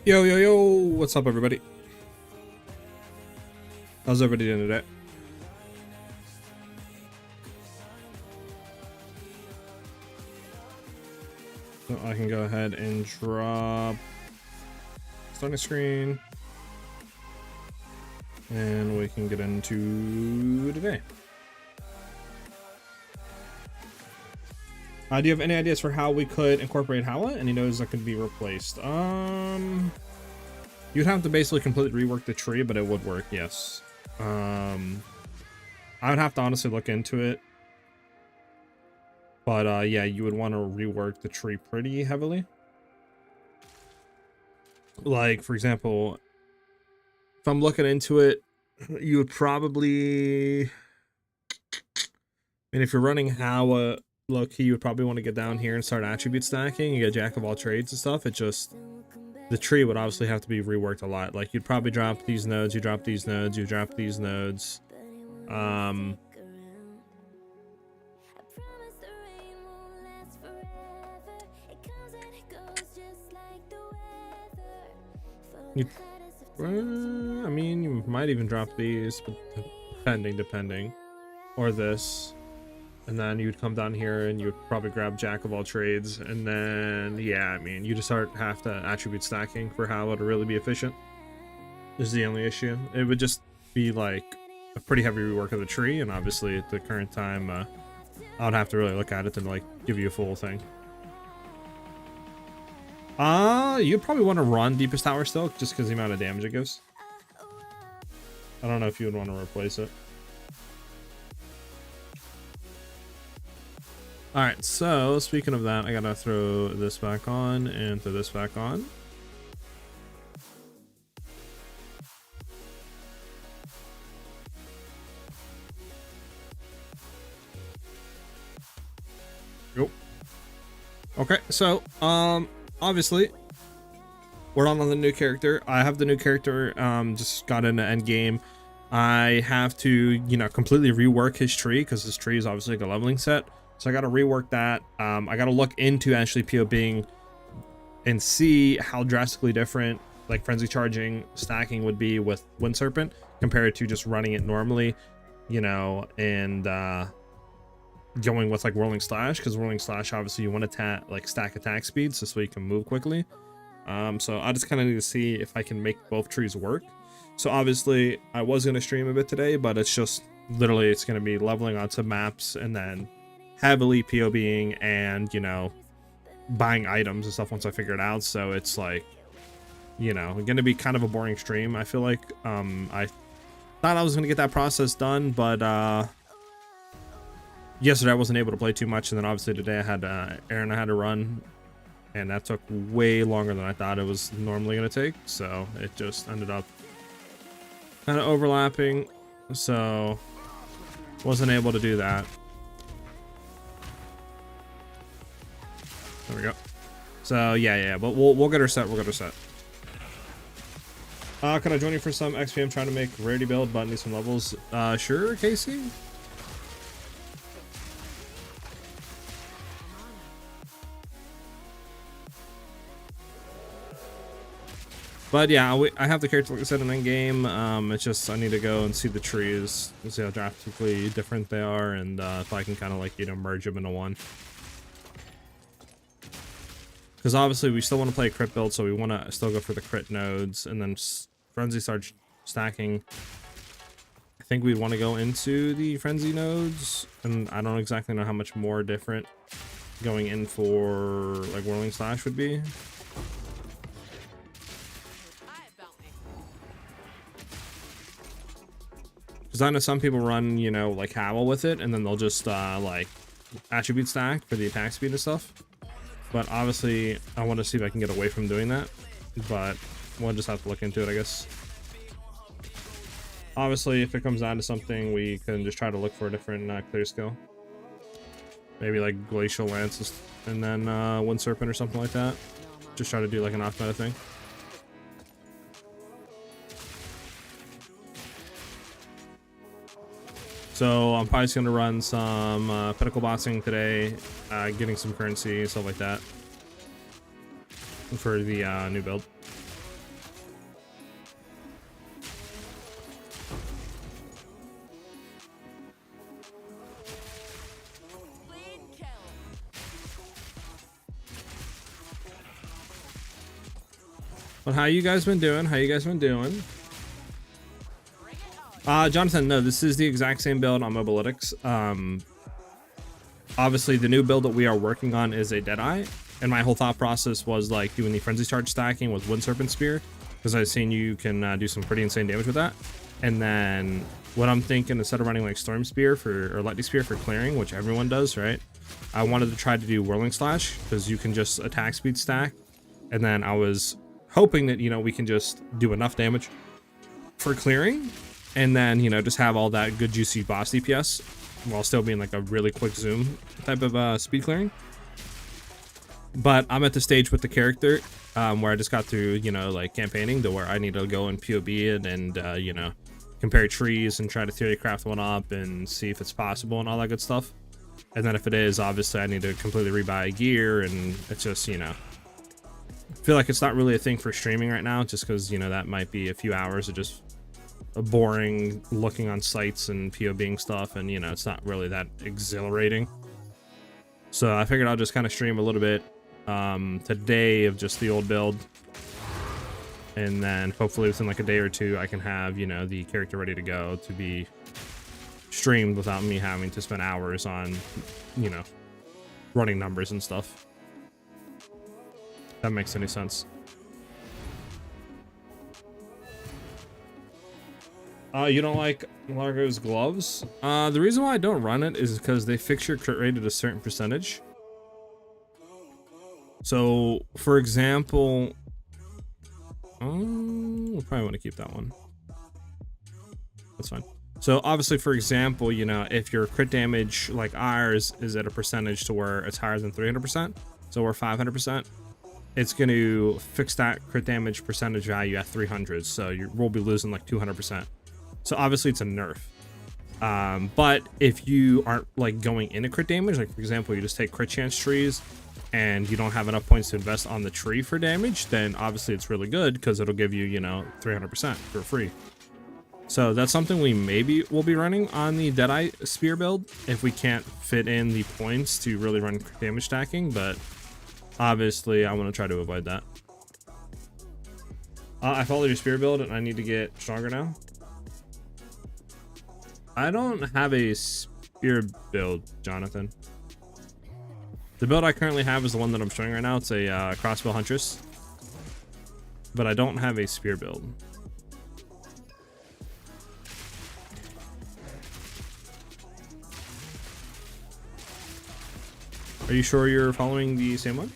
Yo, yo, yo, what's up, everybody? How's everybody doing today? So I can go ahead and drop starting screen, and we can get into today. Do you have any ideas for how we could incorporate Hala? Any nodes that could be replaced? You'd have to basically completely rework the tree, but it would work, yes. I would have to honestly look into it. But yeah, you would want to rework the tree pretty heavily. Like, for example, if I'm looking into it, you would probably... And if you're running Hala, low-key, you would probably want to get down here and start attribute stacking and get jack of all trades and stuff. It just... The tree would obviously have to be reworked a lot. Like, you'd probably drop these nodes, you drop these nodes, you drop these nodes. I mean, you might even drop these, but depending. Or this. And then you'd come down here and you'd probably grab jack of all trades. And then, yeah, I mean, you just have to attribute stacking for how to really be efficient. This is the only issue. It would just be like a pretty heavy rework of the tree. And obviously at the current time, I would have to really look at it and like give you a full thing. You'd probably want to run Deepest Tower still, just because the amount of damage it gives. I don't know if you would want to replace it. Alright, so speaking of that, I gotta throw this back on and throw this back on. Yep. Okay, so obviously we're on the new character. I have the new character, just got into Endgame. I have to, you know, completely rework his tree because his tree is obviously like a leveling set. So I got to rework that. I got to look into actually POBing and see how drastically different like frenzy charging stacking would be with Wind Serpent compared to just running it normally, you know, and going with like Whirling Slash, because Whirling Slash obviously you want to like stack attack speed so you can move quickly. So I just kind of need to see if I can make both trees work. So obviously I was going to stream a bit today, but it's just literally it's going to be leveling onto maps and then heavily POBing and, you know, buying items and stuff once I figure it out. So it's like, you know, going to be kind of a boring stream. I feel like I thought I was going to get that process done, but yesterday I wasn't able to play too much, and then obviously today I had Aaron I had to run, and that took way longer than I thought it was normally going to take. So it just ended up kind of overlapping, so wasn't able to do that. There we go. So yeah, but we'll get her set. We'll get her set. Can I join you for some XP? I'm trying to make rarity build, but need some levels. Sure, Casey. But yeah, I have the character like I said in Endgame. It's just I need to go and see the trees and see how drastically different they are, and if I can kind of like, you know, merge them into one. Because obviously we still want to play a crit build, so we want to still go for the crit nodes, and then frenzy starts stacking. I think we'd want to go into the frenzy nodes, and I don't exactly know how much more different going in for like Whirling Slash would be. Because I know some people run, you know, like Howl with it, and then they'll just like attribute stack for the attack speed and stuff. But obviously, I want to see if I can get away from doing that. But we'll just have to look into it, I guess. Obviously, if it comes down to something, we can just try to look for a different clear skill. Maybe like Glacial Lance and then Wind Serpent or something like that. Just try to do like an off-meta thing. So I'm probably just going to run some Pinnacle Boxing today, getting some currency, stuff like that, for the new build. But how you guys been doing? How you guys been doing? Jonathan, no, this is the exact same build on Mobalytics. Obviously, the new build that we are working on is a Deadeye, and my whole thought process was like doing the Frenzy Charge stacking with Wind Serpent Spear, because I've seen you can do some pretty insane damage with that. And then what I'm thinking, instead of running like Storm Spear or Lightning Spear for clearing, which everyone does, right? I wanted to try to do Whirling Slash, because you can just attack speed stack. And then I was hoping that, you know, we can just do enough damage for clearing, and then, you know, just have all that good juicy boss DPS while still being like a really quick zoom type of speed clearing. But I'm at the stage with the character where I just got through, you know, like campaigning to where I need to go and POE and you know, compare trees and try to theory craft one up and see if it's possible and all that good stuff. And then if it is, obviously I need to completely rebuy gear, and it's just, you know, I feel like it's not really a thing for streaming right now, just because, you know, that might be a few hours of just boring looking on sites and POBing stuff, and, you know, it's not really that exhilarating. So I figured I'll just kind of stream a little bit today of just the old build, and then hopefully within like a day or two I can have, you know, the character ready to go to be streamed without me having to spend hours on, you know, running numbers and stuff. If that makes any sense. You don't like Largo's gloves? The reason why I don't run it is because they fix your crit rate at a certain percentage. So, for example, we'll probably want to keep that one. That's fine. So, obviously, for example, you know, if your crit damage, like ours, is at a percentage to where it's higher than 300%, so we're 500%, it's going to fix that crit damage percentage value at 300, so we'll be losing like 200%. So obviously it's a nerf. But if you aren't like going into crit damage, like for example, you just take crit chance trees and you don't have enough points to invest on the tree for damage, then obviously it's really good because it'll give you, you know, 300% for free. So that's something we maybe will be running on the Deadeye Spear build if we can't fit in the points to really run crit damage stacking, but obviously I want to try to avoid that. I followed your spear build and I need to get stronger now. I don't have a spear build, Jonathan. The build I currently have is the one that I'm showing right now. It's a crossbow Huntress, but I don't have a spear build. Are you sure you're following the same one?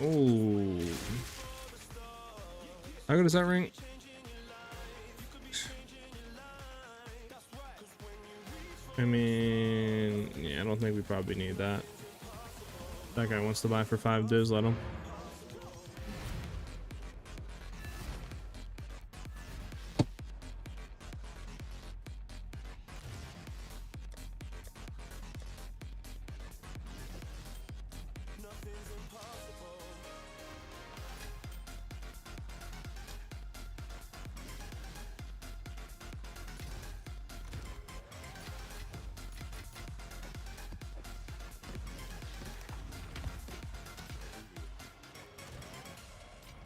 Oh, how good is that ring? I mean, yeah, I don't think we probably need that. That guy wants to buy for 5 divs, let him.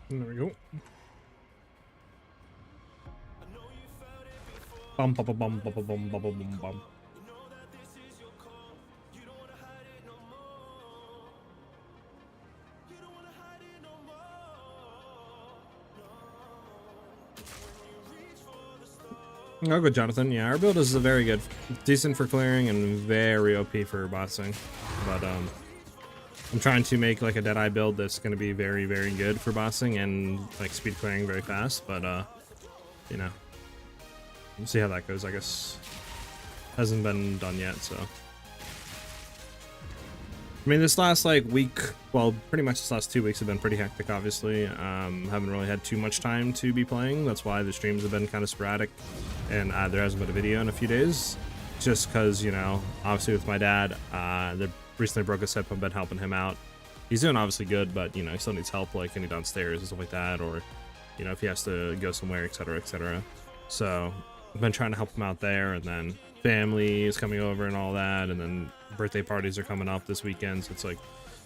There we go. Bum bum bum bum bum bum bum bum bum. Oh, good, Jonathan. Yeah, our build is a very good, decent for clearing and very OP for bossing. But I'm trying to make like a Deadeye build that's going to be very, very good for bossing and like speed clearing very fast. But you know, we'll see how that goes. I guess hasn't been done yet, so. I mean, this last like week, well, pretty much this last 2 weeks have been pretty hectic, obviously. Haven't really had too much time to be playing. That's why the streams have been kind of sporadic and there hasn't been a video in a few days. just because, you know, obviously with my dad, they recently broke his hip. I've been helping him out. He's doing obviously good, but, you know, he still needs help, like getting downstairs and stuff like that, or, you know, if he has to go somewhere, etc., etc. So I've been trying to help him out there, and then family is coming over and all that, and then birthday parties are coming up this weekend, so it's like,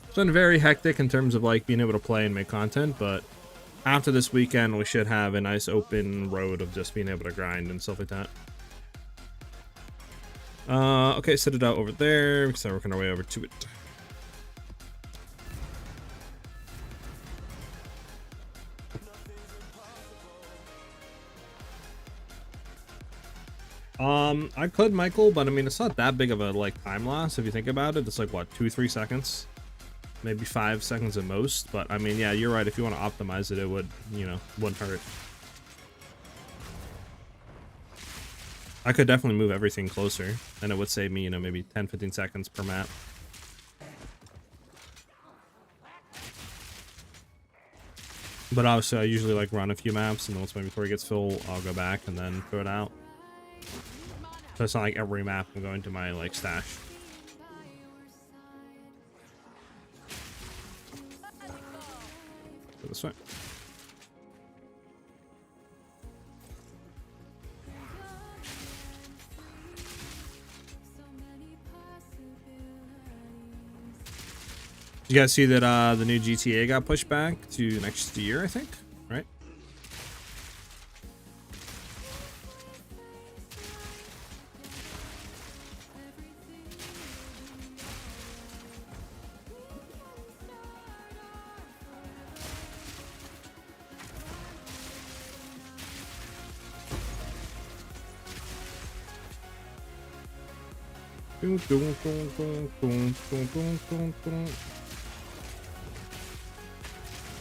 it's been very hectic in terms of like being able to play and make content, but after this weekend, we should have a nice open road of just being able to grind and stuff like that. Okay, set it out over there. We start working our way over to it. I could, Michael, but I mean, it's not that big of a like time loss if you think about it. It's like what, 2-3 seconds, maybe 5 seconds at most. But I mean, yeah, you're right. If you want to optimize it, it would, you know, wouldn't hurt. I could definitely move everything closer, and it would save me, you know, maybe 10-15 seconds per map. But obviously, I usually like run a few maps, and then once my inventory gets full, I'll go back and then throw it out. So it's not like every map I'm going to my like stash. Go this way. You guys see that the new GTA got pushed back to next year, I think, right?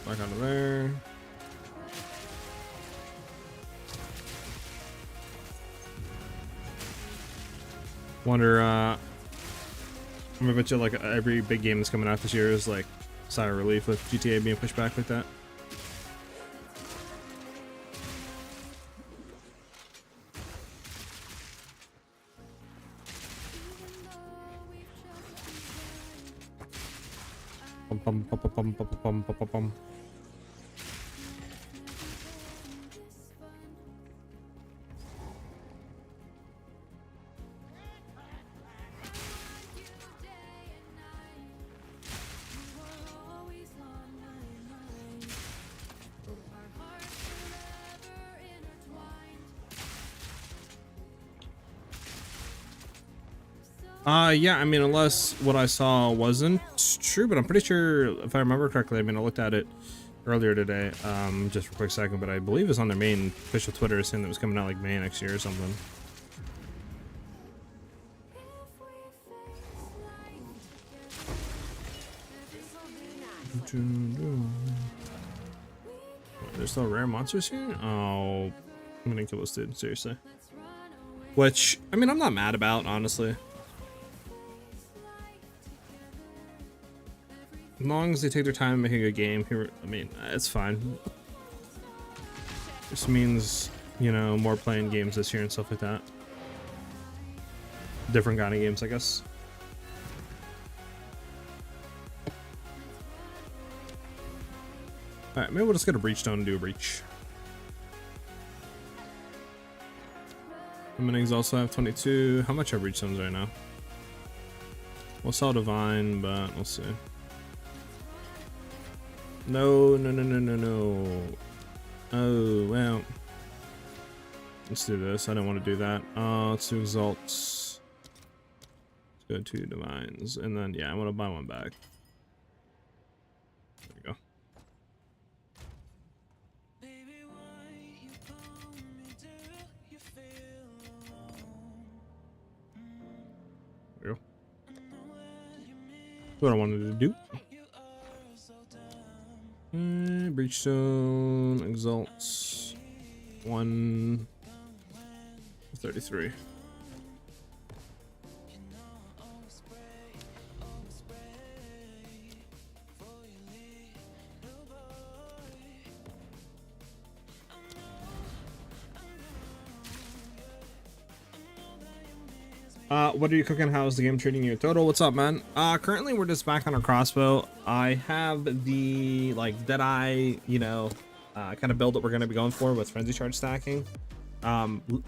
Back out of there. Wonder, I'm gonna bet you like every big game that's coming out this year is like sigh of relief with GTA being pushed back like that. Yeah, I mean, unless what I saw wasn't true, but I'm pretty sure, if I remember correctly, I mean, I looked at it earlier today, just for a quick second, but I believe it's on their main official Twitter saying that it was coming out like May next year or something. There's still rare monsters here? Oh, I'm gonna kill this dude, seriously. Which, I mean, I'm not mad about, honestly. As long as they take their time making a game here, I mean, it's fine. This means, you know, more playing games this year and stuff like that. Different kind of games, I guess. Alright, maybe we'll just get a breach stone and do a breach. Minis also have 22. How much are breach stones right now? We'll sell divine, but we'll see. No. Oh, well. Let's do this. I don't want to do that. Let's do exalts. Let's go to divines. And then, yeah, I want to buy one back. There we go. There we go. That's what I wanted to do. Breachstone, exalts, 133. What are you cooking? How's the game treating you? Total, what's up, man? Currently we're just back on our crossbow. I have the like Deadeye, you know, kind of build that we're going to be going for with frenzy charge stacking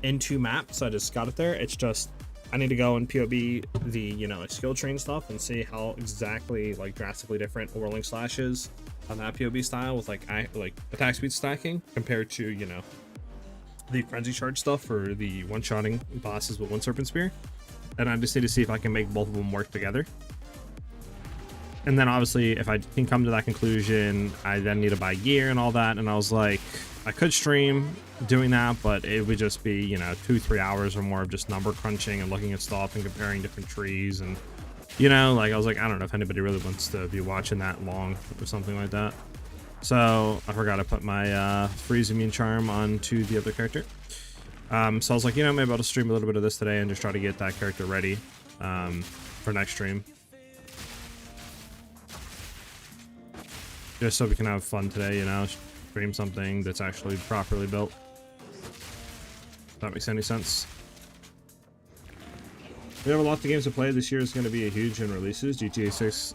into map. So I just got it there. It's just I need to go and POB the, you know, like skill train stuff and see how exactly like drastically different whirling slash is on that POB style with like attack speed stacking compared to, you know, the frenzy charge stuff for the one-shotting bosses with one serpent spear. And I just need to see if I can make both of them work together. And then obviously if I can come to that conclusion, I then need to buy gear and all that. And I was like, I could stream doing that, but it would just be, you know, 2-3 hours or more of just number crunching and looking at stuff and comparing different trees. And, you know, like I was like, I don't know if anybody really wants to be watching that long or something like that. So I forgot to put my freeze immune charm onto the other character. So I was like, you know, maybe I'll just stream a little bit of this today and just try to get that character ready for next stream. Just so we can have fun today, you know, stream something that's actually properly built. If that makes any sense. We have a lot of games to play. This year is going to be a huge in releases. GTA 6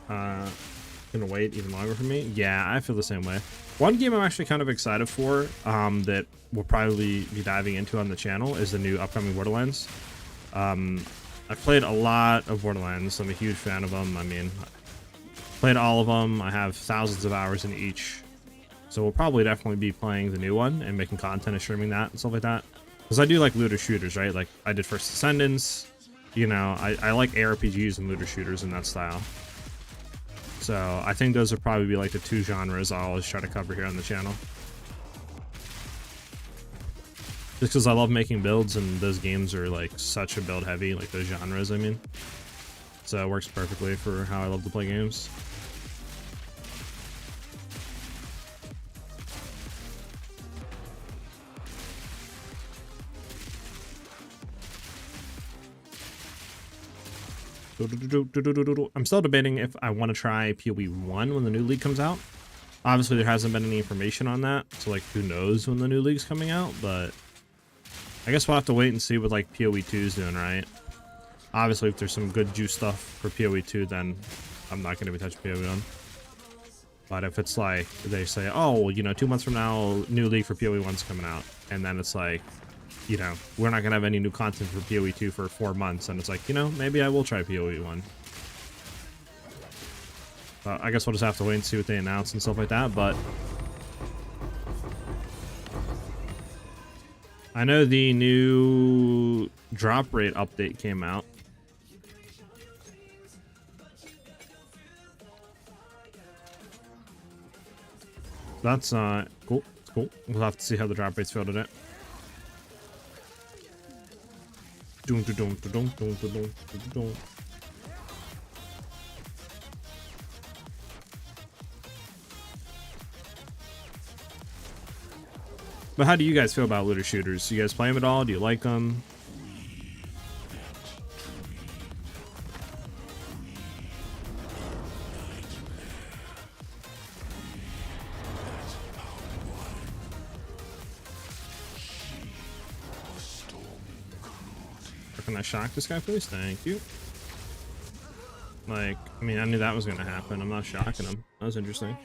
gonna wait even longer for me. Yeah, I feel the same way. One game I'm actually kind of excited for that we'll probably be diving into on the channel is the new upcoming Borderlands. I've played a lot of Borderlands. I'm a huge fan of them. I mean, played all of them. I have thousands of hours in each, so we'll probably definitely be playing the new one and making content and streaming that and stuff like that, because I do like looter shooters, right? Like I did First Descendants, you know, I like ARPGs and looter shooters in that style. So I think those would probably be like the two genres I'll always try to cover here on the channel. Just because I love making builds and those games are like such a build heavy, like those genres, I mean. So it works perfectly for how I love to play games. I'm still debating if I want to try POE 1 when the new league comes out. Obviously there hasn't been any information on that, so like who knows when the new league's coming out, but I guess we'll have to wait and see what like POE 2 is doing, right? Obviously if there's some good juice stuff for POE 2, then I'm not going to be touching POE 1. But if it's like they say, oh, you know, 2 months from now new league for POE 1's coming out, and then it's like, you know, we're not gonna have any new content for POE 2 for 4 months, and it's like, you know, maybe I will try POE 1. I guess we'll just have to wait and see what they announce and stuff like that, but I know the new drop rate update came out. That's cool. It's cool. We'll have to see how the drop rates feel today. But how do you guys feel about looter shooters? Do you guys play them at all? Do you like them? Can I shock this guy, please? Thank you. Like, I mean, I knew that was gonna happen. I'm not shocking him. That was interesting.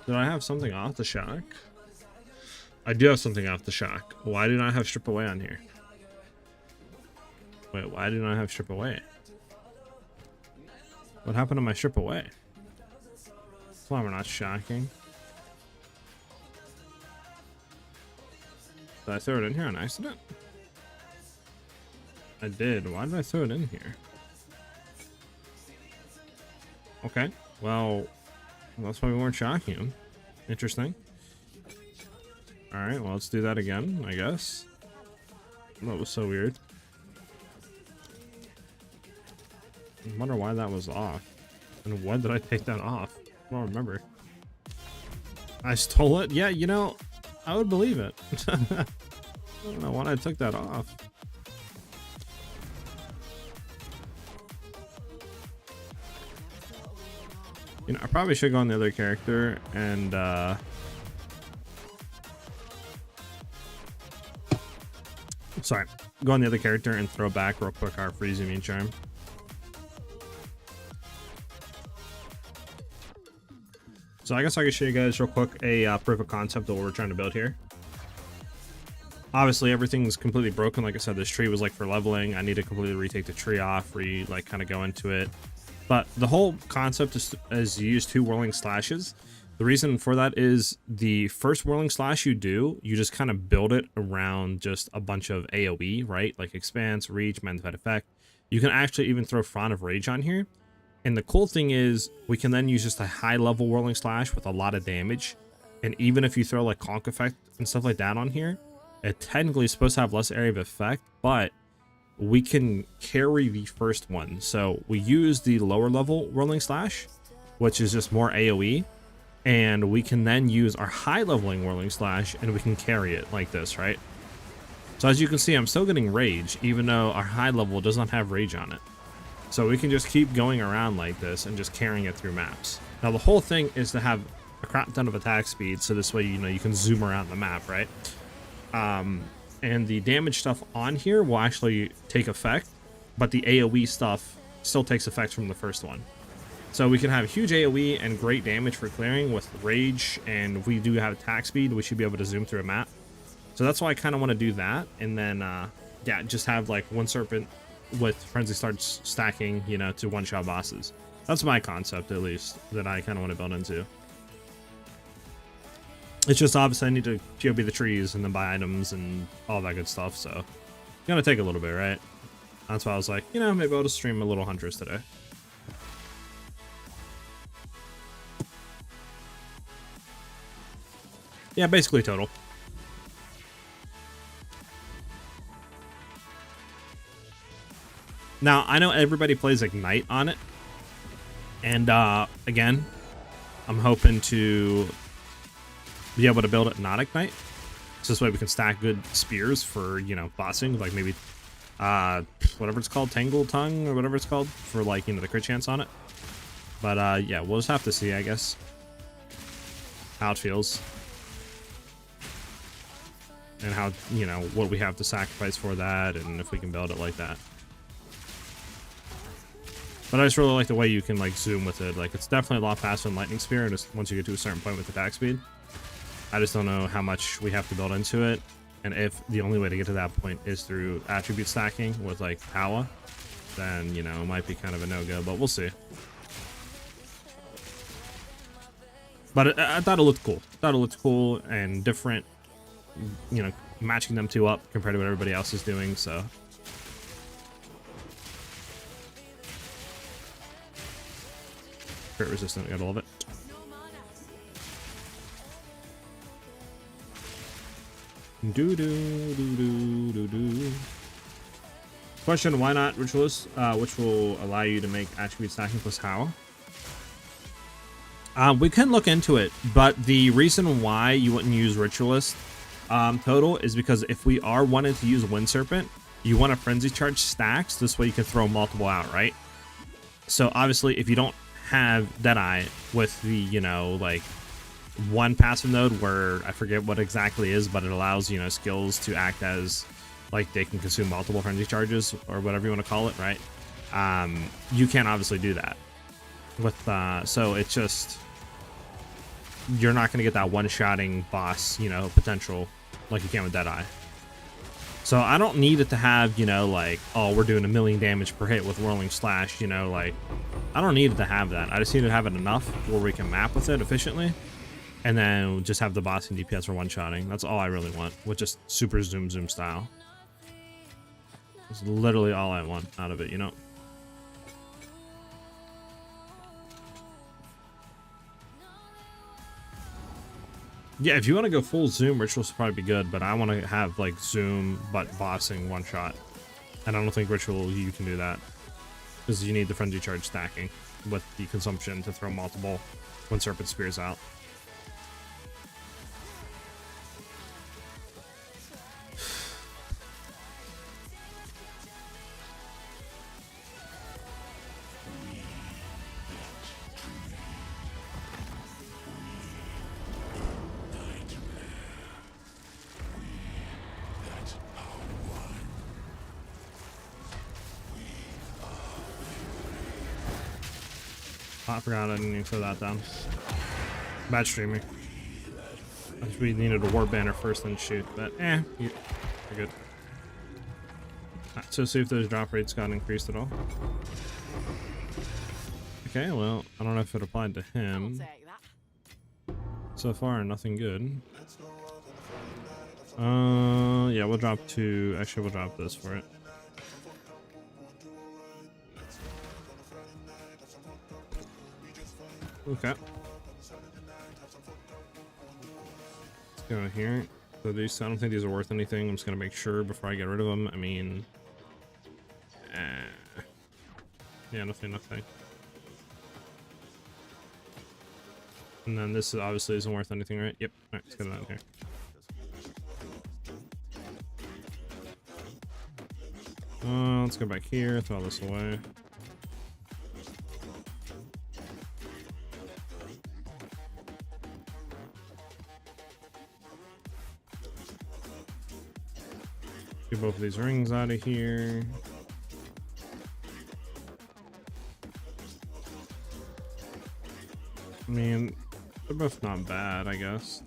Did I have something off the shock? I do have something off the shock. Why do I have strip away on here? Wait, why didn't I have strip away? What happened to my strip away? That's why we're not shocking. Did I throw it in here on accident? I did. Why did I throw it in here? Okay. Well, that's why we weren't shocking him. Interesting. Alright, well, let's do that again, I guess. That was so weird. I wonder why that was off. And when did I take that off? I don't remember. I stole it? Yeah, you know, I would believe it. I don't know why I took that off. You know, I probably should go on the other character and sorry. go on the other character and throw back real quick our freeze immune charm. So I guess I can show you guys real quick a proof of concept of what we're trying to build here. Obviously everything's completely broken. Like I said, this tree was like for leveling. I need to completely retake the tree off, like kind of go into it. But the whole concept is you use 2 whirling slashes. The reason for that is the first whirling slash you do, you just kind of build it around just a bunch of AoE, right? Like expanse, reach, magnified effect. You can actually even throw Frown of Rage on here. And the cool thing is we can then use just a high level whirling slash with a lot of damage. And even if you throw like Conk effect and stuff like that on here, it technically is supposed to have less area of effect, but we can carry the first one. So we use the lower level whirling slash, which is just more AoE, and we can then use our high leveling whirling slash and we can carry it like this, right? So as you can see, I'm still getting rage even though our high level does not have rage on it. So we can just keep going around like this and just carrying it through maps. Now the whole thing is to have a crap ton of attack speed, so this way, you know, you can zoom around the map, right? And the damage stuff on here will actually take effect, but the AoE stuff still takes effect from the first one. So we can have huge AoE and great damage for clearing with rage, and if we do have attack speed, we should be able to zoom through a map. So that's why I kind of want to do that, and then yeah, just have like one serpent with frenzy starts stacking, you know, to one-shot bosses. That's my concept, at least, that I kind of want to build into. It's just obviously I need to POB the trees and then buy items and all that good stuff, so it's gonna take a little bit, right? That's why I was like, you know, maybe I'll just stream a little Huntress today. Yeah, basically total. Now, I know everybody plays Ignite on it, and again, I'm hoping to be able to build it not Ignite, so this way we can stack good spears for, you know, bossing, like maybe whatever it's called, Tangle Tongue or whatever it's called, for like, you know, the crit chance on it. But yeah, we'll just have to see, I guess, how it feels and how, you know, what we have to sacrifice for that, and if we can build it like that. But I just really like the way you can like zoom with it. Like, it's definitely a lot faster than Lightning Spear, and just once you get to a certain point with attack speed. I just don't know how much we have to build into it, and if the only way to get to that point is through attribute stacking with like Power, then, you know, it might be kind of a no-go, but we'll see. But I thought it looked cool. Thought it looked cool and different, you know, matching them two up compared to what everybody else is doing, so. Crit resistant, I gotta love it. Do do do do do do. Question: why not Ritualist, which will allow you to make attribute stacking plus how? We can look into it, but the reason why you wouldn't use Ritualist total is because if we are wanting to use Wind Serpent, you want a Frenzy Charge stacks. This way you can throw multiple out, right? So obviously, if you don't have Deadeye with the, you know, like one passive node where I forget what exactly is, but it allows, you know, skills to act as like they can consume multiple frenzy charges or whatever you want to call it, right? You can't obviously do that with so it's just, you're not going to get that one-shotting boss, you know, potential like you can with Deadeye. So I don't need it to have, you know, like, oh, we're doing 1,000,000 damage per hit with Whirling Slash, you know, like, I don't need it to have that. I just need to have it enough where we can map with it efficiently, and then just have the boss and DPS for one-shotting. That's all I really want, with just super zoom style. It's literally all I want out of it, you know? Yeah, if you want to go full zoom, Rituals will probably be good, but I want to have, like, zoom, but bossing one-shot. And I don't think Ritual, you can do that, because you need the Frenzy Charge stacking with the consumption to throw multiple Wind Serpent Spears out. I forgot I didn't even throw that down. Bad streaming. I wish we needed a war banner first, then shoot, but you're good. Right, so see if those drop rates got increased at all. Okay, well, I don't know if it applied to him. So far, nothing good. Yeah, we'll drop 2. Actually, we'll drop this for it. Okay. Let's go here. So these, I don't think these are worth anything. I'm just gonna make sure before I get rid of them. I mean, yeah, nothing. And then this obviously isn't worth anything, right? Yep. All right, let's get it out of here. Let's go back here, throw this away. Get both of these rings out of here. I mean, they're both not bad, I guess.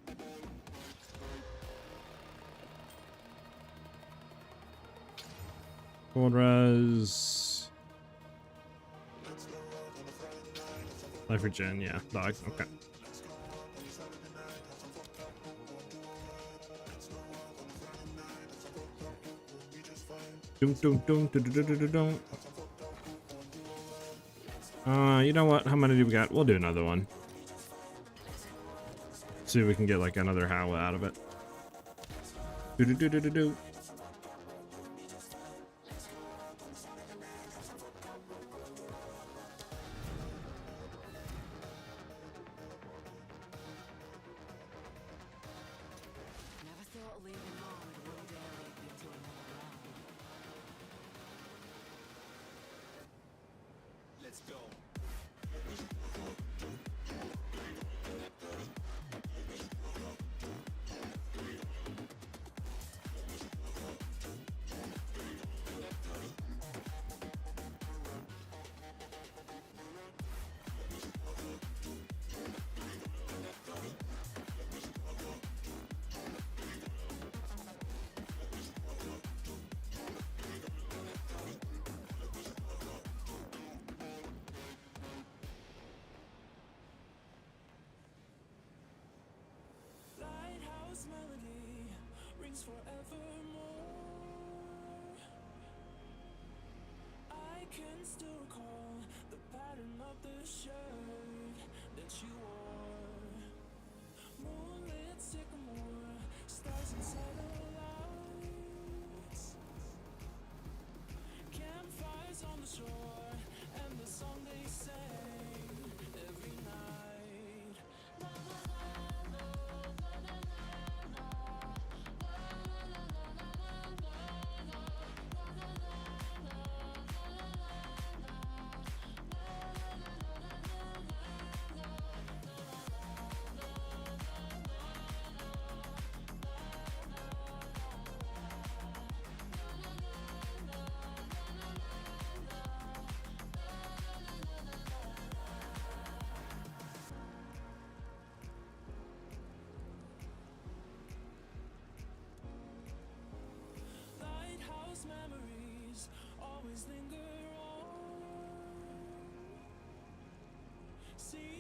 Gold res. Life regen, yeah, dog, okay. You know what? How many do we got? We'll do another one. See if we can get like another howl out of it.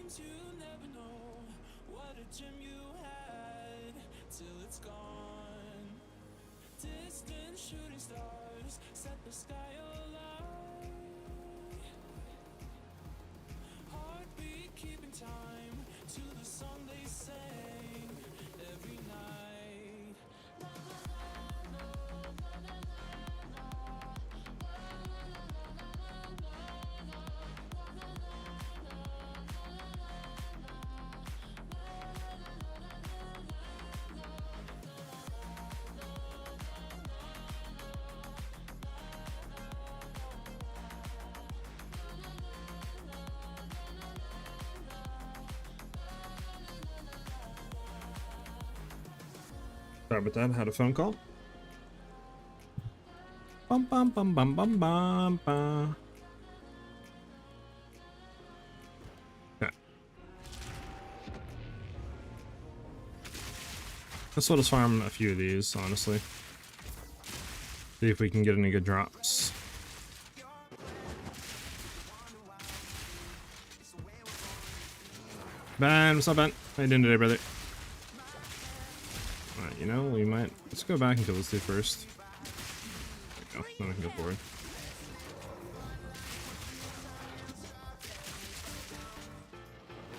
You never know what a gem you had till it's gone. Distant shooting stars set the sky alight. Heartbeat keeping time to the song they sang every night. Sorry about that. I had a phone call. Bum bum bum bum bum bum bum. Let's let us farm a few of these, honestly. See if we can get any good drops. Ben, what's up, Ben? How you doing today, brother? Alright, you know, we might... Let's go back and kill this dude first. There we go. Then we can go forward.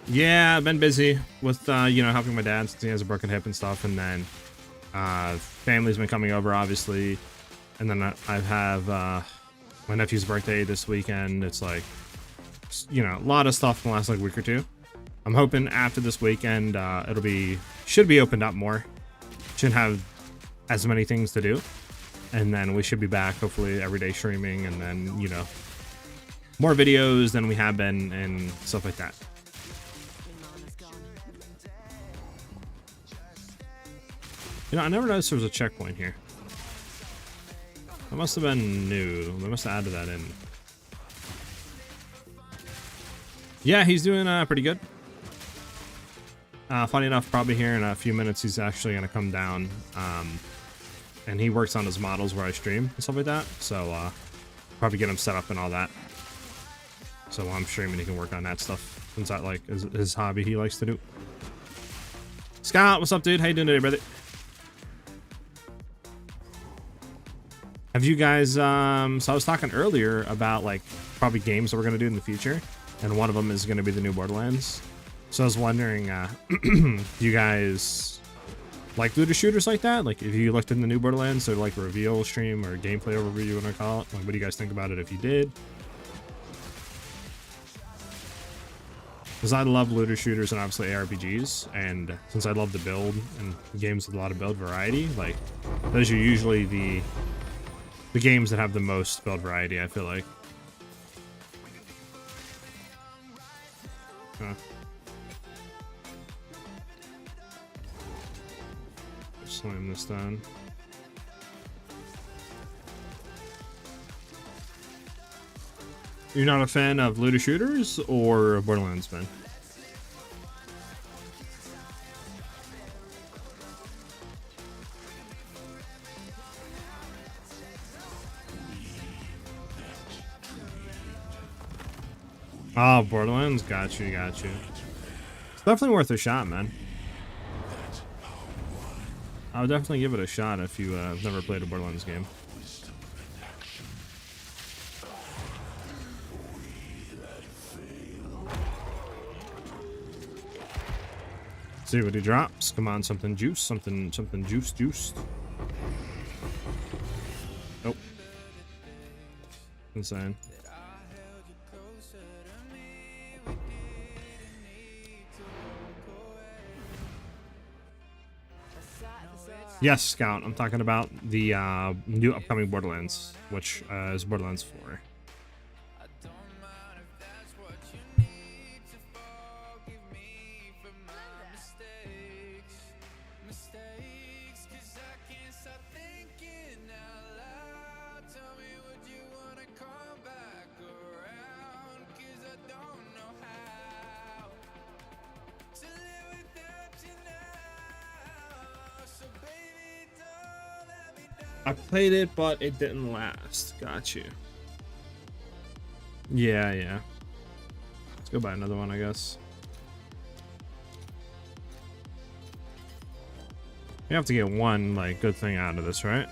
Yeah, I've been busy with, you know, helping my dad since he has a broken hip and stuff, and then family's been coming over, obviously, and then I have my nephew's birthday this weekend. It's like, you know, a lot of stuff in the last like week or two. I'm hoping after this weekend, should be opened up more. Shouldn't have as many things to do, and then we should be back hopefully every day streaming, and then, you know, more videos than we have been and stuff like that. You know, I never noticed there was a checkpoint here. That must have been new. They must have added that in. Yeah, he's doing pretty good. Funny enough, probably here in a few minutes, he's actually going to come down. And he works on his models where I stream and stuff like that. So, probably get him set up and all that. So while I'm streaming, he can work on that stuff. Since that, like, is his hobby he likes to do. Scott, what's up, dude? How you doing today, brother? Have you guys, so I was talking earlier about like probably games that we're going to do in the future, and one of them is going to be the new Borderlands. So I was wondering, do you guys like looter shooters like that? Like if you looked in the new Borderlands, or like a reveal stream or gameplay overview, you want to call it? Like, what do you guys think about it if you did? Because I love looter shooters and obviously ARPGs, and since I love to build and games with a lot of build variety, like those are usually the games that have the most build variety, I feel like. Huh. Slam this down. You're not a fan of looter shooters or Borderlands, man? Oh, Borderlands, got you. It's definitely worth a shot, man. I would definitely give it a shot if you have never played a Borderlands game. See what he drops. Come on, something juice, something juiced. Nope. Insane. Yes, Scout. I'm talking about the new upcoming Borderlands, which is Borderlands 4. I played it, but it didn't last. Got you. Yeah. Let's go buy another one, I guess. We have to get one, like, good thing out of this, right?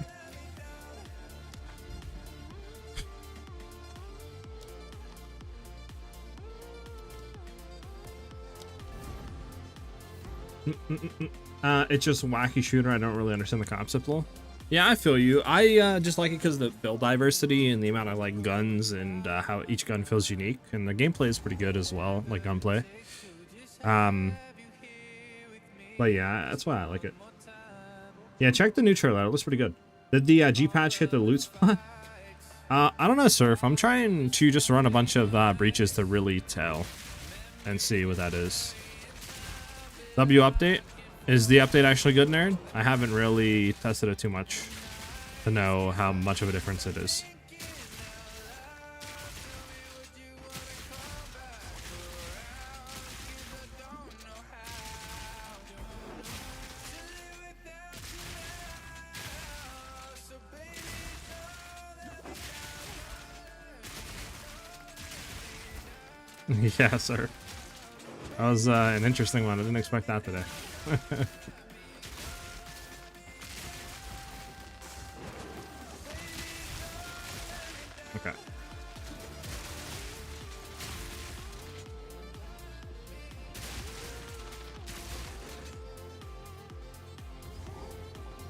It's just a wacky shooter. I don't really understand the concept, though. Yeah, I feel you. I just like it because of the build diversity and the amount of like guns and how each gun feels unique, and the gameplay is pretty good as well, like gunplay. But yeah, that's why I like it. Yeah, check the new trailer. It looks pretty good. Did the G patch hit the loot spot? I don't know, Surf. I'm trying to just run a bunch of breaches to really tell and see what that is. W update. Is the update actually good, nerd? I haven't really tested it too much to know how much of a difference it is. Yeah, sir. That was an interesting one. I didn't expect that today. Okay.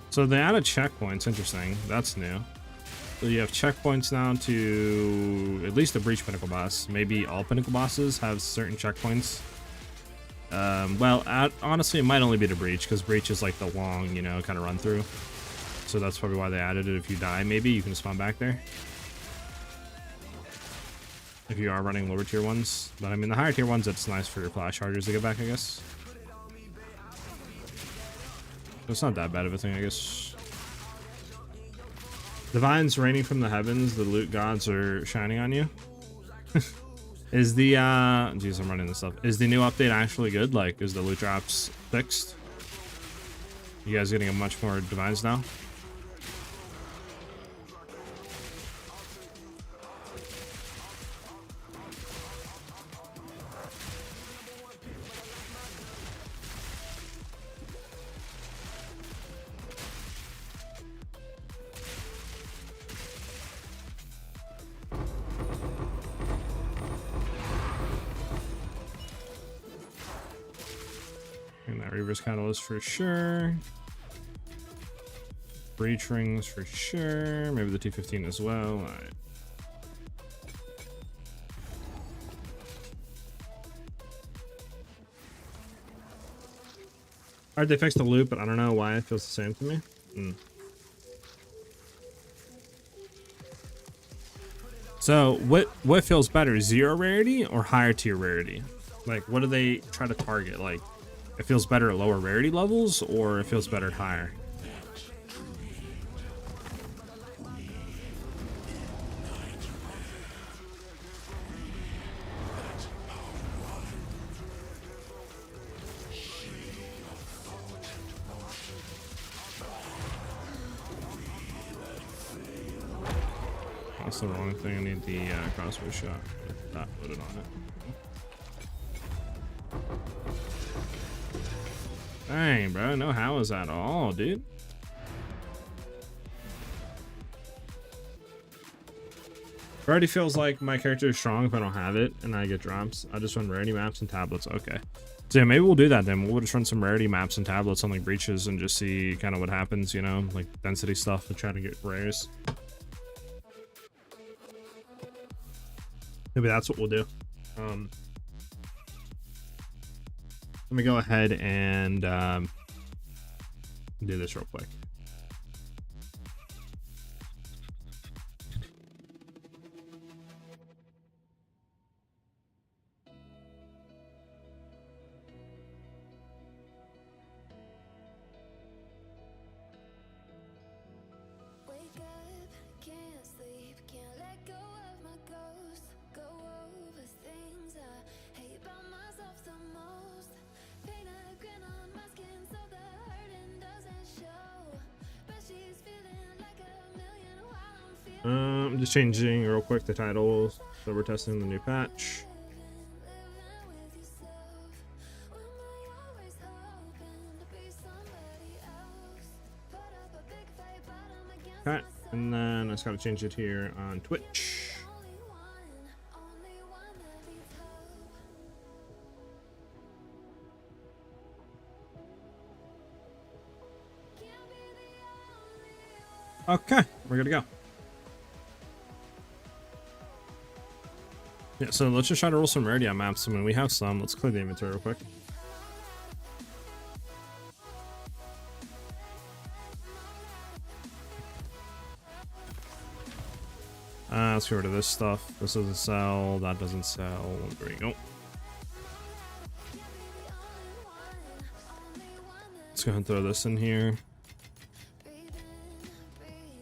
So they added checkpoints. Interesting. That's new. So you have checkpoints now to at least the Breach Pinnacle boss. Maybe all Pinnacle bosses have certain checkpoints. Well, honestly, it might only be the Breach, because Breach is like the long, you know, kind of run through. So that's probably why they added it. If you die, maybe you can spawn back there. If you are running lower tier ones. But I mean, the higher tier ones, it's nice for your flash chargers to get back, I guess. It's not that bad of a thing, I guess. Divines raining from the heavens, the loot gods are shining on you. Is the geez, I'm running this up. Is the new update actually good? Like, is the loot drops fixed? You guys getting a much more divines now? And that Reaver's Catalyst for sure. Breach rings for sure. Maybe the T15 as well. All right. Alright, they fixed the loop, but I don't know why it feels the same to me. So what feels better, 0 rarity or higher tier rarity? Like, what do they try to target? Like, it feels better at lower rarity levels, or it feels better at higher? That's the wrong thing. I need the crossbow shot with that loaded on it. Dang, bro, no how is at all, dude. It already feels like my character is strong if I don't have it and I get drops. I just run rarity maps and tablets. Okay. So yeah, maybe we'll do that then. We'll just run some rarity maps and tablets on like breaches and just see kind of what happens, you know, like density stuff and try to get rares. Maybe that's what we'll do. Let me go ahead and do this real quick. I'm just changing real quick the titles, so we're testing the new patch. Okay, and then I just gotta change it here on Twitch. Okay, we're good to go. Yeah, so let's just try to roll some rarity on maps. I mean, we have some. Let's clear the inventory real quick. Let's get rid of this stuff. This doesn't sell. That doesn't sell. There we go. Let's go ahead and throw this in here.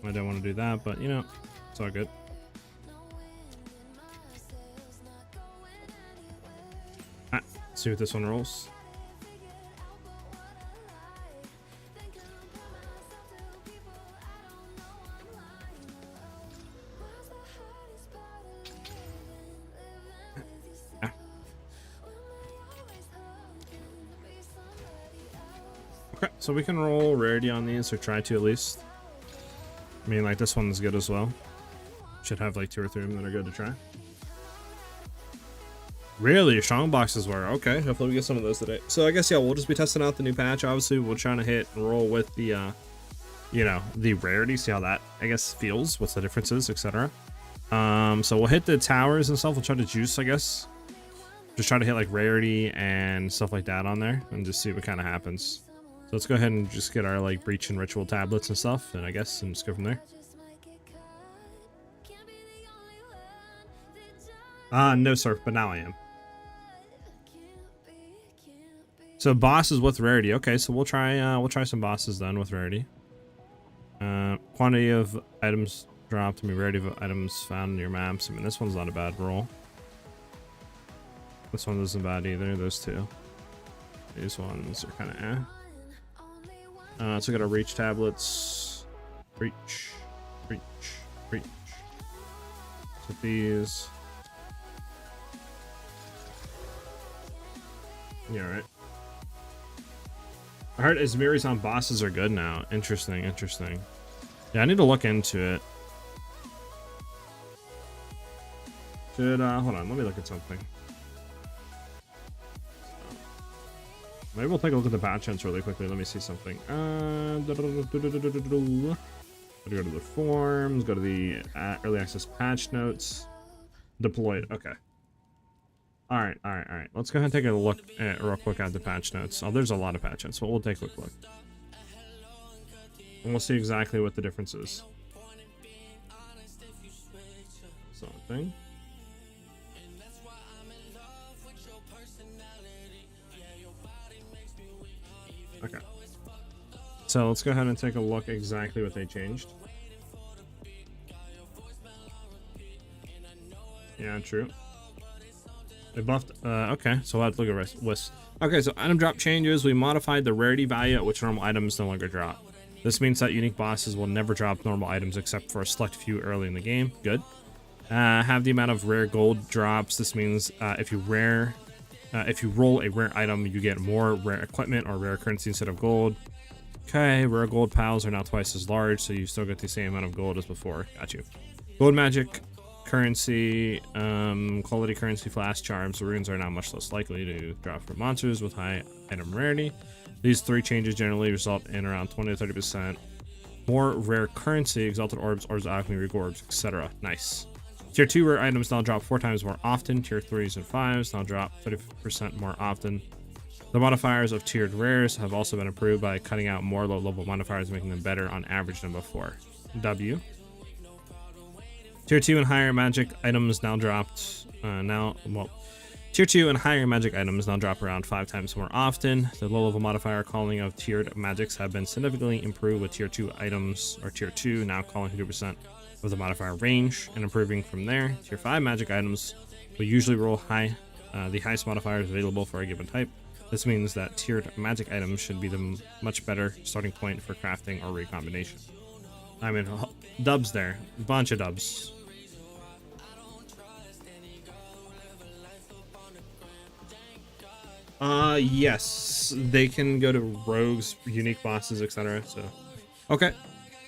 I don't want to do that, but you know, it's all good. See what this one rolls. Yeah, Okay, so we can roll rarity on these, or try to at least. I mean, like, this one's good as well. Should have like 2 or 3 of them that are good to try. Really? Strong boxes were. Okay, hopefully we get some of those today. So I guess, yeah, we'll just be testing out the new patch. Obviously, we're trying to hit and roll with the, you know, the rarity, see how that, I guess, feels, what's the differences, etc. So we'll hit the towers and stuff. We'll try to juice, I guess. Just try to hit like rarity and stuff like that on there and just see what kind of happens. So let's go ahead and just get our like breach and ritual tablets and stuff, and I guess, and just go from there. No sir, but now I am. So bosses with rarity. Okay, so we'll try some bosses then with rarity. Quantity of items dropped. I mean, rarity of items found in your maps. I mean, this one's not a bad roll. This one isn't bad either. Those two. These ones are kind of eh. So we got our reach tablets. Reach. So these. Yeah, right. I heard Izmiri's on bosses are good now. Interesting. Yeah, I need to look into it. Hold on, let me look at something. Maybe we'll take a look at the patch notes really quickly. Let me see something. Go to the forums, go to the early access patch notes. Deployed, okay. All right. Let's go ahead and take a look at real quick at the patch notes. Oh, there's a lot of patch notes, but we'll take a quick look. And we'll see exactly what the difference is. Something. Okay. So let's go ahead and take a look exactly what they changed. Yeah, true. They buffed, okay, so let's look at lists. Okay, so item drop changes. We modified the rarity value at which normal items no longer drop. This means that unique bosses will never drop normal items except for a select few early in the game. Good. Have the amount of rare gold drops. This means if you roll a rare item, you get more rare equipment or rare currency instead of gold. Okay, rare gold piles are now twice as large, so you still get the same amount of gold as before. Got you. Gold magic currency, quality currency, flash charms, runes are now much less likely to drop from monsters with high item rarity. These 3 changes generally result in around 20 to 30% more rare currency, exalted orbs, orbs of alchemy, orbs, etc. Nice. Tier 2 rare items now drop 4 times more often. Tier 3s and 5s now drop 30% more often. The modifiers of tiered rares have also been improved by cutting out more low level modifiers, making them better on average than before. W. Tier 2 and higher magic items now dropped, Tier 2 and higher magic items now drop around 5 times more often. The low level modifier calling of tiered magics have been significantly improved, with tier 2 items, or tier 2, now calling 100% of the modifier range and improving from there. Tier 5 magic items will usually roll the highest modifiers available for a given type. This means that tiered magic items should be the much better starting point for crafting or recombination. I mean, dubs there. Bunch of dubs. Yes, they can go to rogues, unique bosses, etc. So, okay.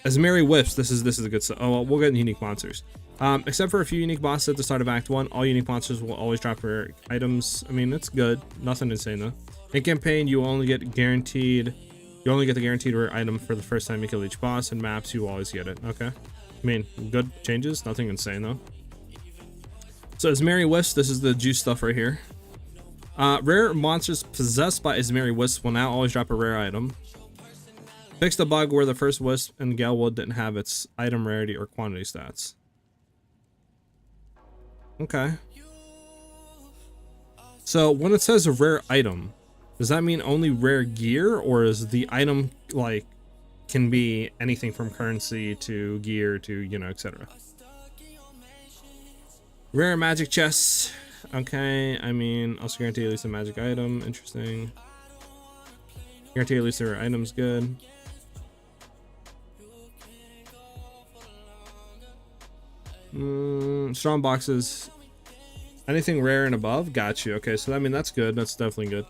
As Mary whips, this is a good stuff. Oh, well, we'll get unique monsters. Except for a few unique bosses at the start of Act 1, all unique monsters will always drop rare items. I mean, that's good. Nothing insane though. In campaign, you only get the guaranteed rare item for the first time you kill each boss. In maps, you always get it. Okay. I mean, good changes. Nothing insane though. So as Mary Wisp, this is the juice stuff right here. Rare monsters possessed by Izmiri Wisp will now always drop a rare item. Fix the bug where the first Wisp in Galwood didn't have its item rarity or quantity stats. Okay. So when it says a rare item, does that mean only rare gear, or is the item like can be anything from currency to gear to, you know, etc. Rare magic chests. Okay, I mean, also guarantee at least a magic item. Interesting. Guarantee at least a rare item's good. Strong boxes. Anything rare and above? Got you. Okay, so I mean, that's good. That's definitely good.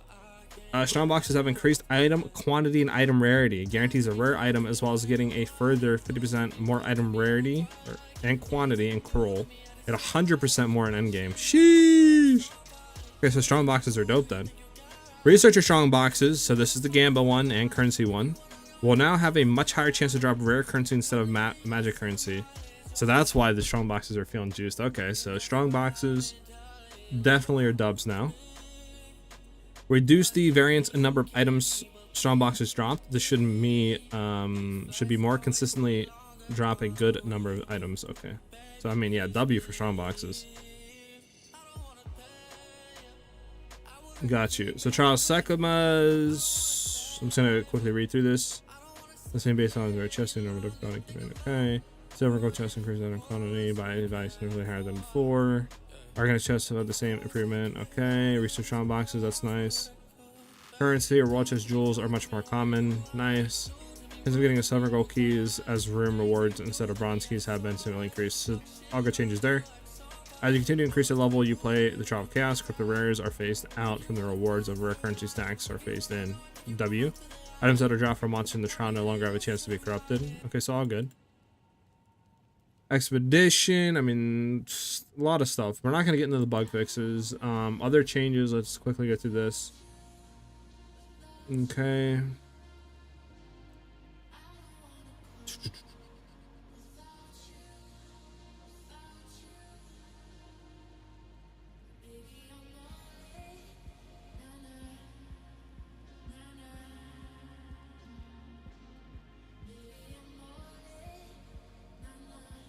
Strong boxes have increased item quantity and item rarity. It guarantees a rare item as well as getting a further 50% more item rarity and quantity in Cruel, and 100% more in Endgame. Sheesh. Okay, so strong boxes are dope then. Researcher strong boxes, so this is the Gamba one and currency one, will now have a much higher chance to drop rare currency instead of magic currency. So that's why the strong boxes are feeling juiced. Okay, so strong boxes definitely are dubs now. Reduce the variance and number of items strong boxes dropped. This should be more consistently drop a good number of items. Okay, so I mean, yeah, W for strong boxes. Got you. So Charles Seklamas, I'm just gonna quickly read through this. The same based on their chest and number of difficulty. Okay, silver gold chest increases in quantity by significantly higher than before. Organic chests have the same improvement. Okay, research strong boxes, that's nice. Currency or wall chest jewels are much more common. Nice. Since I'm getting a silver gold keys as room rewards instead of bronze keys have been significantly increased. So all good changes there. As you continue to increase the level you play the Trial of Chaos, crypto rares are phased out from the rewards of rare currency stacks are phased in. W. Items that are dropped from monsters in the trial no longer have a chance to be corrupted. Okay, so all good. Expedition, I mean, a lot of stuff. We're not going to get into the bug fixes. Other changes, let's quickly get through this. Okay.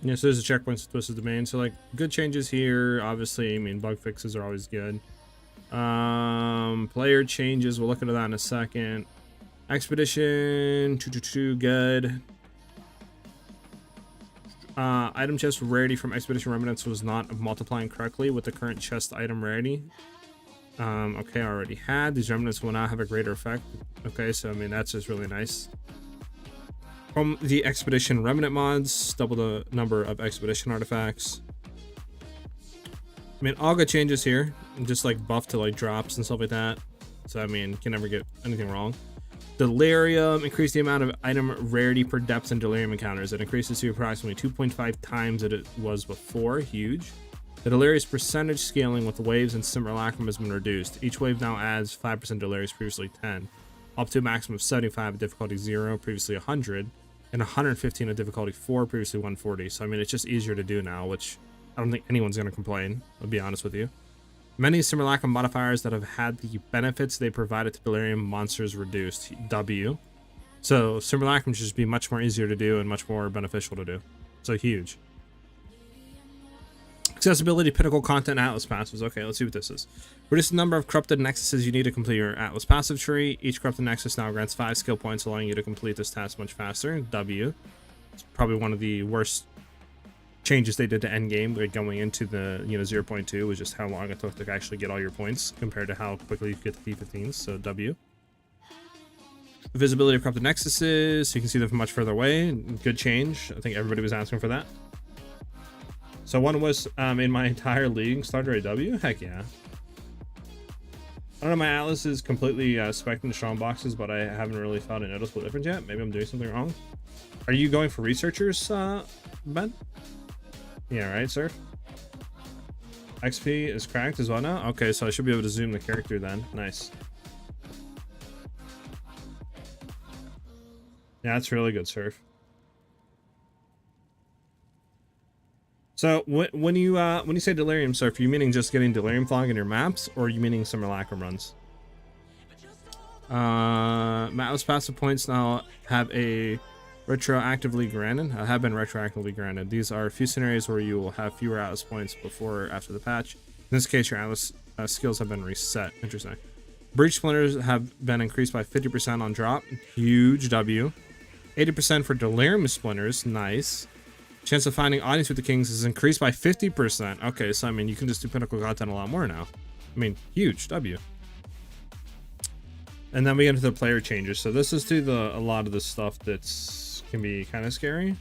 Yeah, so there's a checkpoint to Twisted Domain. So like good changes here. Obviously, I mean bug fixes are always good. Player changes, we'll look into that in a second. Expedition, good. Item chest rarity from Expedition Remnants was not multiplying correctly with the current chest item rarity. Okay, I already had. These remnants will now have a greater effect. Okay, so I mean that's just really nice. From the Expedition Remnant mods, double the number of Expedition artifacts. I mean, all good changes here. Just like buff to like drops and stuff like that. So I mean, can never get anything wrong. Delirium, increase the amount of item rarity per depth in Delirium encounters. It increases to approximately 2.5 times that it was before. Huge. The Delirious percentage scaling with waves and Simulacrum has been reduced. Each wave now adds 5% Delirious, previously 10. Up to a maximum of 75 at difficulty 0, previously 100. And 115 at difficulty 4, previously 140. So I mean, it's just easier to do now, which I don't think anyone's going to complain, I'll be honest with you. Many Simulacrum modifiers that have had the benefits they provided to Delirium monsters reduced. W. So Simulacrum should just be much more easier to do and much more beneficial to do. So huge. Accessibility, Pinnacle Content, Atlas Passives. Okay, let's see what this is. Reduce the number of corrupted nexuses you need to complete your Atlas passive tree. Each corrupted nexus now grants 5 skill points, allowing you to complete this task much faster. W. It's probably one of the worst changes they did to Endgame, like going into the 0.2 was just how long it took to actually get all your points compared to how quickly you get the P15s. So W. Visibility of corrupted nexuses, so you can see them from much further away. Good change. I think everybody was asking for that. So one was in my entire league starter a W. Heck yeah. I don't know, my Atlas is completely spec'd into strong boxes, but I haven't really felt a noticeable difference yet. Maybe I'm doing something wrong. Are you going for researchers, Ben? Yeah, right, sir. XP is cracked as well now. Okay, so I should be able to zoom the character then. Nice. Yeah, that's really good, Surf. So when you say Delirium Surf, are you meaning just getting Delirium Fog in your maps, or are you meaning Simulacrum runs? Atlas passive points now have a retroactively granted. Have been retroactively granted. These are a few scenarios where you will have fewer Atlas points before or after the patch. In this case, your Atlas skills have been reset. Interesting. Breach splinters have been increased by 50% on drop. Huge W. 80% for Delirium splinters. Nice. Chance of finding audience with the kings is increased by 50%. Okay, so I mean, you can just do pinnacle content a lot more now. I mean, huge W. And then we get into the player changes. So this is to a lot of the stuff that's can be kind of scary.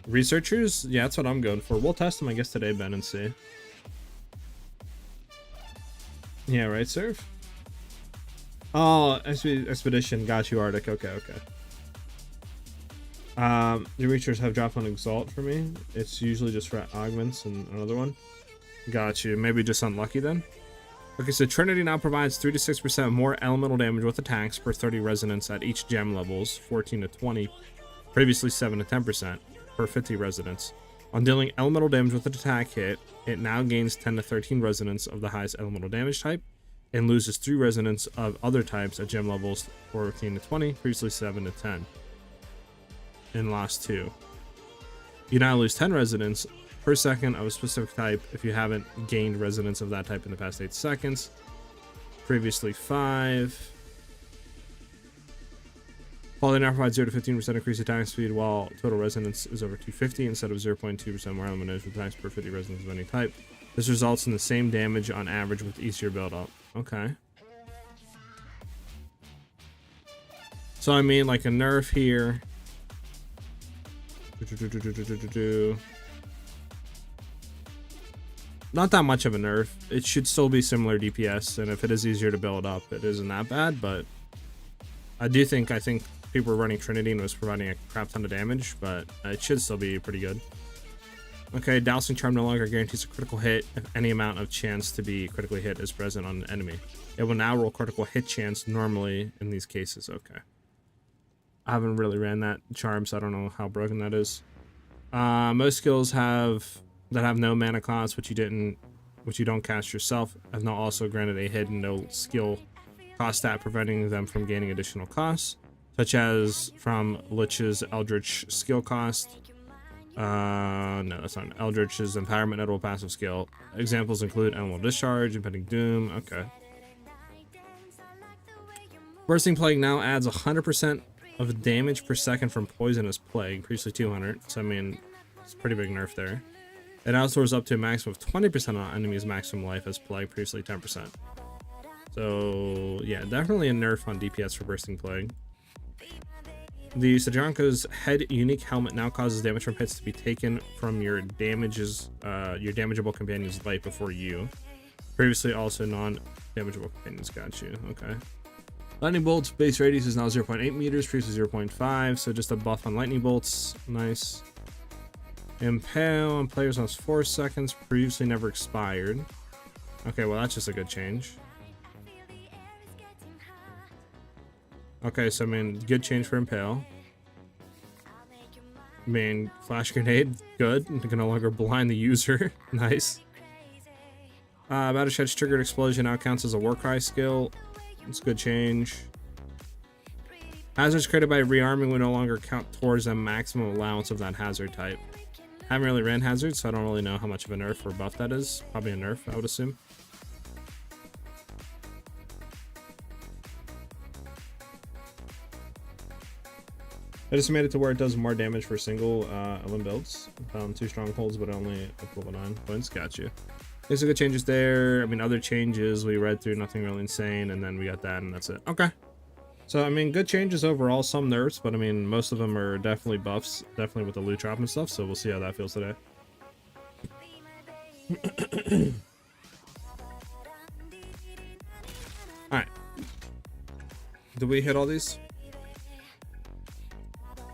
Researchers, yeah, that's what I'm going for. We'll test them, I guess, today, Ben, and see. Yeah, right, Surf? Oh, expedition. Got you, Arctic. Okay, okay. The Reachers have dropped on Exalt for me. It's usually just for augments and another one. Got you. Maybe just unlucky then. Okay, so Trinity now provides 3 to 6% more elemental damage with attacks per 30 resonance at each gem levels, 14 to 20, previously 7 to 10% per 50 resonance. On dealing elemental damage with an attack hit, it now gains 10 to 13 resonance of the highest elemental damage type and loses 3 resonance of other types at gem levels 14 to 20, previously 7 to 10. And lost 2. You now lose 10 resonance per second of a specific type if you haven't gained resonance of that type in the past 8 seconds. Previously 5. Poly now provides 0 to 15% increased attack speed while total resonance is over 250 instead of 0.2% more element damage with attacks per 50 resonance of any type. This results in the same damage on average with easier build up. Okay. So I mean like a nerf here. Not that much of a nerf. It should still be similar DPS, and if it is easier to build up, it isn't that bad, but I think people were running Trinity and was providing a crap ton of damage, but it should still be pretty good. Okay, Dousing Charm no longer guarantees a critical hit if any amount of chance to be critically hit is present on an enemy. It will now roll critical hit chance normally in these cases. Okay. I haven't really ran that charm, so I don't know how broken that is. Most skills that have no mana cost, which you don't cast yourself, have now also granted a hidden no skill cost stat, preventing them from gaining additional costs, such as from Lich's Eldritch skill cost. No, that's not Eldritch's Empowerment notable passive skill. Examples include Elemental Discharge, Impending Doom. Okay. Bursting Plague now adds 100% of damage per second from Poisonous Plague, previously 200. So I mean, it's a pretty big nerf there. It outsoars up to a maximum of 20% on enemies' maximum life as Plague, previously 10%. So yeah, definitely a nerf on DPS for Bursting Plague. The Sajanka's head unique helmet now causes damage from hits to be taken from your damageable companion's life before you. Previously also non-damageable companions. Got you. Okay. Lightning bolts base radius is now 0.8 meters, previously 0.5, so just a buff on lightning bolts. Nice. Impale on players on 4 seconds, previously never expired. Okay, well that's just a good change. Okay, so I mean, good change for Impale. I mean, Flash Grenade, good. You can no longer blind the user. Nice. Battleship's triggered explosion now counts as a Warcry skill. It's a good change. Hazards created by rearming will no longer count towards a maximum allowance of that hazard type. Haven't really ran hazards, so I don't really know how much of a nerf or buff that is. Probably a nerf, I would assume. I just made it to where it does more damage for single LM builds. Found 2 strongholds, but only up level 9 points. Got you. There's some good changes there. I mean, other changes we read through, nothing really insane, and then we got that, and that's it. Okay. So, I mean, good changes overall. Some nerfs, but I mean, most of them are definitely buffs, definitely with the loot drop and stuff. So we'll see how that feels today. All right. Did we hit all these?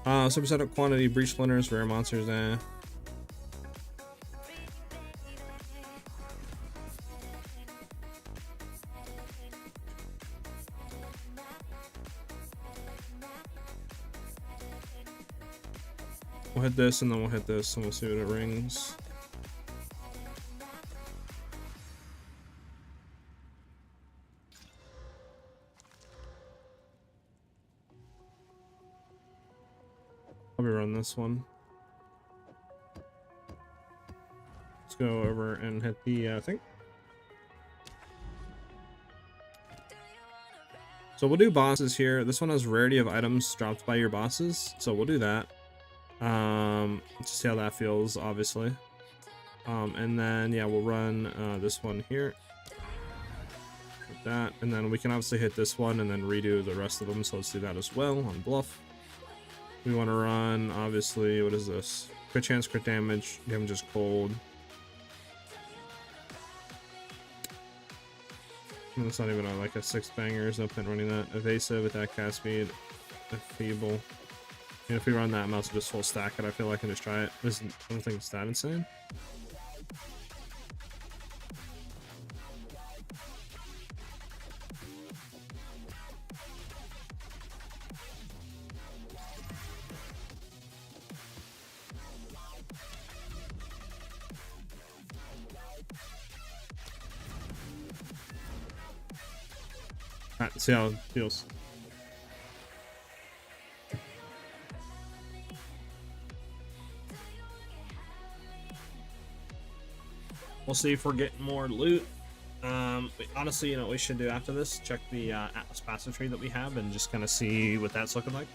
Some setup quantity, breach splinters, rare monsters. We'll hit this and then we'll hit this and we'll see what it rings. Let me run this one. Let's go over and hit the thing. So we'll do bosses here. This one has rarity of items dropped by your bosses, so we'll do that. Let's see how that feels, obviously. And then yeah, we'll run this one here. Like that, and then we can obviously hit this one and then redo the rest of them. So let's do that as well on bluff. We want to run, obviously, what is this? Crit chance, crit damage, damage is cold. It's not even like a 6-banger. There's no point running that. Evasive, attack, cast speed, feeble. And if we run that, I might as well just full stack it. I feel like I can just try it. I don't think it's that insane. Alright, see how it feels. We'll see if we're getting more loot. Honestly, you know what we should do after this? Check the Atlas passive tree that we have and just kind of see what that's looking like.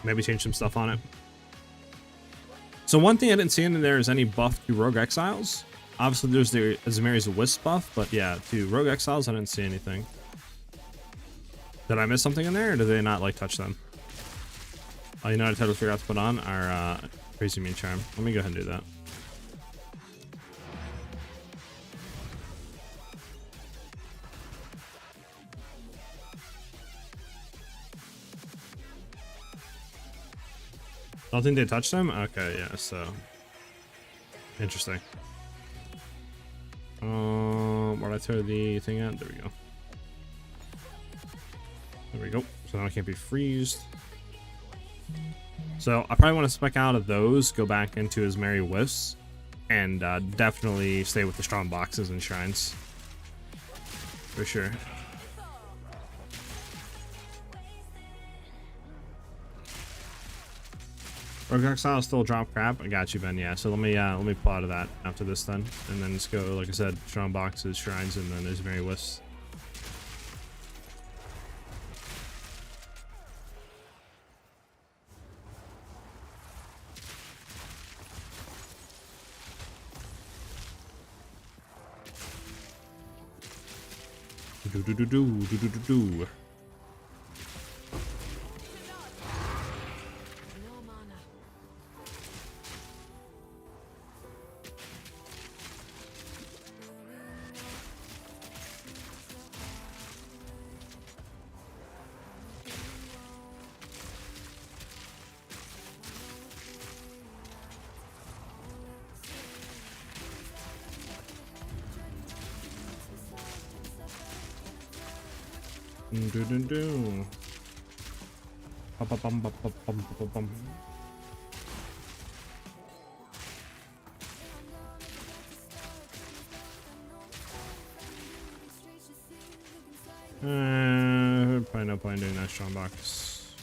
Maybe change some stuff on it. So one thing I didn't see in there is any buff to Rogue Exiles. Obviously, there's the Azumari's Wisp buff, but yeah, to Rogue Exiles, I didn't see anything. Did I miss something in there, or did they not like touch them? Oh, you know what I totally forgot to put on? Our Crazy Mean Charm. Let me go ahead and do that. I don't think they touched them? Okay, yeah, so. Interesting. Where'd I throw the thing at? There we go. There we go. So now I can't be freezed. So I probably want to spec out of those, go back into his Merry Wisps, and definitely stay with the strong boxes and shrines. For sure. Rogue Exile still drop crap. I got you, Ben. Yeah. So let me pull out of that after this then, and then just go, like I said, strong boxes, shrines, and then there's Merry Wisps. Do do do do do do do do. Do do do. Bum, bum, bum, bum, bum, bum. Probably no point doing that strong box.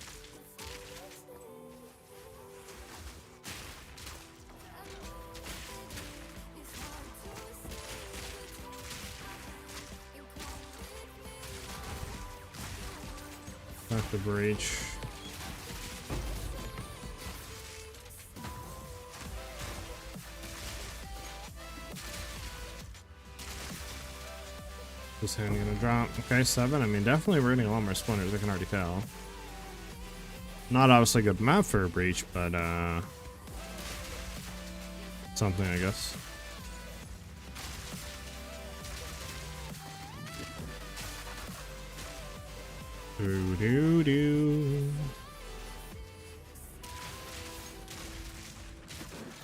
Back to breach. This hand gonna drop. Okay, 7. I mean, definitely we're getting a lot more splinters, I can already tell. Not obviously a good map for a breach, but something, I guess. Do do do.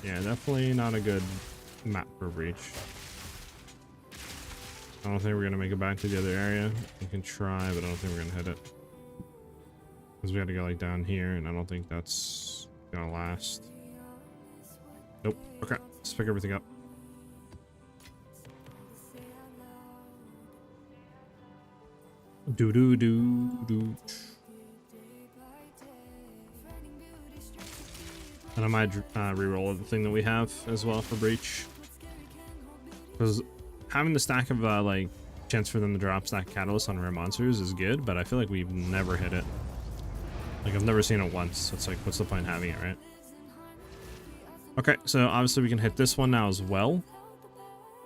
Yeah, definitely not a good map for breach. I don't think we're gonna make it back to the other area. We can try, but I don't think we're gonna hit it. Because we had to go like down here, and I don't think that's gonna last. Nope. Okay, let's pick everything up. Do do do do. And I might re-roll the thing that we have as well for breach, because having the stack of like chance for them to drop stack catalyst on rare monsters is good, but I feel like we've never hit it. Like I've never seen it once. So it's like, what's the point in having it, right? Okay, so obviously we can hit this one now as well.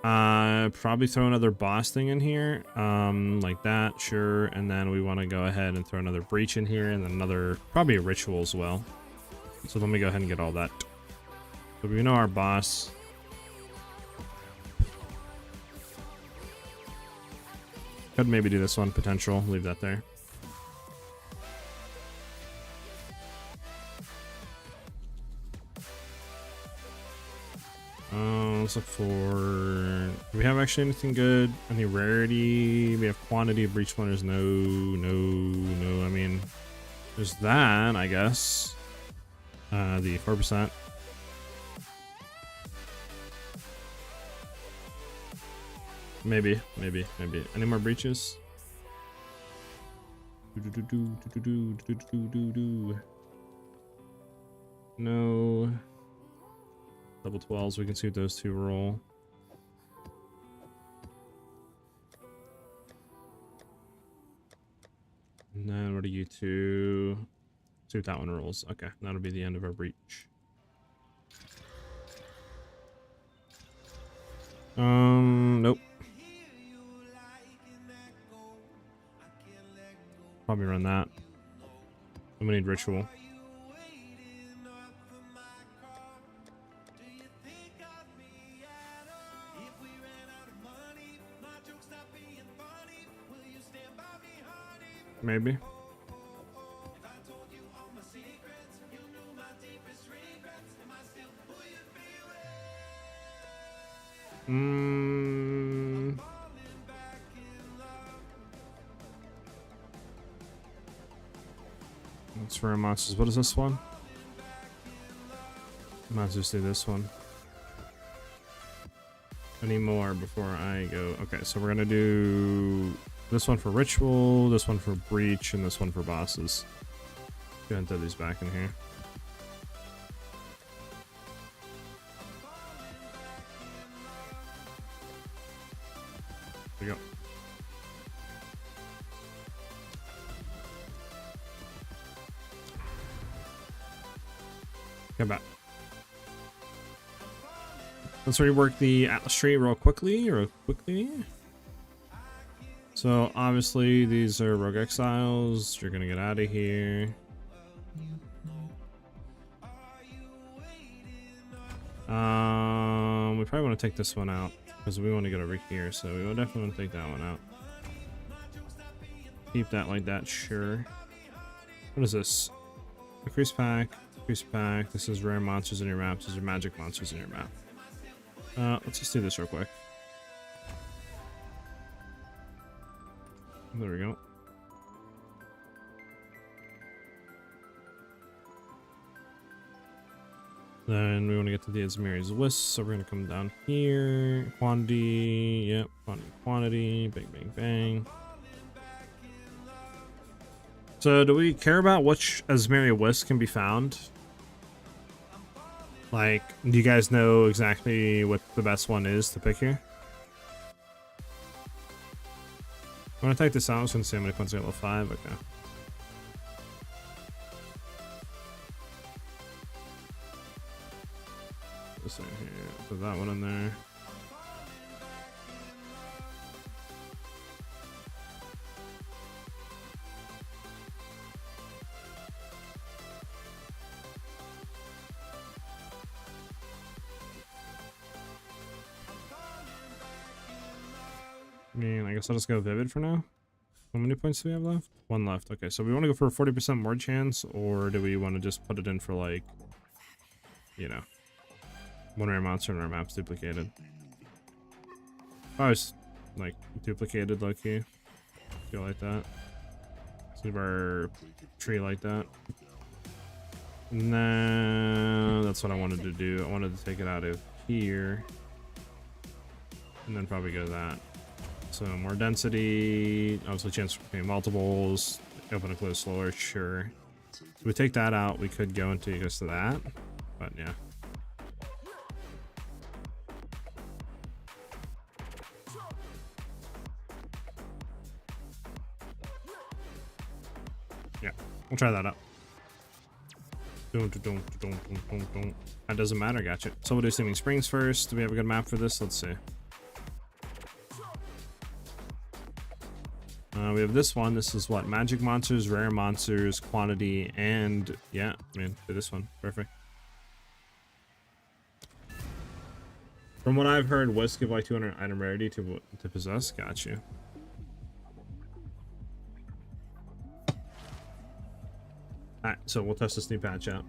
Probably throw another boss thing in here, like that, sure. And then we want to go ahead and throw another breach in here, and then another, probably a ritual as well. So let me go ahead and get all that. So we know our boss. Could maybe do this one, potential. Leave that there. Let's look for... Do we have actually anything good? Any rarity? We have quantity of breach winners. No. I mean, there's that, I guess. The 4%. Maybe. Any more breaches? No. Double 12s, we can see what those two roll. And then what are you two? See what that one rolls. Okay, that'll be the end of our breach. Nope. Probably run that. I'm gonna need ritual. Maybe. That's for our monsters. What is this one? Might as well just do this one. Any more before I go? Okay, so we're gonna do this one for ritual, this one for breach, and this one for bosses. Go ahead and throw these back in here. There we go. Come back. Let's rework the Atlas tree real quickly. So obviously these are rogue exiles. You're gonna get out of here. We probably want to take this one out because we want to get over here. So we will definitely want to take that one out. Keep that like that, sure. What is this? Increase pack. This is rare monsters in your maps. These are magic monsters in your map. Let's just do this real quick. There we go. Then we want to get to the Azmiri's list, so we're going to come down here. Quantity, yep, quantity, bang, bang, bang. So do we care about which Azmiri list can be found? Like, do you guys know exactly what the best one is to pick here? I'm gonna take this out. I was gonna see how many points I got. Level 5. Okay. This in here. Put that one in there. I mean, I guess I'll just go Vivid for now. How many points do we have left? 1 left. Okay, so we want to go for a 40% more chance, or do we want to just put it in for, like, you know, one rare monster in our map's duplicated? Oh, it's, like, duplicated, low-key. Feel like that. Let's leave our tree like that. No, that's what I wanted to do. I wanted to take it out of here. And then probably go that. So more density, obviously chance for paying multiples, open and close slower, sure. If we take that out, we could go into just that, but yeah. Yeah, we'll try that out. That doesn't matter, gotcha. So we'll do Steaming Springs first. Do we have a good map for this? Let's see. We have this one. This is what? Magic monsters, rare monsters, quantity, and yeah, I mean, do this one. Perfect. From what I've heard, Wisp give like 200 item rarity to possess. Got you. Alright, so we'll test this new patch out.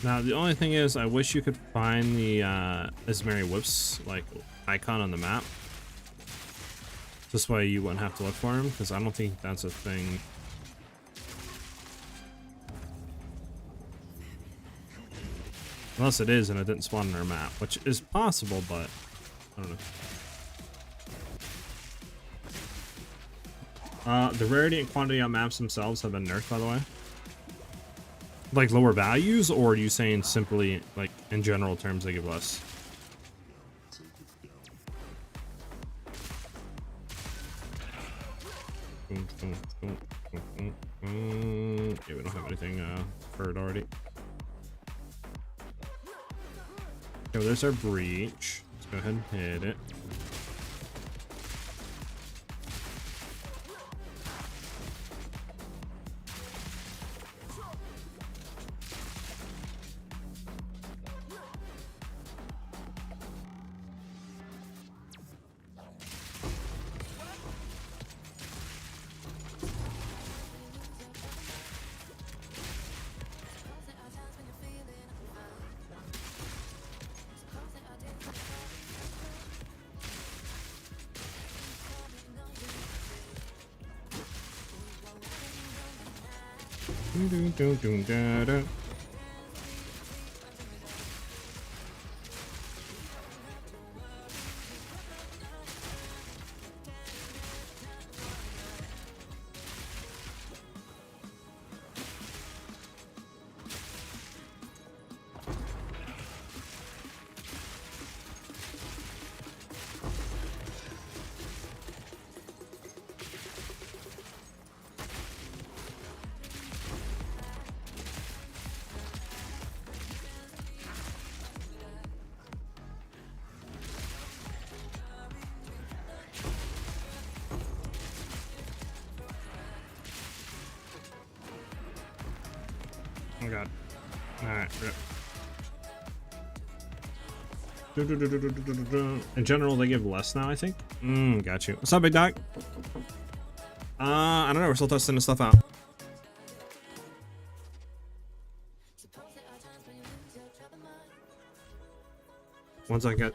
Now the only thing is, I wish you could find the Ismeri Whips like icon on the map. This way you wouldn't have to look for him, because I don't think that's a thing. Unless it is and it didn't spawn on our map, which is possible, but I don't know. The rarity and quantity on maps themselves have been nerfed, by the way. Like lower values, or are you saying simply like in general terms they give less? Yeah, we don't have anything for it already. Okay, well, there's our breach. Let's go ahead and hit it. Oh god. Alright, rip. In general, they give less now, I think. Got you. What's up, big dog? I don't know. We're still testing this stuff out. Once I get...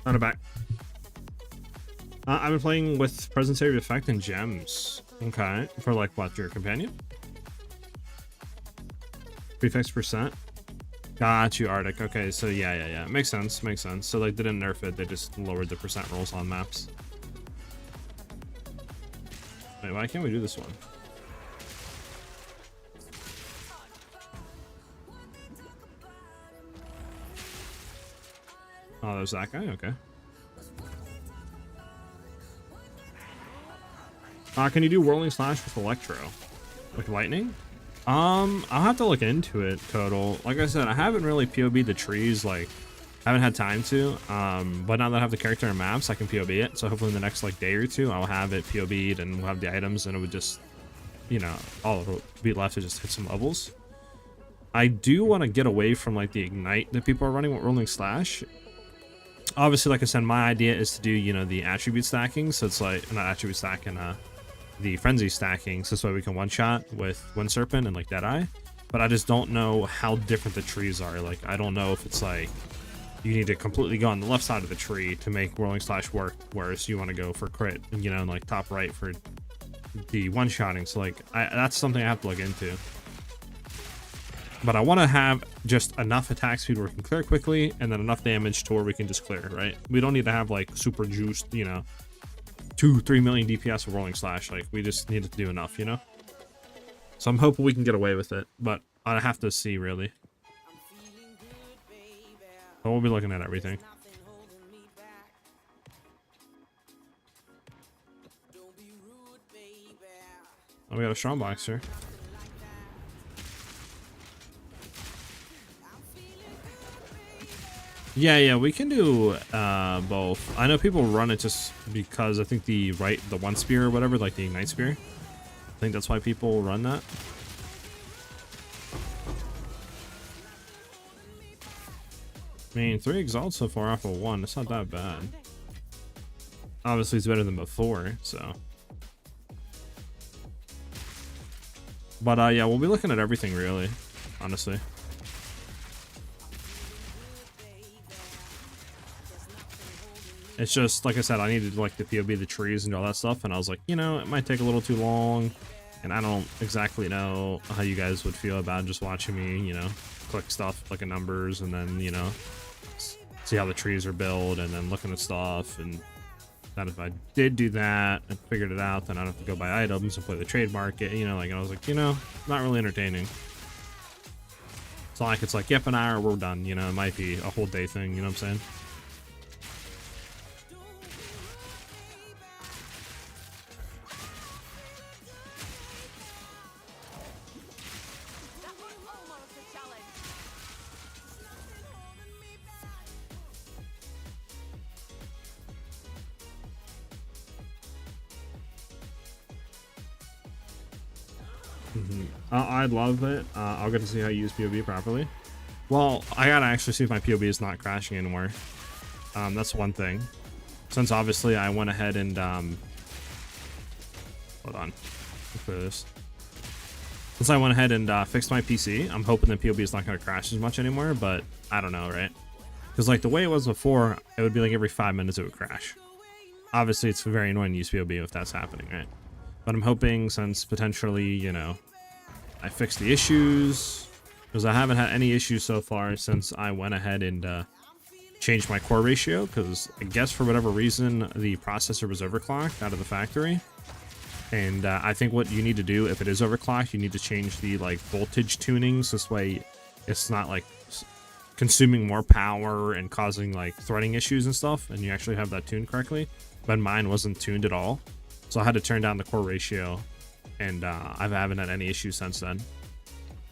On a back. I've been playing with Presence Area Effect and Gems. Okay. For like what, your companion? Prefix percent? Got you, Arctic. Okay, so yeah. Makes sense, makes sense. So like they didn't nerf it, they just lowered the percent rolls on maps. Wait, why can't we do this one? Oh, there's that guy? Okay. Can you do Whirling Slash with Electro? Like lightning? I'll have to look into it, Total. Like I said, I haven't really POB'd the trees, like, I haven't had time to. But now that I have the character and maps, I can POB it. So hopefully in the next, like, day or two, I'll have it POB'd and we'll have the items and it would just, you know, all it would be left to just hit some levels. I do want to get away from, like, the Ignite that people are running with Whirling Slash. Obviously, like I said, my idea is to do, you know, the attribute stacking. So it's like, not attribute stacking, the frenzy stacking, so this way we can one-shot with Wind Serpent and like Deadeye. But I just don't know how different the trees are. Like, I don't know if it's like you need to completely go on the left side of the tree to make Whirling Slash work, whereas you want to go for crit, you know, and like top right for the one-shotting. So like, that's something I have to look into. But I want to have just enough attack speed where we can clear quickly, and then enough damage to where we can just clear, right? We don't need to have like super juiced, you know, 2-3 million DPS with Whirling Slash. Like, we just need to do enough, you know? So I'm hoping we can get away with it, but I have to see, really. But we'll be looking at everything. Oh, we got a strongbox here. Yeah, we can do both. I know people run it just because I think the one spear or whatever, like the Ignite spear. I think that's why people run that. I mean, 3 exalts so far off of 1. It's not that bad. Obviously, it's better than before, so. But yeah, we'll be looking at everything really, honestly. It's just, like I said, I needed like the POB the trees and all that stuff, and I was like, you know, it might take a little too long, and I don't exactly know how you guys would feel about just watching me, you know, click stuff, look at numbers, and then, you know, see how the trees are built, and then looking at stuff, and that if I did do that and figured it out, then I'd have to go buy items and play the trade market, you know, like, I was like, you know, not really entertaining. It's not like it's like, yep, an hour, we're done, you know, it might be a whole day thing, you know what I'm saying? I'd love it. I'll get to see how you use POB properly. Well, I gotta actually see if my POB is not crashing anymore. That's one thing. Since obviously I went ahead and hold on, let's clear this. Since I went ahead and fixed my PC, I'm hoping the POB is not gonna crash as much anymore. But I don't know, right? Because like the way it was before, it would be like every 5 minutes it would crash. Obviously, it's very annoying to use POB if that's happening, right? But I'm hoping, since potentially, you know, I fixed the issues, because I haven't had any issues so far since I went ahead and changed my core ratio, because I guess for whatever reason the processor was overclocked out of the factory. And I think what you need to do, if it is overclocked, you need to change the like voltage tunings. This way it's not like consuming more power and causing like threading issues and stuff, and you actually have that tuned correctly. But mine wasn't tuned at all, so I had to turn down the core ratio, and I haven't had any issues since then.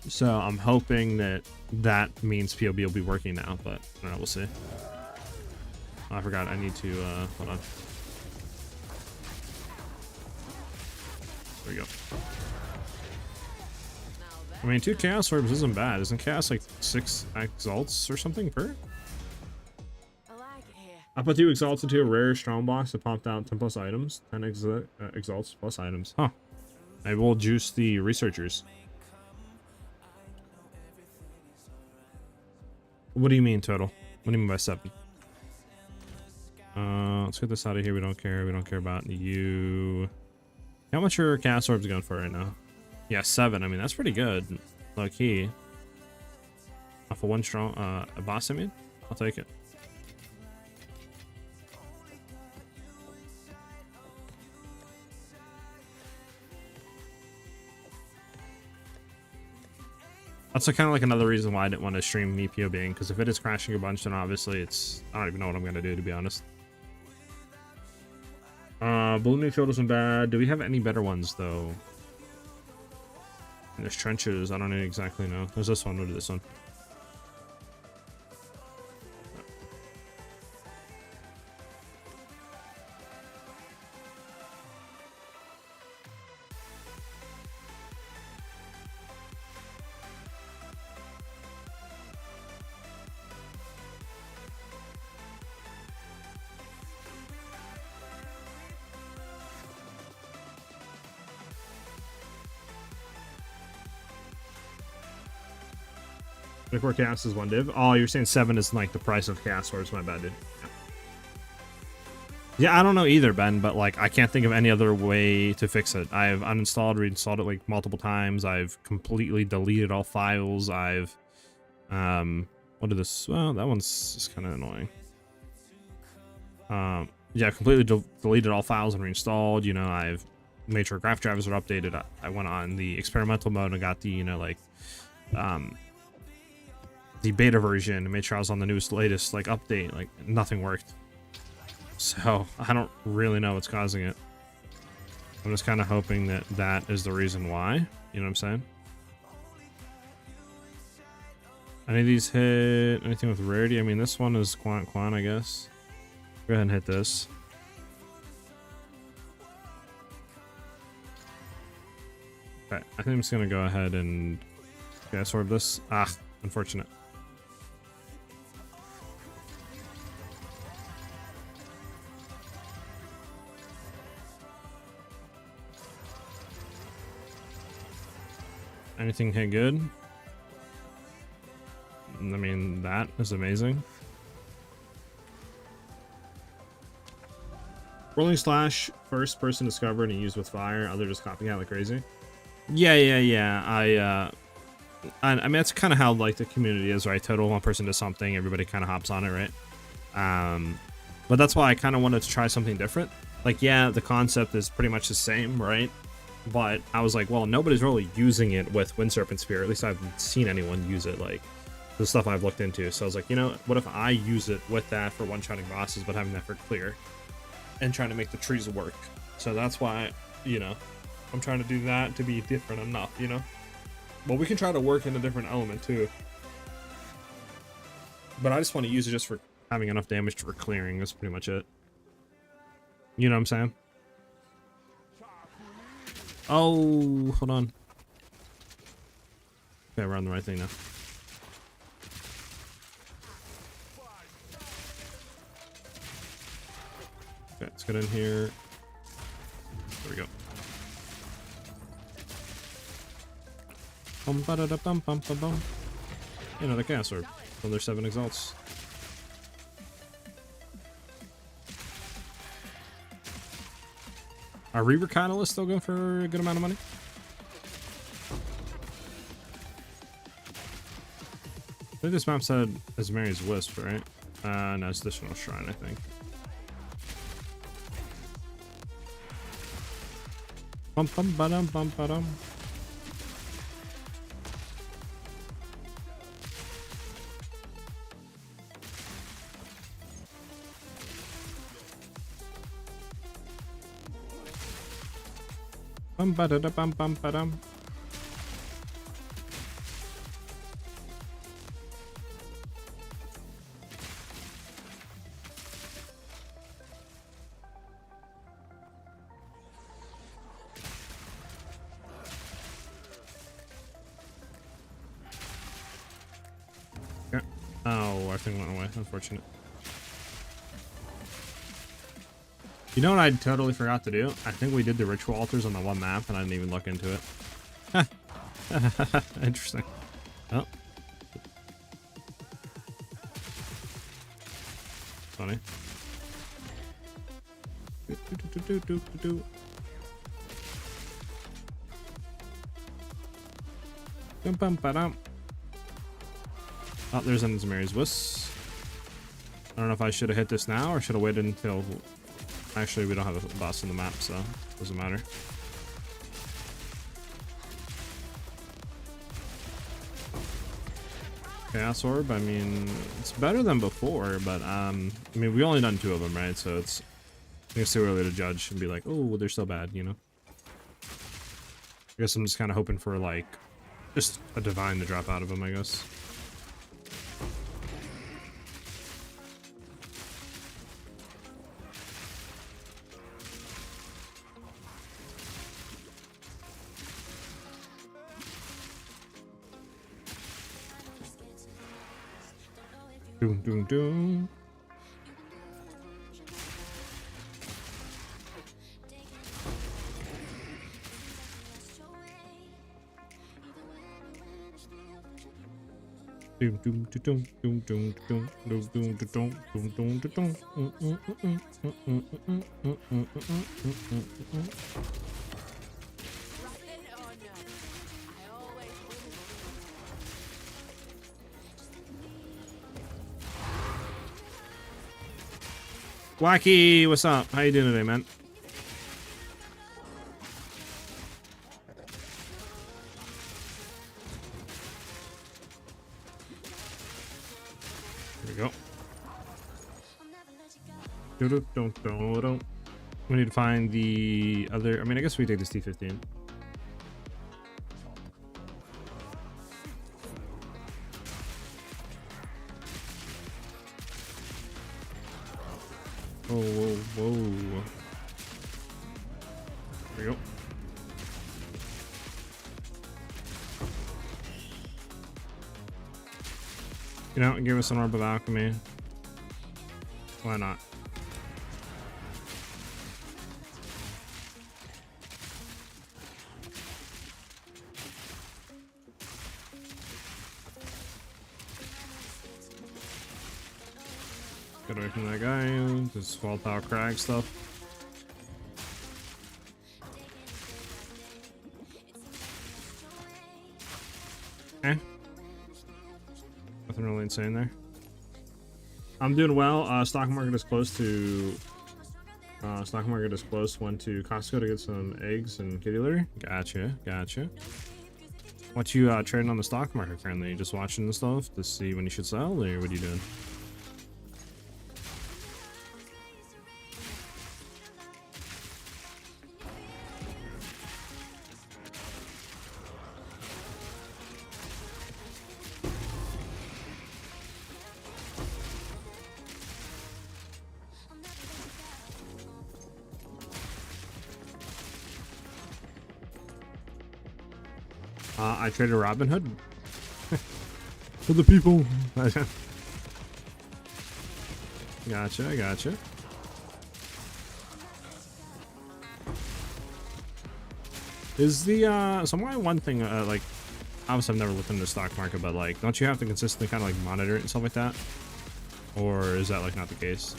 So I'm hoping that that means POB will be working now, but I don't know, we'll see. Oh, I forgot, I need to, hold on. There we go. I mean, 2 Chaos Orbs isn't bad. Isn't Chaos like 6 Exalts or something per? I put 2 Exalts into a rare strong box that popped out 10 plus items. 10 Exalts plus items. Huh. Maybe we'll juice the researchers. What do you mean total? What do you mean by 7? Let's get this out of here. We don't care. We don't care about you. How much are cast orbs going for right now? Yeah, 7. I mean, that's pretty good. Low key. Off of 1 strong, a boss, I mean? I'll take it. That's kind of like another reason why I didn't want to stream me POBing, because if it is crashing a bunch, then obviously it's... I don't even know what I'm going to do, to be honest. Blue Nuke Field isn't bad. Do we have any better ones, though? And there's trenches. I don't exactly know. There's this one. What is this one? Before cast is 1 div. Oh, you're saying 7 is like the price of cast orbs. My bad, dude. Yeah, I don't know either, Ben, but like I can't think of any other way to fix it. I've uninstalled, reinstalled it like multiple times. I've completely deleted all files. I've what did this? Well, that one's just kind of annoying. Yeah, completely deleted all files and reinstalled. You know, I've made sure graph drivers are updated. I went on the experimental mode and got the, you know, like the beta version and made sure I was on the newest, latest like update. Like nothing worked. So I don't really know what's causing it. I'm just kind of hoping that that is the reason why. You know what I'm saying? Any of these hit anything with rarity? I mean, this one is Quan, I guess. Go ahead and hit this. Okay, I think I'm just gonna go ahead and absorb this. Ah, unfortunate. Anything hit good? I mean, that is amazing. Rolling slash, first person discovered and used with fire. Other just copying out like crazy. Yeah. I mean, that's kind of how like the community is, right? Total one person does something, everybody kind of hops on it, right? But that's why I kind of wanted to try something different. Like, yeah, the concept is pretty much the same, right? But I was like, well, nobody's really using it with Wind Serpent Spear. At least I haven't seen anyone use it, like the stuff I've looked into. So I was like, you know, what if I use it with that for one-shotting bosses, but having that for clear and trying to make the trees work? So that's why, you know, I'm trying to do that to be different enough, you know? But we can try to work in a different element too. But I just want to use it just for having enough damage for clearing. That's pretty much it. You know what I'm saying? Oh, hold on. Okay, we're on the right thing now. Okay, let's get in here. There we go. Bum ba da da bum bum bum bum. Another cast orb. Another 7 exalts. Are Reaver Catalyst still going for a good amount of money? I think this map said Asmeri's Wisp, right? No, it's Additional Shrine, I think. Bum bum ba dum bum ba dum. Bum ba da da bum bum ba dum. Okay. Oh, our thing went away. Unfortunate. You know what I totally forgot to do? I think we did the ritual altars on the one map and I didn't even look into it. Interesting. Oh. Funny. Oh, there's Mary's Wuss. I don't know if I should have hit this now or should have waited until... Actually, we don't have a boss in the map, so it doesn't matter. Chaos Orb, I mean, it's better than before, but I mean, we only done 2 of them, right? So I think it's too early to judge and be like, oh, they're still bad, you know? I guess I'm just kind of hoping for, like, just a divine to drop out of them, I guess. Doom, doom, doom. Doom, doom, doom, doom, doom, doom, doom, doom, doom, doom, doom, doom. Wacky, what's up? How you doing today, man? Here we go. We need to find the other. I mean, I guess we take this T15. Whoa, whoa, whoa. There we go. You know, give us an Orb of Alchemy. Why not? Get away from that guy. This Fall Power Crag stuff. Eh. Nothing really insane there. I'm doing well. Stock market is close to. Stock market is close. Went to Costco to get some eggs and kitty litter. Gotcha, gotcha. What you trading on the stock market currently? Just watching the stuff to see when you should sell, or what are you doing? I traded Robin Hood for the people. Gotcha, gotcha. Is the so why one thing like obviously I've never looked into the stock market, but like don't you have to consistently kind of like monitor it and stuff like that, or is that like not the case?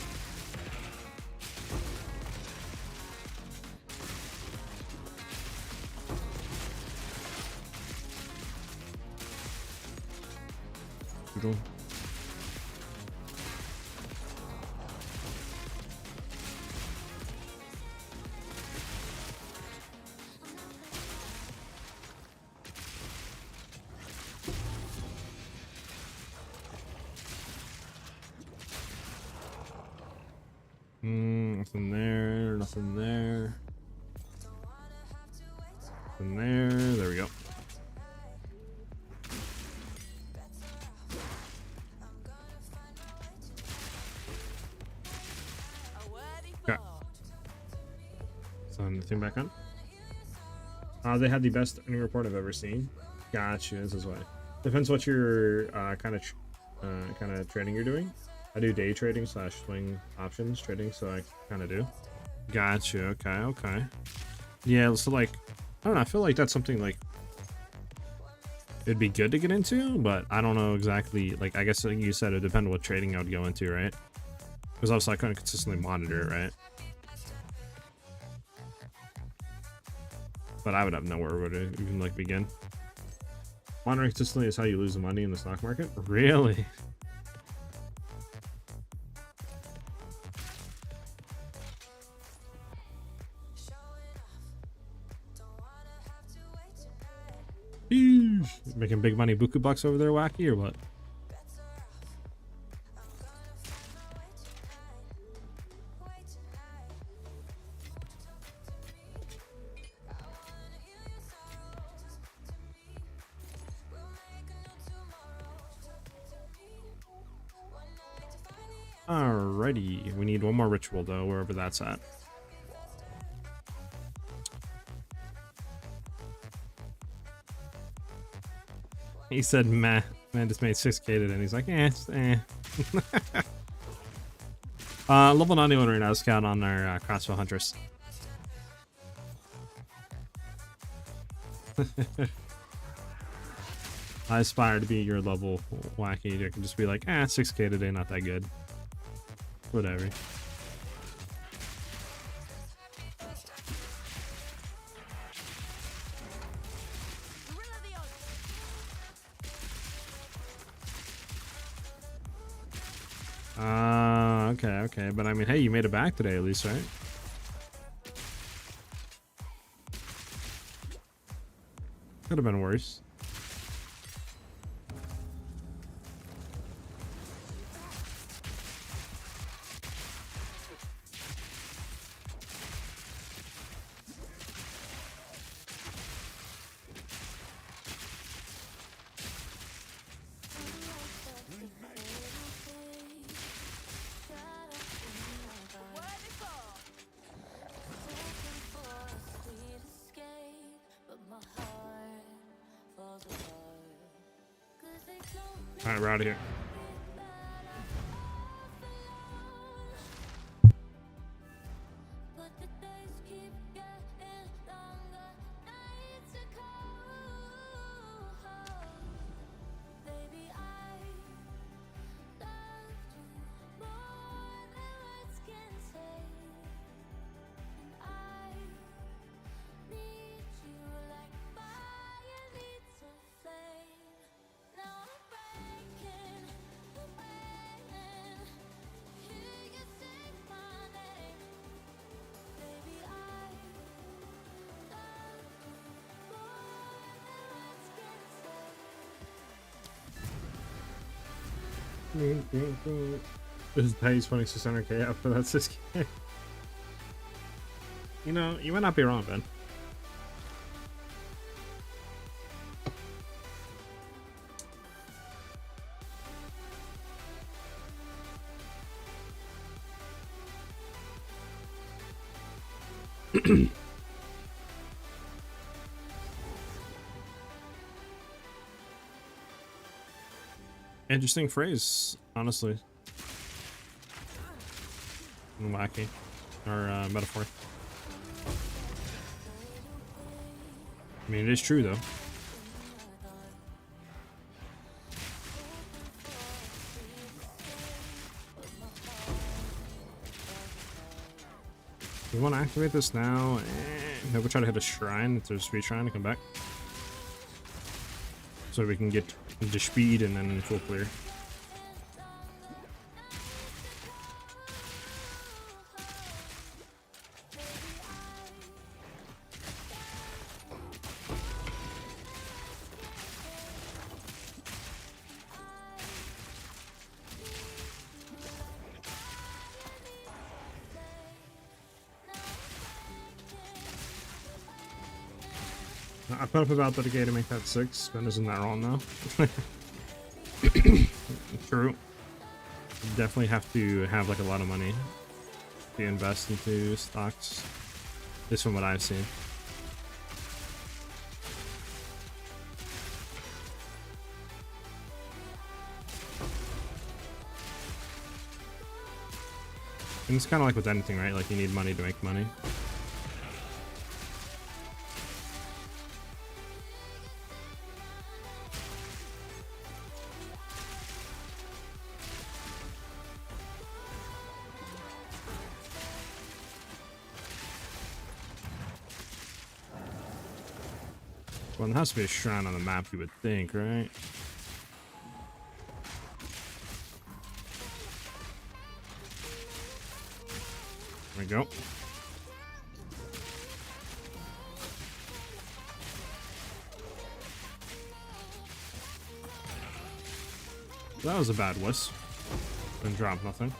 Nothing there, nothing there. Nothing there. There we go. Okay. So nothing back on. They had the best earning report I've ever seen. Gotcha. This is why. Depends what your kind of trading you're doing. I do day trading / swing options trading, so I kind of do. Gotcha. Okay. Okay. Yeah. So like, I don't know. I feel like that's something like it'd be good to get into, but I don't know exactly. Like, I guess like you said, it depends what trading I would go into, right? Because obviously I couldn't consistently monitor it, right? but I would have nowhere to even like begin. Monitoring consistently is how you lose the money in the stock market. Really? Eesh. Making big money buku bucks over there, wacky, or what? Alrighty, we need one more ritual though, wherever that's at. He said, meh. Man just made 6K today, and he's like, level 91 right now, scout on our crossbow Huntress. I aspire to be your level, wacky. You can just be like, 6K today, not that good. Whatever. Okay, but I mean, hey, you made it back today at least, right? Could have been worse. Alright, we're out of here. This is how he's spending 600k after that 6k. You know, you might not be wrong, Ben. Interesting phrase, honestly. And wacky. Or metaphor. I mean, it is true, though. We want to activate this now. Maybe we'll try to hit a shrine. If there's a speed shrine to come back. So we can get into speed and then full clear. I put up about 30k to make that 6. Ben isn't that wrong though. True. Definitely have to have like a lot of money to invest into stocks. At least from what I've seen. And it's kind of like with anything, right? Like you need money to make money. Well, there has to be a shrine on the map, you would think, right? There we go. That was a bad whiz. Didn't drop nothing.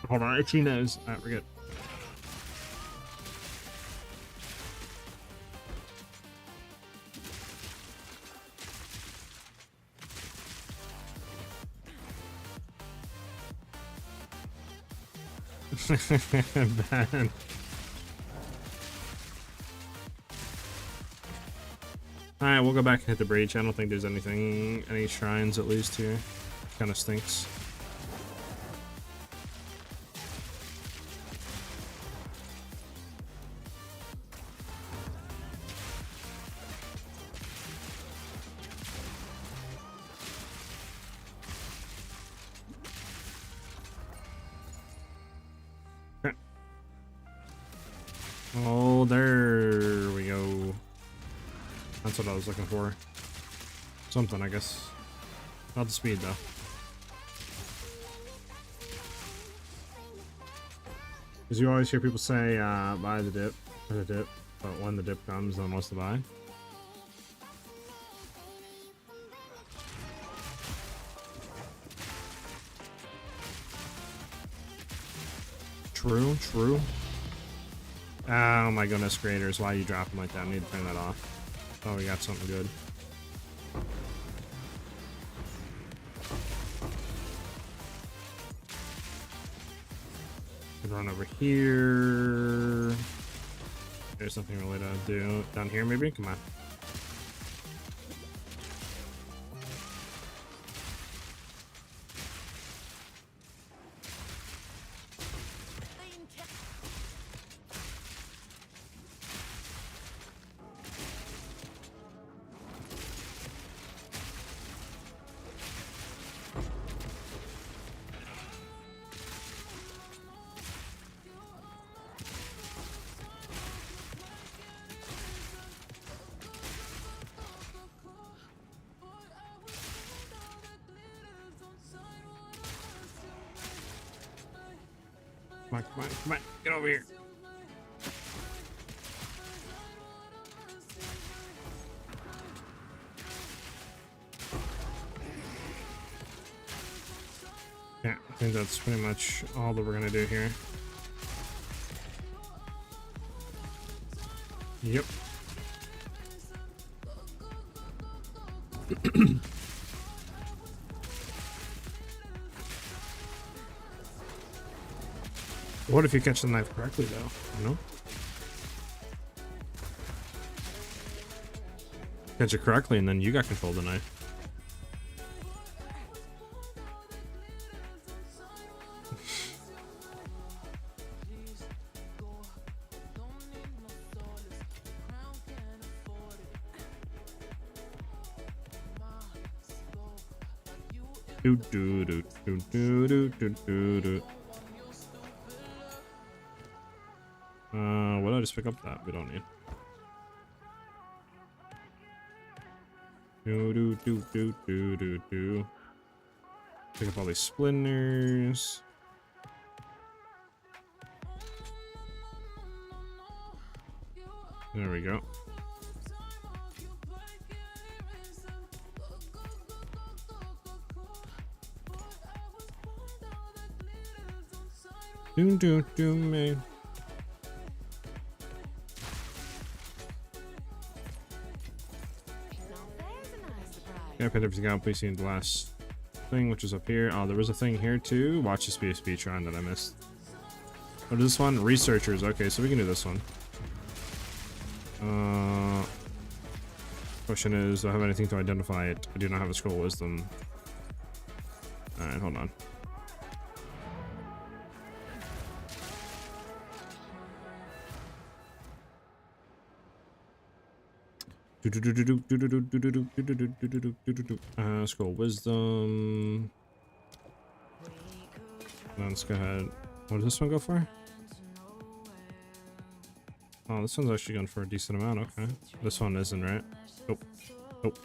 Hold on, itchy nose. Alright, we're good. Bad. Alright, we'll go back and hit the breach. I don't think there's anything, any shrines at least here. Kind of stinks. Okay. Oh, there we go. That's what I was looking for. Something, I guess. Not the speed, though. Because you always hear people say, buy the dip, but when the dip comes, then what's the buy? True, true. Oh my goodness, creators, why are you dropping like that? I need to turn that off. Oh, we got something good. Run over here. There's nothing really to do down here, maybe. Come on. Come on, come on, come on. Get over here. Yeah, I think that's pretty much all that we're gonna do here. Yep. What if you catch the knife correctly, though? You know? Catch it correctly, and then you got control of the knife. Do do do do do do do do do. What did I just pick up that? We don't need. Do do do do do do do. Pick up all these splinters. There we go. Do do do me. Yeah, I picked everything out. Please see the last thing, which is up here. Oh, there was a thing here too. Watch this be a speed shrine that I missed. What is this one? Researchers. Okay, so we can do this one. Question is, do I have anything to identify it? I do not have a scroll wisdom. Alright, hold on. Let's go wisdom. Let's go ahead. What does this one go for? Oh, this one's actually going for a decent amount. Okay. This one isn't, right? Nope. Nope.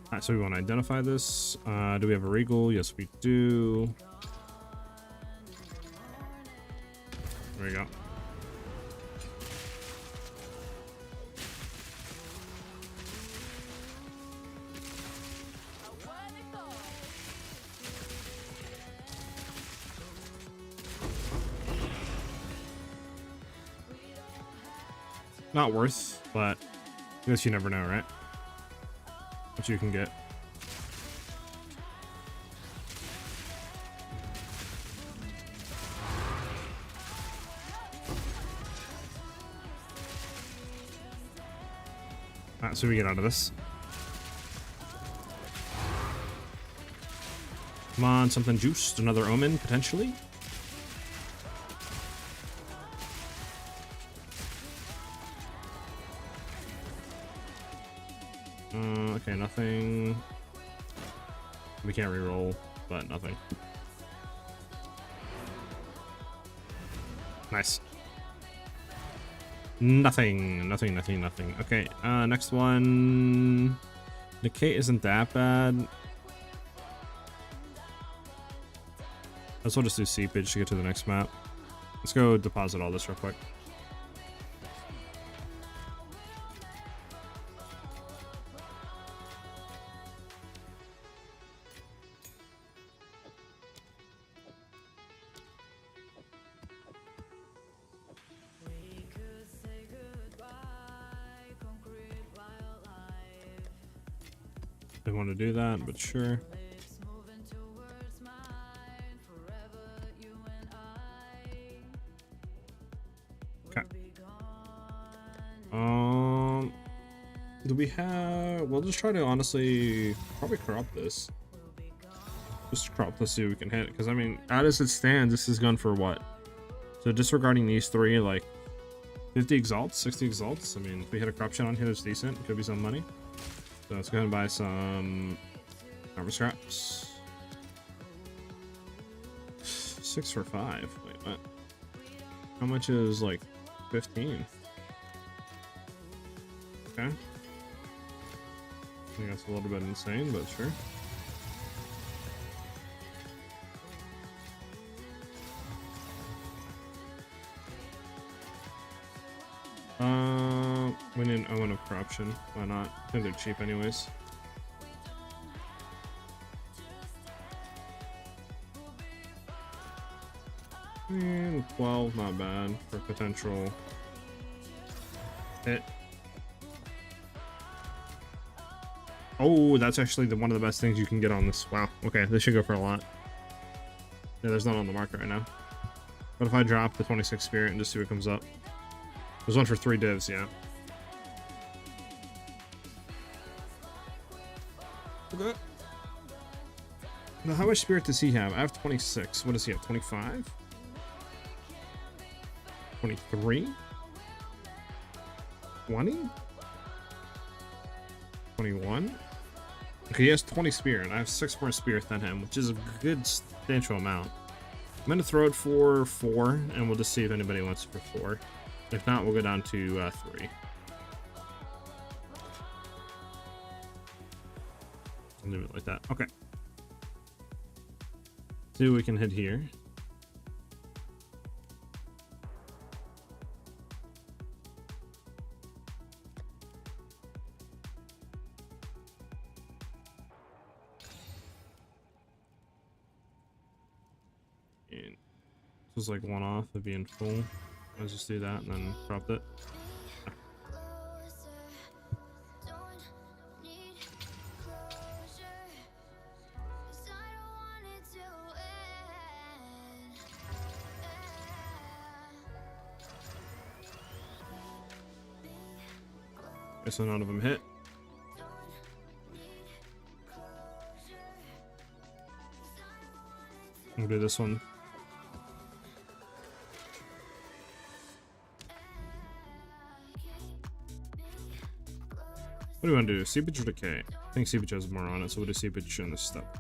Alright, so we want to identify this. Do we have a regal? Yes, we do. There we go. Not worth, but I guess you never know, right? What you can get. Alright, so we get out of this. Come on, something juiced. Another omen, potentially. Okay, nothing. We can't reroll, but nothing. Nice. Nothing. Okay, next one. Decay isn't that bad. Let's just do seepage to get to the next map. Let's go deposit all this real quick. Didn't want to do that, but sure. Okay. Do we have? We'll just try to honestly probably crop this. Just crop this, see what we can hit. Because I mean, as it stands, this is going for what? So disregarding these three, like 50 exalts, 60 exalts. I mean, if we hit a corruption on here that's decent, it could be some money. So let's go ahead and buy some armor scraps. 6 for 5. Wait, what? How much is like 15? Okay. I think that's a little bit insane, but sure. We need an omen of corruption. Why not? I think they're cheap anyways. And 12, not bad for potential hit. Oh, that's actually one of the best things you can get on this. Wow. Okay, this should go for a lot. Yeah, there's none on the market right now. What if I drop the 26 spirit and just see what comes up? There's one for 3 divs, yeah. Okay. Now, how much spirit does he have? I have 26. What does he have? 25? 23? 20? 21? Okay, he has 20 spirit. I have 6 more spirit than him, which is a good substantial amount. I'm gonna throw it for 4, and we'll just see if anybody wants it for 4. If not, we'll go down to 3. I'll do it like that. Okay. See what we can hit here. And this is like one off of being full. Let's just do that and then crop it. Guess none of them hit. We'll do this one. What do we want to do? Seepage or decay? I think seepage has more on it, so we'll do seepage in this step.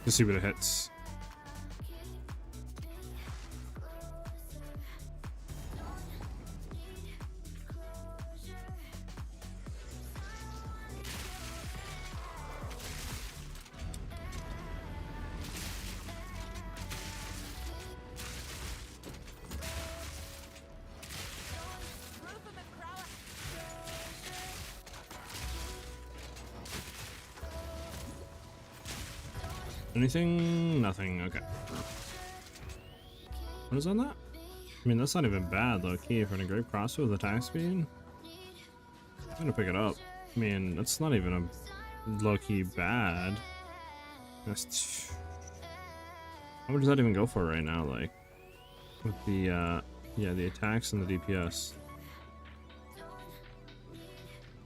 Just see what it hits. Anything? Nothing. Okay. What is on that? I mean, that's not even bad, low key. For a great crossbow with attack speed, I'm gonna pick it up. I mean, that's not even a low key bad. That's how much does that even go for right now? Like with the yeah, the attacks and the DPS.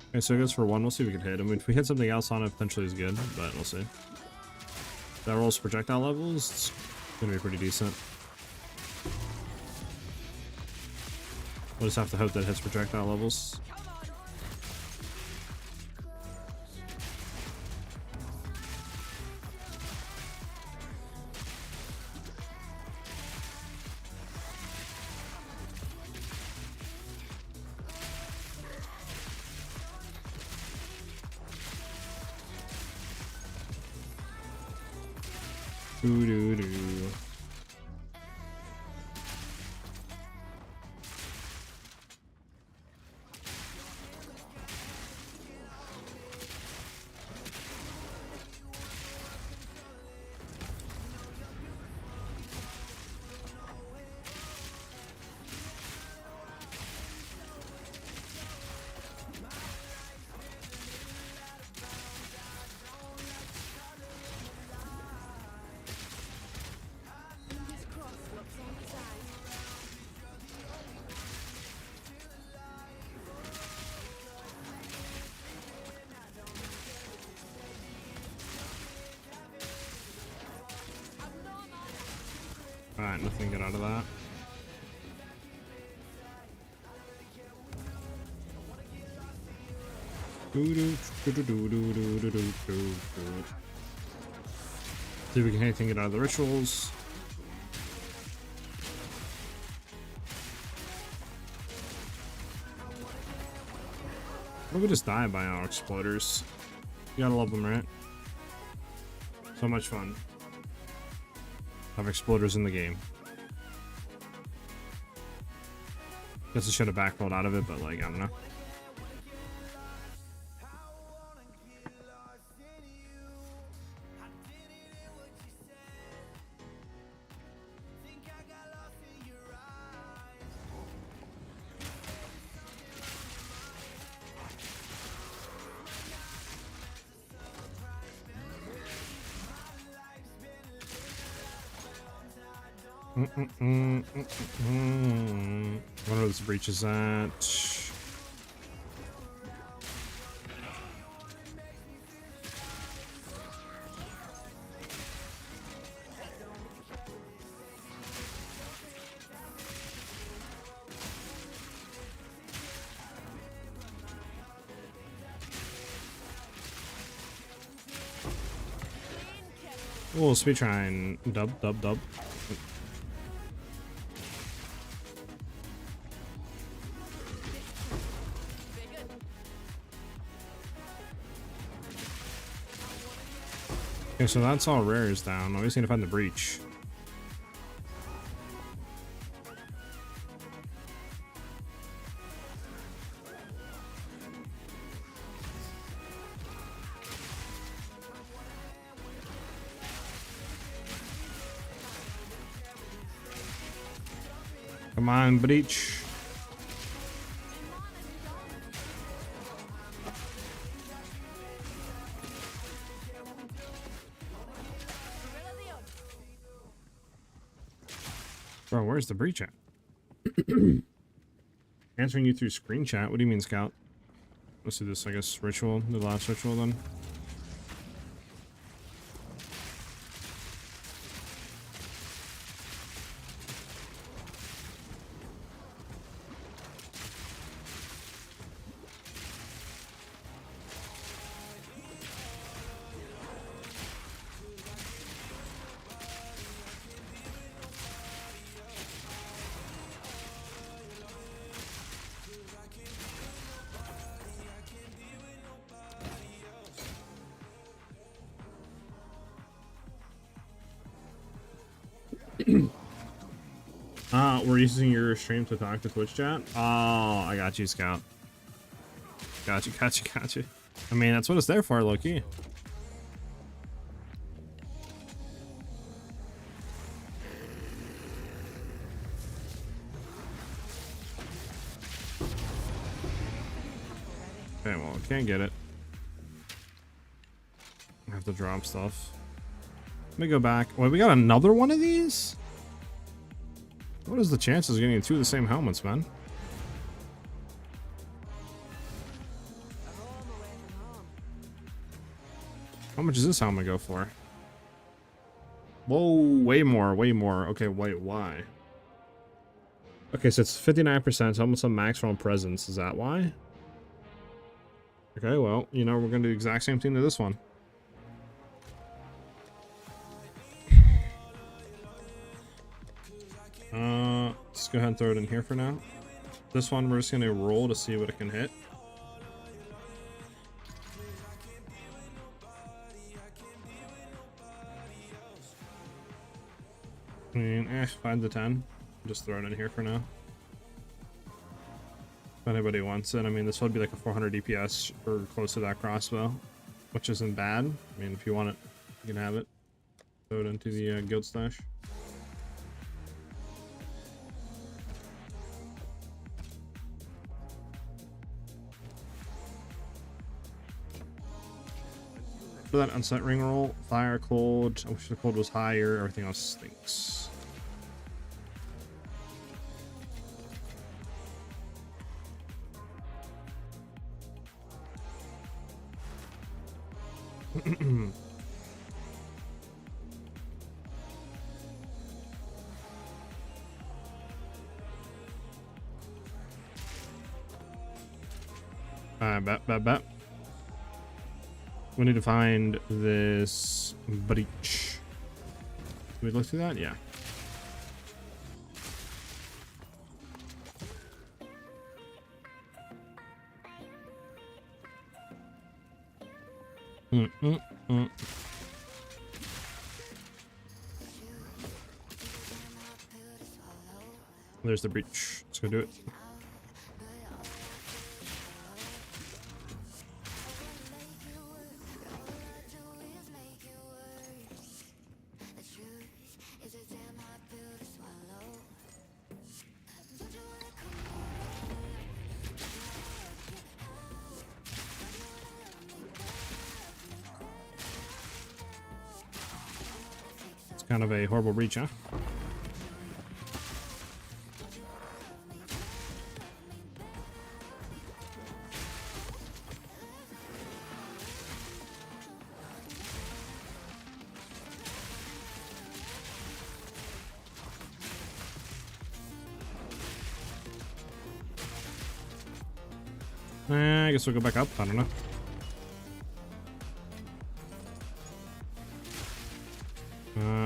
Okay, so it goes for 1. We'll see if we can hit. I mean, if we hit something else on it, potentially is good, but we'll see. That rolls projectile levels, it's gonna be pretty decent. We'll just have to hope that hits projectile levels. Doo doo doo. Alright, nothing good out of that. See if we can anything get out of the rituals. Or we just die by our exploders. You gotta love them, right? So much fun. Have exploders in the game. Guess I should have backrolled out of it, but like, I don't know. Wonder where this breach is at. Oh, speed trying. Dub. Okay, so that's all rares down. I just need to find the breach. Come on, breach. Bro, where's the breach at? Answering you through screen chat. What do you mean, Scout? let's do this, I guess, ritual, the last ritual then. We're using your stream to talk to Twitch chat. Oh, I got you, Scout. Got you. I mean, that's what it's there for, low-key. Okay, well, can't get it. I have to drop stuff. Let me go back. Wait, we got another one of these? What is the chances of getting two of the same helmets, man? How much does this helmet go for? Whoa, way more. Okay, wait, why? Okay, so it's 59%, helmets on maximum presence. Is that why? Okay, well, you know, we're gonna do the exact same thing to this one. Let's go ahead and throw it in here for now. This one we're just gonna roll to see what it can hit. I mean, 5 to 10. Just throw it in here for now. If anybody wants it, I mean, this would be like a 400 DPS or close to that crossbow, which isn't bad. I mean, if you want it, you can have it. Throw it into the guild stash. For that unset ring roll, fire, cold. I wish the cold was higher. Everything else stinks. Bet. We need to find this breach. Did we look through that? Yeah. There's the breach. Let's go do it. Kind of a horrible breach, huh? I guess we'll go back up. I don't know.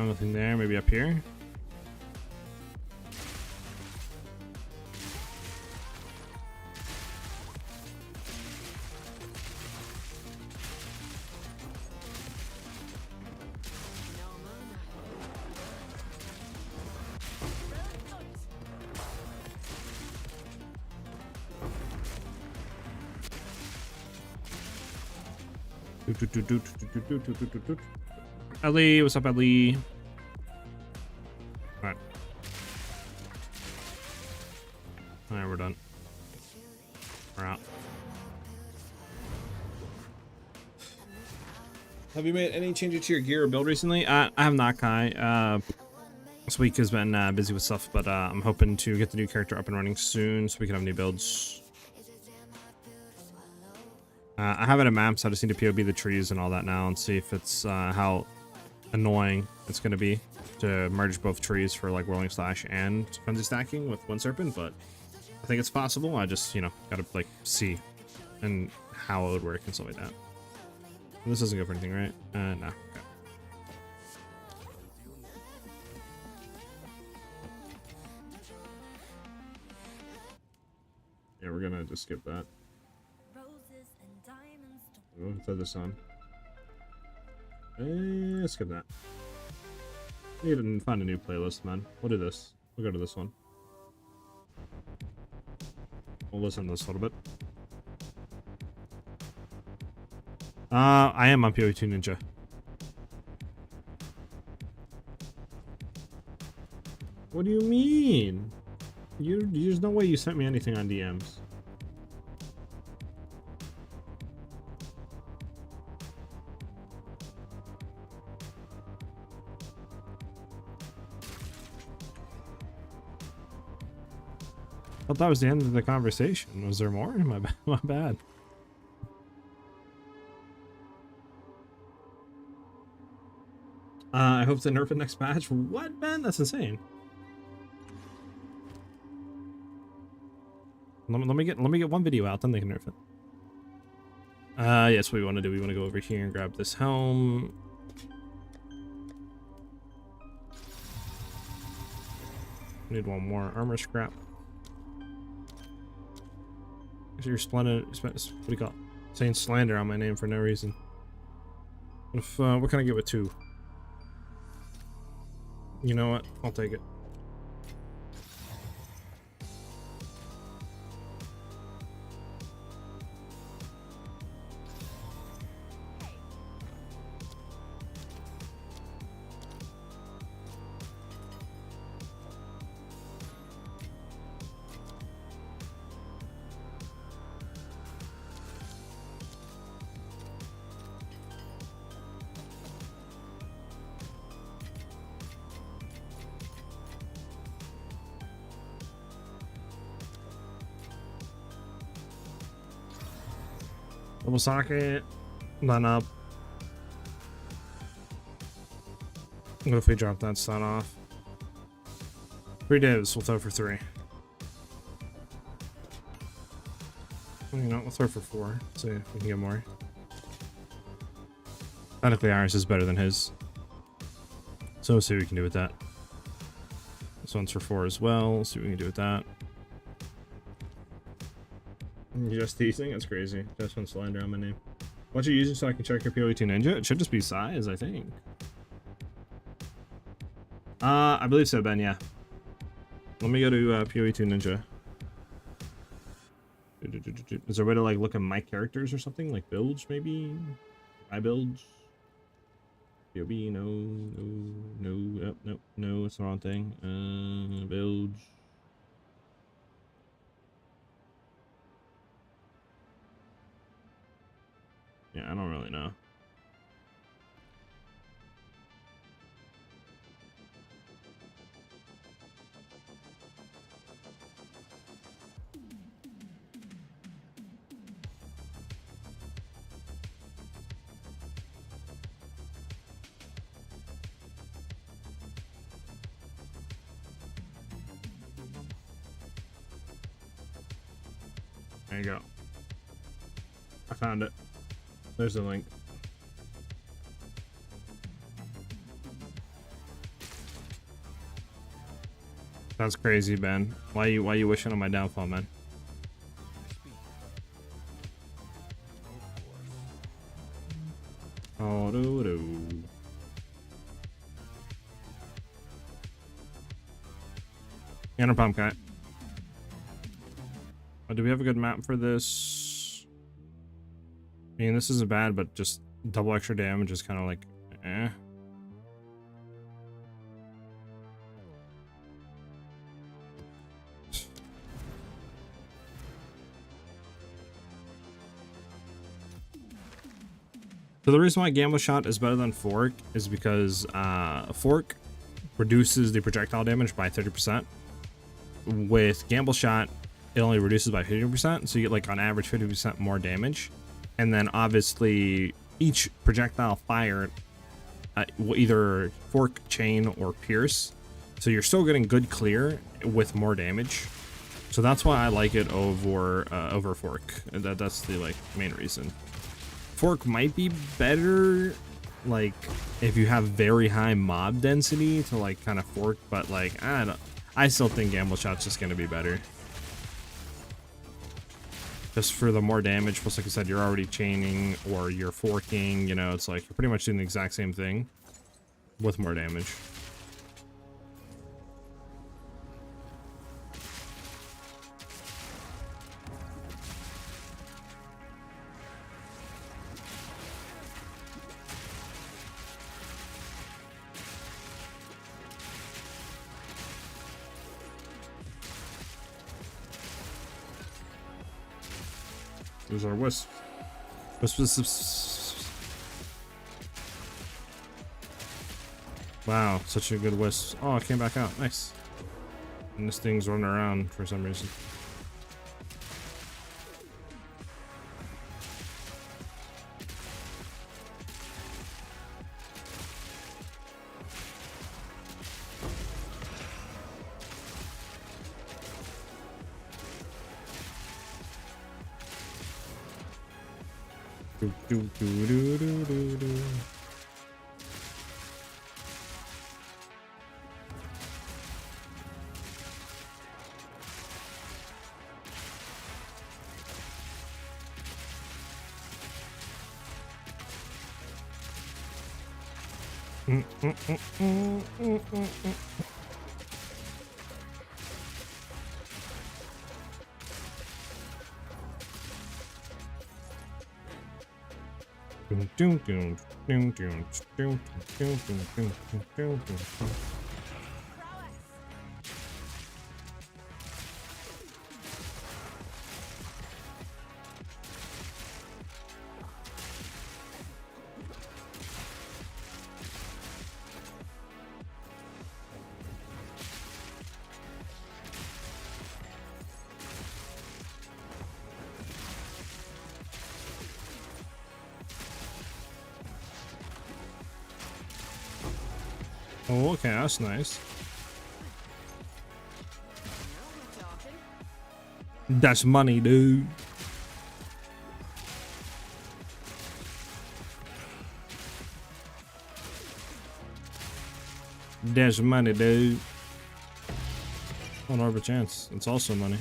Nothing there. Maybe up here. Ellie, what's up, Ellie? Alright. Alright, we're done. We're out. Have you made any changes to your gear or build recently? I have not, Kai. This week has been busy with stuff, but I'm hoping to get the new character up and running soon so we can have new builds. I have it at maps. I just need to POB the trees and all that now and see if it's how annoying it's going to be to merge both trees for like Whirling Slash and Frenzy stacking with Wind Serpent, but I think it's possible. I just, you know, gotta like see and how it would work and stuff like that. This doesn't go for anything, right? No. Okay. Yeah, we're gonna just skip that. Oh, throw this on. Skip that. We need to find a new playlist, man. We'll do this. We'll go to this one. We'll listen to this a little bit. I am on POE 2 Ninja. What do you mean? There's no way you sent me anything on DMs. I thought that was the end of the conversation. Was there more? My bad. I hope to nerf it next patch. What, man? That's insane. Let me get one video out, then they can nerf it. Yes, what we want to do. We want to go over here and grab this helm. Need one more armor scrap. You're splendid. What do you call it? Saying slander on my name for no reason. What can I get with 2? You know what? I'll take it. Double socket, line up. What if we drop that slot off? 3 divs, we'll throw for 3. You know, we'll throw for 4. See if we can get more. Technically, ours is better than his. So we'll see what we can do with that. This one's for 4 as well. We'll see what we can do with that. You're just teasing? That's crazy. Just one slander on my name. What you using so I can check your POE 2 Ninja? It should just be SiahZ, I think. I believe so, Ben, yeah. Let me go to POE 2 Ninja. Is there a way to like look at my characters or something? Like builds, maybe? My builds? POB, no, it's the wrong thing. Builds. Yeah, I don't really know. There you go. I found it. There's the link. That's crazy, Ben. Why you wishing on my downfall, man? Oh, do. Yeah, no problem, Cat. Oh, do we have a good map for this? I mean, this isn't bad, but just double extra damage is kind of like, eh. So the reason why Gamble Shot is better than Fork is because Fork reduces the projectile damage by 30%. With Gamble Shot, it only reduces by 50%, so you get like on average 50% more damage. and then obviously each projectile fired will either fork, chain, or pierce. So you're still getting good clear with more damage. So that's why I like it over fork. That's the like main reason. Fork might be better like if you have very high mob density to like kind of fork, but like I still think gamble shot's just gonna be better. Just for the more damage, plus like I said, you're already chaining or you're forking, you know, it's like you're pretty much doing the exact same thing with more damage. There's our wisp. Wow, such a good wisp. Oh, it came back out. Nice. And this thing's running around for some reason. Do, do, do, do, do, do. Oh, okay, that's nice. That's money, dude. That's money, dude. One over chance. It's also money.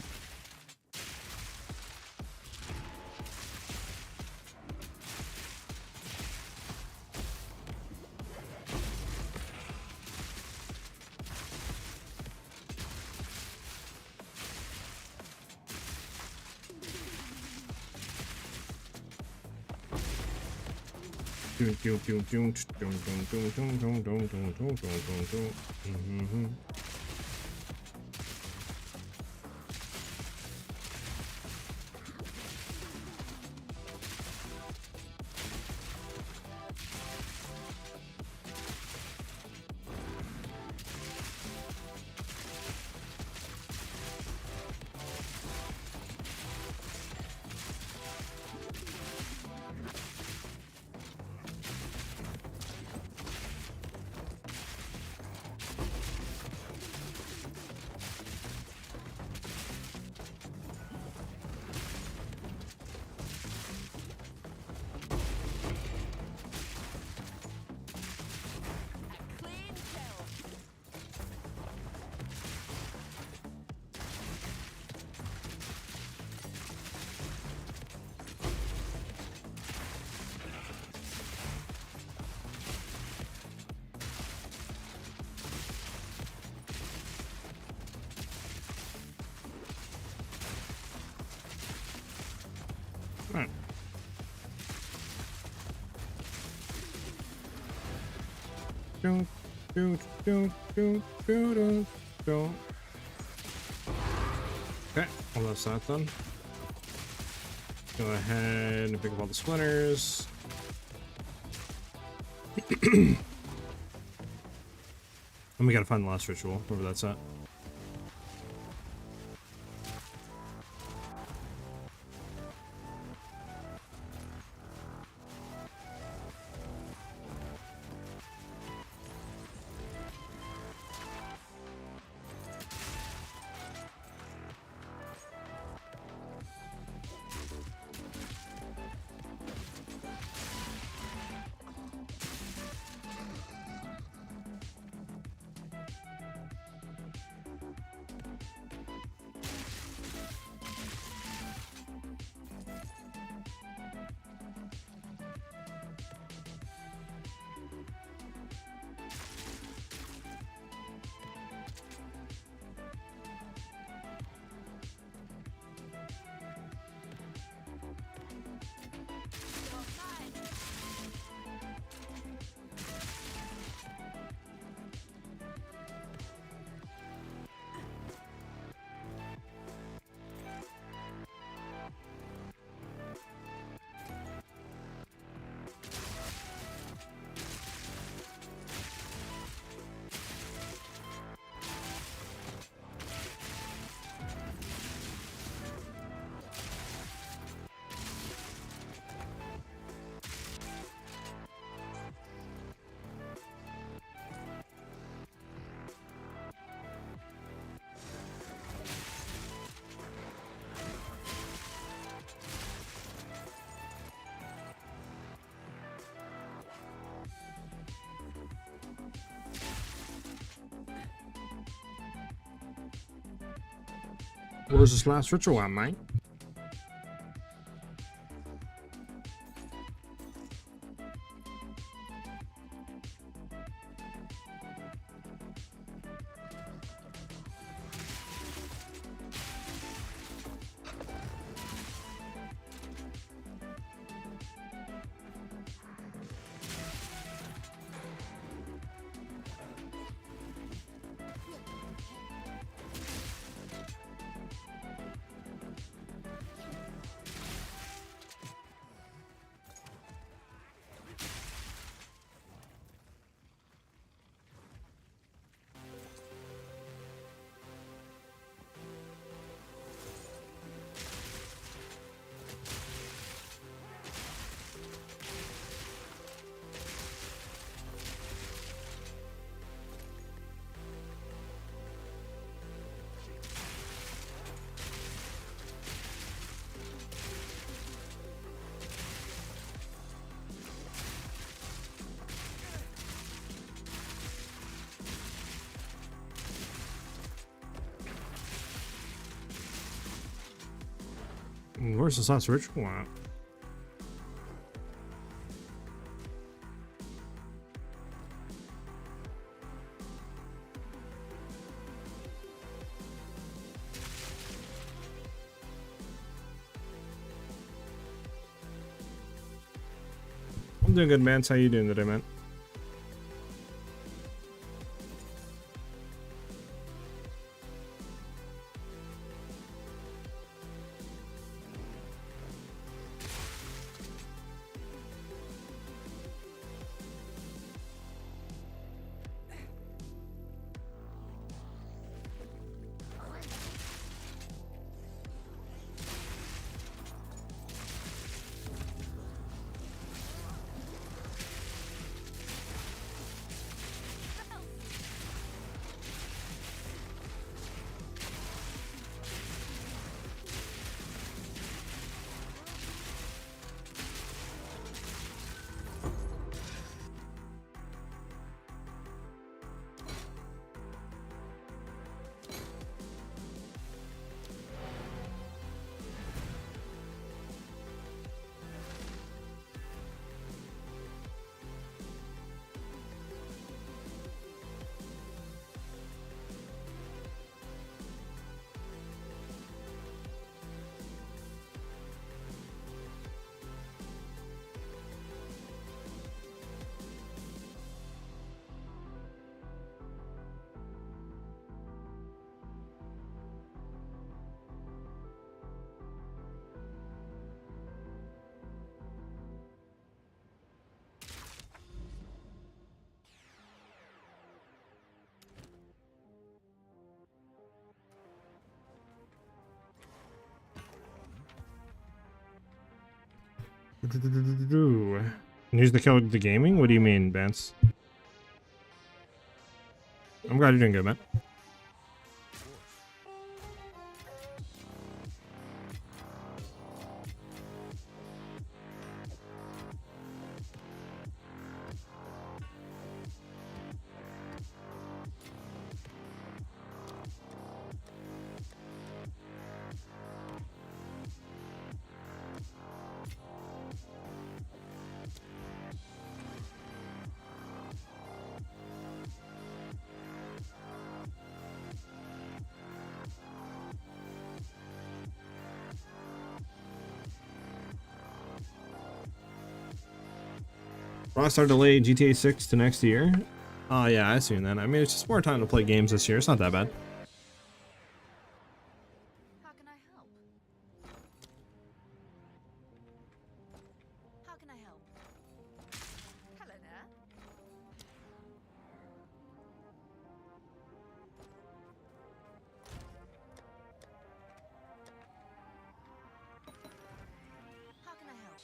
Alright. Okay, well that's that done. Go ahead and pick up all the splinters. And we gotta find the last ritual, wherever that's at. Where's this last ritual at, mate? Where's this last ritual at? I'm doing good, man. How you doing today, man? Use the kill the gaming? What do you mean, Vance? I'm glad you're doing good, man. Rockstar delayed GTA 6 to next year. Oh yeah, I assume that. I mean, it's just more time to play games this year. It's not that bad. How can I help? How can I help? Hello there. How can I help?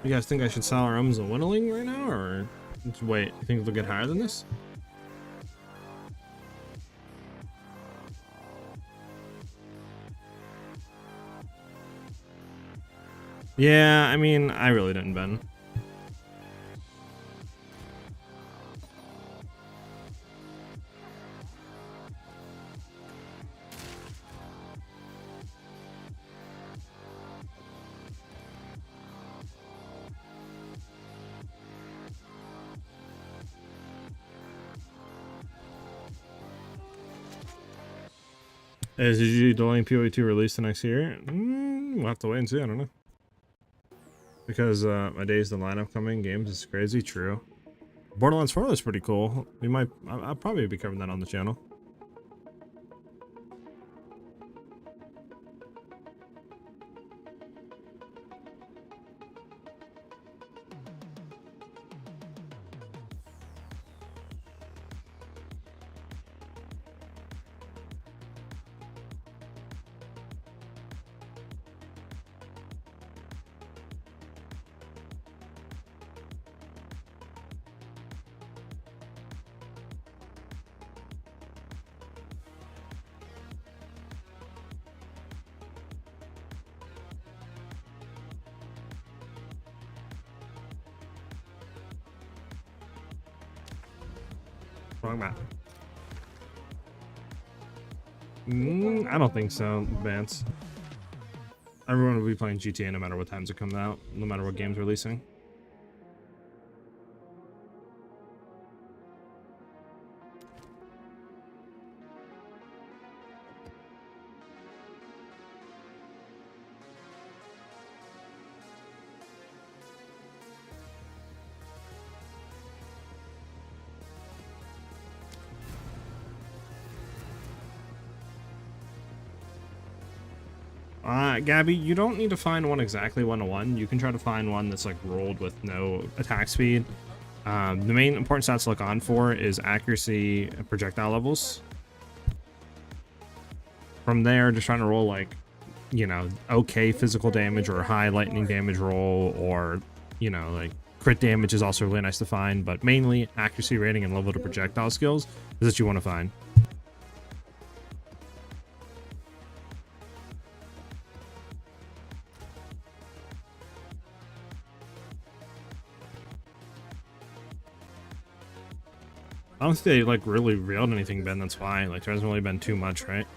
You guys think I should sell our ums and whittling right now, or just wait? You think it'll get higher than this? Yeah, I mean, I really didn't, Ben. Is usually delaying POE 2 release the next year? We'll have to wait and see. I don't know. Because my days the lineup coming games is crazy. True. Borderlands 4 is pretty cool. We might. I'll probably be covering that on the channel. Wrong map. I don't think so, Vance. Everyone will be playing GTA no matter what times it comes out, no matter what game's releasing. Gabby, you don't need to find one exactly 1-to-1. You can try to find one that's like rolled with no attack speed. The main important stats to look on for is accuracy and projectile levels. From there, just trying to roll like, you know, okay physical damage or high lightning damage roll, or, you know, like crit damage is also really nice to find, but mainly accuracy rating and level to projectile skills is what you want to find. I don't think they like really reeled anything, Ben. That's why. Like, there hasn't really been too much, right?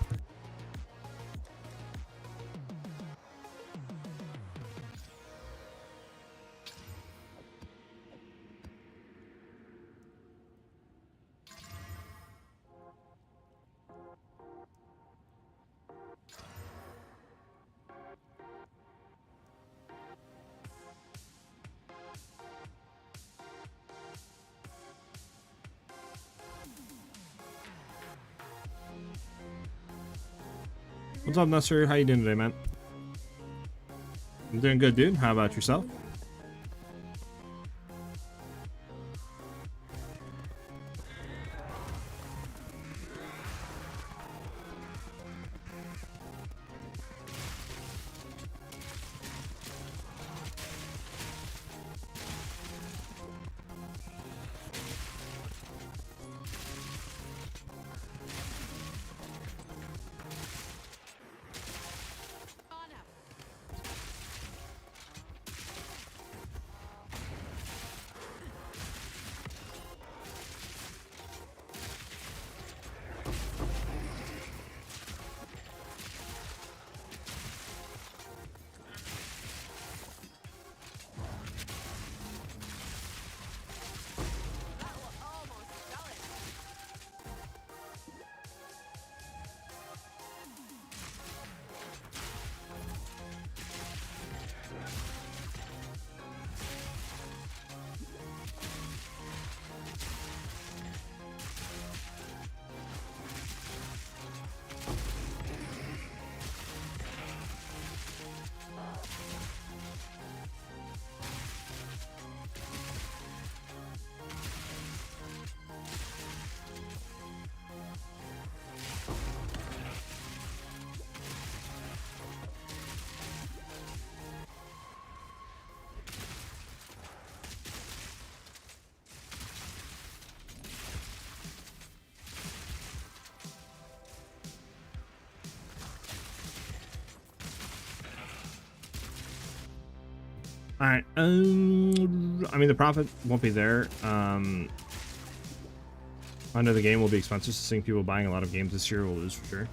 What's up, Nusser? How you doing today, man? I'm doing good, dude. How about yourself? All right. I mean, the profit won't be there. I know the game will be expensive, so seeing people buying a lot of games this year will lose for sure.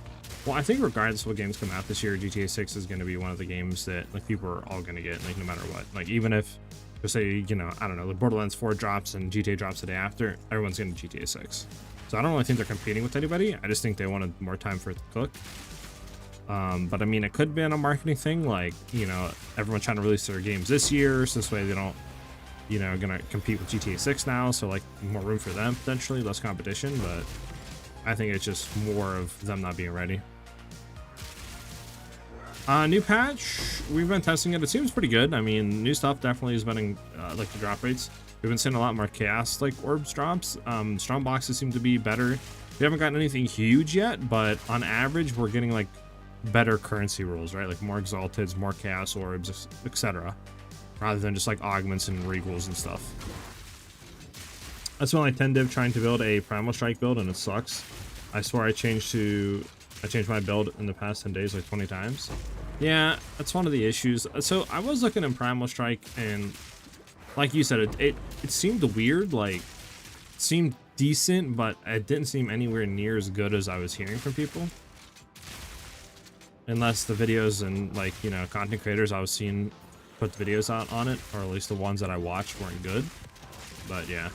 Well, I think regardless of what games come out this year, GTA 6 is going to be one of the games that like people are all going to get, like no matter what. Like even if, just say, you know, I don't know, the Borderlands 4 drops and GTA drops the day after, everyone's getting GTA 6. So I don't really think they're competing with anybody. I just think they wanted more time for it to cook. But I mean, it could have been a marketing thing, like, you know, everyone's trying to release their games this year, so this way they don't, you know, gonna compete with GTA 6 now, so like more room for them potentially, less competition. But I think it's just more of them not being ready. New patch, we've been testing it. It seems pretty good. I mean, new stuff definitely is better, like the drop rates. We've been seeing a lot more chaos like orbs drops. Strong boxes seem to be better. We haven't gotten anything huge yet, but on average we're getting like better currency rules, right? Like more exalteds, more chaos orbs, etc., rather than just like augments and regals and stuff. That's when I tend to trying to build a primal strike build, and it sucks. I swear I changed my build in the past 10 days like 20 times. Yeah, that's one of the issues. So I was looking in primal strike, and like you said, it seemed weird. Like, it seemed decent, but it didn't seem anywhere near as good as I was hearing from people. Unless the videos and, like, you know, content creators I was seeing put the videos out on it, or at least the ones that I watched weren't good. But yeah.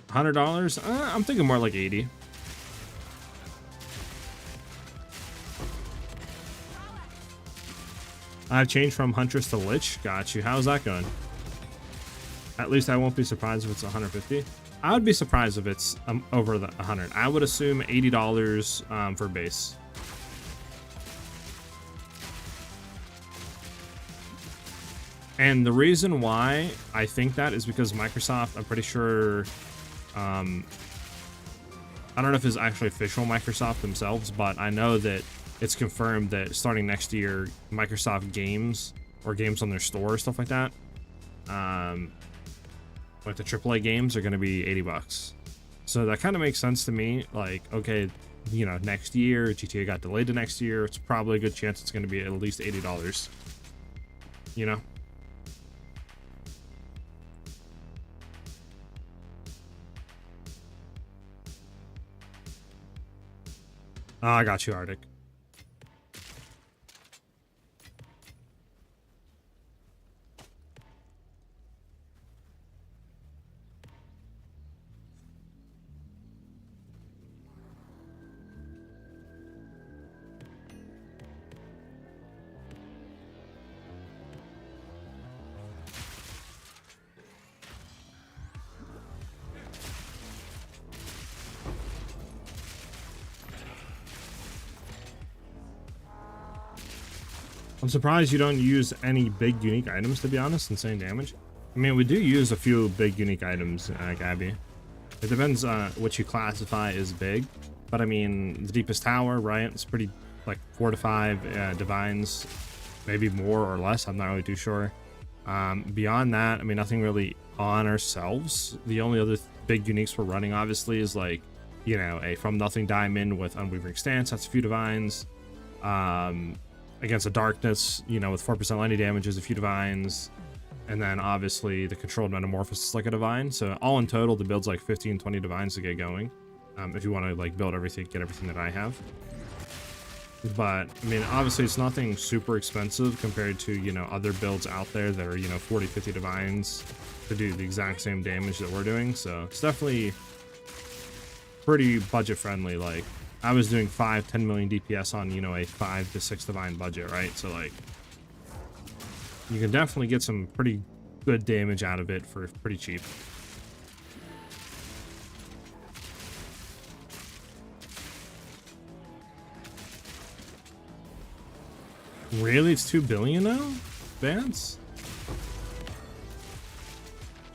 $100? I'm thinking more like 80. I've changed from Huntress to Lich. Got you. How's that going? At least I won't be surprised if it's 150. I would be surprised if it's over the 100. I would assume $80 for base. And the reason why I think that is because Microsoft, I'm pretty sure, I don't know if it's actually official Microsoft themselves, but I know that it's confirmed that starting next year, Microsoft games or games on their store, stuff like that, like the AAA games are going to be $80. So that kind of makes sense to me. Like, okay, you know, next year, GTA got delayed to next year. It's probably a good chance it's going to be at least $80, you know? I got you, Arctic. I'm surprised you don't use any big unique items, to be honest. Insane damage. I mean, we do use a few big unique items, Gabby. It depends on what you classify as big, but I mean, the deepest tower, right? It's pretty, like 4 to 5 divines, maybe more or less. I'm not really too sure. Beyond that, I mean, nothing really on ourselves. The only other big uniques we're running, obviously, is like, you know, a from nothing diamond with unwavering stance. That's a few divines. Against a darkness, you know, with 4% lightning damage is a few divines, and then obviously the controlled metamorphosis is like a divine. So all in total, the build's like 15-20 divines to get going, if you want to like build everything, get everything that I have. But I mean, obviously it's nothing super expensive compared to, you know, other builds out there that are, you know, 40-50 divines to do the exact same damage that we're doing. So it's definitely pretty budget friendly. Like, I was doing 5-10 million DPS on, you know, a 5 to 6 divine budget, right? So like, you can definitely get some pretty good damage out of it for pretty cheap. Really? It's 2 billion now? Vance?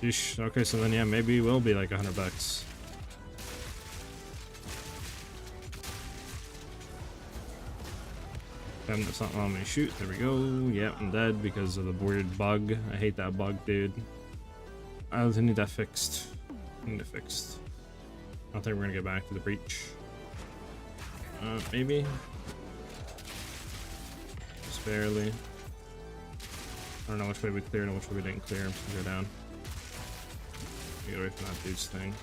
Sheesh. Okay, so then yeah, maybe it will be like $100. That's not allowing me to shoot. There we go. Yep, I'm dead because of the weird bug. I hate that bug, dude. I need that fixed. I need it fixed. I don't think we're gonna get back to the breach. Maybe. Just barely. I don't know which way we cleared and which way we didn't clear. I'm just gonna go down. Get away from that dude's thing.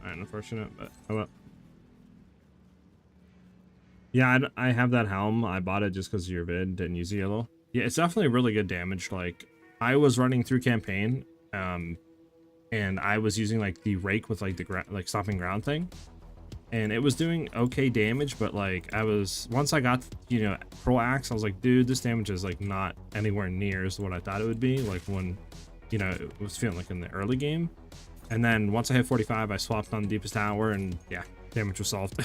Alright, unfortunate, but oh well. Yeah, I have that helm. I bought it just because of your vid. Didn't use yellow. Yeah, it's definitely really good damage. Like, I was running through campaign, and I was using like the rake with like the like stopping ground thing, and it was doing okay damage. But like, once I got, you know, pro axe, I was like, dude, this damage is like not anywhere near as what I thought it would be. Like when, you know, it was feeling like in the early game, and then once I hit 45, I swapped on the deepest tower, and yeah, damage was solved.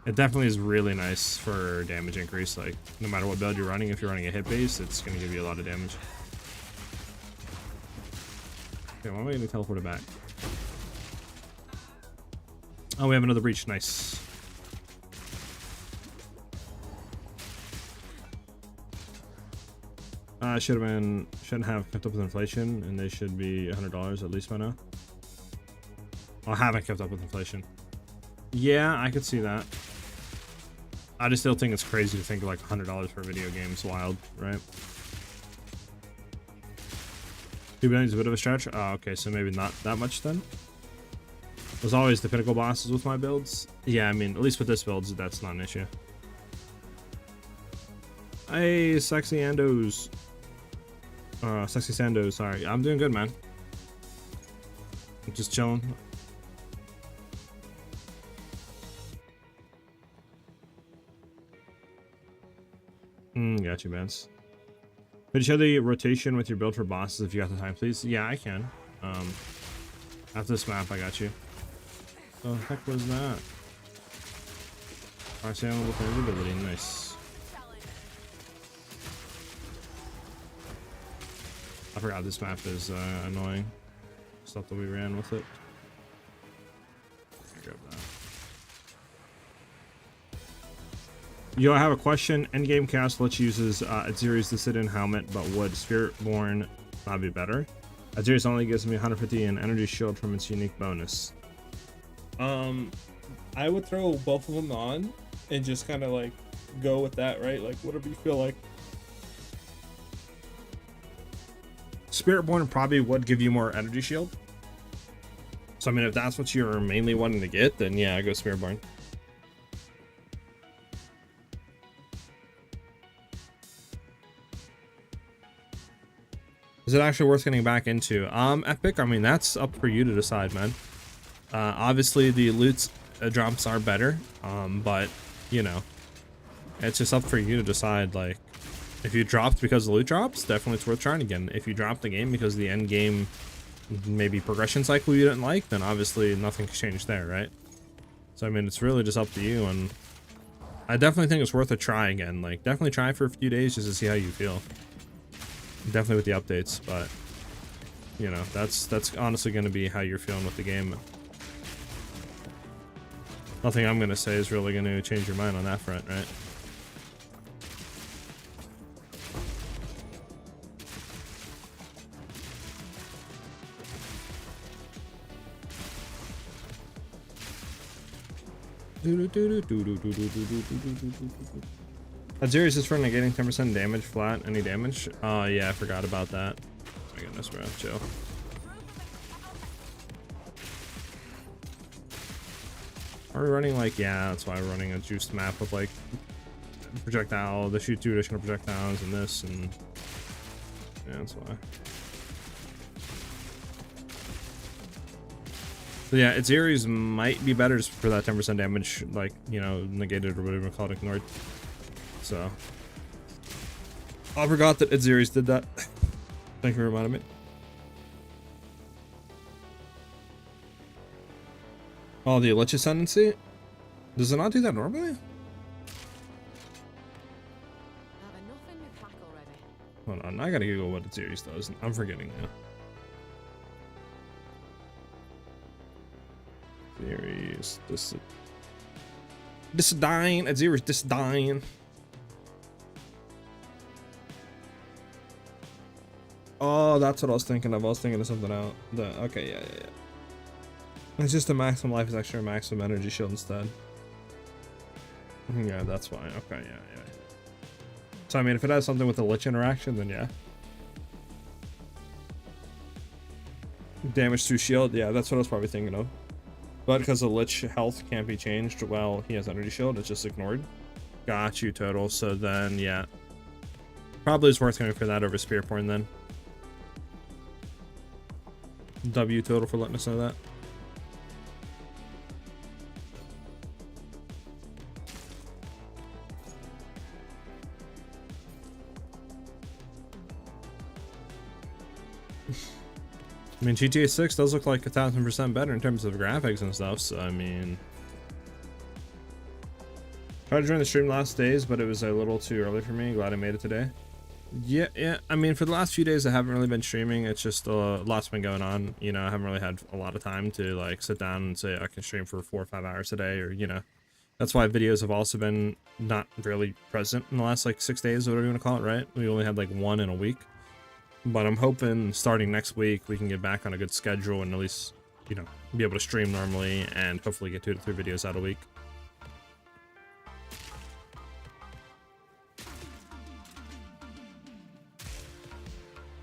It definitely is really nice for damage increase. Like, no matter what build you're running, if you're running a hit base, it's going to give you a lot of damage. Okay, why am I going to teleport it back? Oh, we have another breach. Nice. Shouldn't have kept up with inflation, and they should be $100 at least by now. I haven't kept up with inflation. Yeah, I could see that. I just still think it's crazy to think like $100 for a video game is wild, right? 2 billion is a bit of a stretch. Oh, okay, so maybe not that much then. There's always the pinnacle bosses with my builds. Yeah, I mean, at least with this build, that's not an issue. Hey, Sexy Andos. Sexy Sandos, sorry. I'm doing good, man. I'm just chilling. Got you, Vance. Could you show the rotation with your build for bosses if you got the time, please? Yeah, I can. After this map, I got you. The heck was that? Arsenal with invisibility, nice. I forgot this map is annoying. Stuff that we ran with it. Grab that. Yo, I have a question. Endgame cast let's uses Aziri's the sit-in helmet, but would Spiritborn not be better? Aziri's only gives me 150 and energy shield from its unique bonus. I would throw both of them on and just kind of like go with that, right? Like whatever you feel like. Spiritborn probably would give you more energy shield. So I mean, if that's what you're mainly wanting to get, then yeah, I go Spiritborn. Is it actually worth getting back into? Epic, I mean, that's up for you to decide, man. Obviously the loot drops are better, but you know, it's just up for you to decide. Like, if you dropped because the loot drops, definitely it's worth trying again. If you dropped the game because the end game maybe progression cycle you didn't like, then obviously nothing's changed there, right? So I mean, it's really just up to you, and I definitely think it's worth a try again. Like, definitely try for a few days just to see how you feel. Definitely with the updates, but you know, that's honestly going to be how you're feeling with the game. Nothing I'm going to say is really going to change your mind on that front, right? Aziri's is for negating 10% damage flat. Any damage? Oh yeah, I forgot about that. Oh my goodness, bro. Chill. Are we running like, yeah, that's why we're running a juiced map with like projectile, they shoot 2 additional projectiles and this, and yeah, that's why. So yeah, Aziri's might be better just for that 10% damage, like, you know, negated or whatever you call it, ignored. So I forgot that Aziri's did that. Thank you for reminding me. Oh, the Lich Ascendancy? Does it not do that normally? Have enough in my pack already. Hold on, I gotta Google what Aziri's does. I'm forgetting now. Aziri's dying. Aziri's just dying. Oh, that's what I was thinking of. I was thinking of something out. Okay, yeah. It's just a maximum life is actually a maximum energy shield instead. Yeah, that's fine. Okay, yeah. So, I mean, if it has something with the Lich interaction, then yeah. Damage through shield, yeah, that's what I was probably thinking of. But because the Lich health can't be changed while he has energy shield, it's just ignored. Got you, Total. So then, yeah. Probably is worth going for that over Spearporn then. W, Total, for letting us know that. I mean, GTA 6 does look like 1000% better in terms of graphics and stuff, so I mean... Tried to join the stream last days, but it was a little too early for me. Glad I made it today. Yeah, I mean, for the last few days I haven't really been streaming. It's just lots been going on, you know. I haven't really had a lot of time to like sit down and say I can stream for 4 or 5 hours a day, or you know. That's why videos have also been not really present in the last like 6 days, or whatever you want to call it, right? We only had like 1 in a week. But I'm hoping starting next week we can get back on a good schedule and at least, you know, be able to stream normally and hopefully get 2 to 3 videos out a week.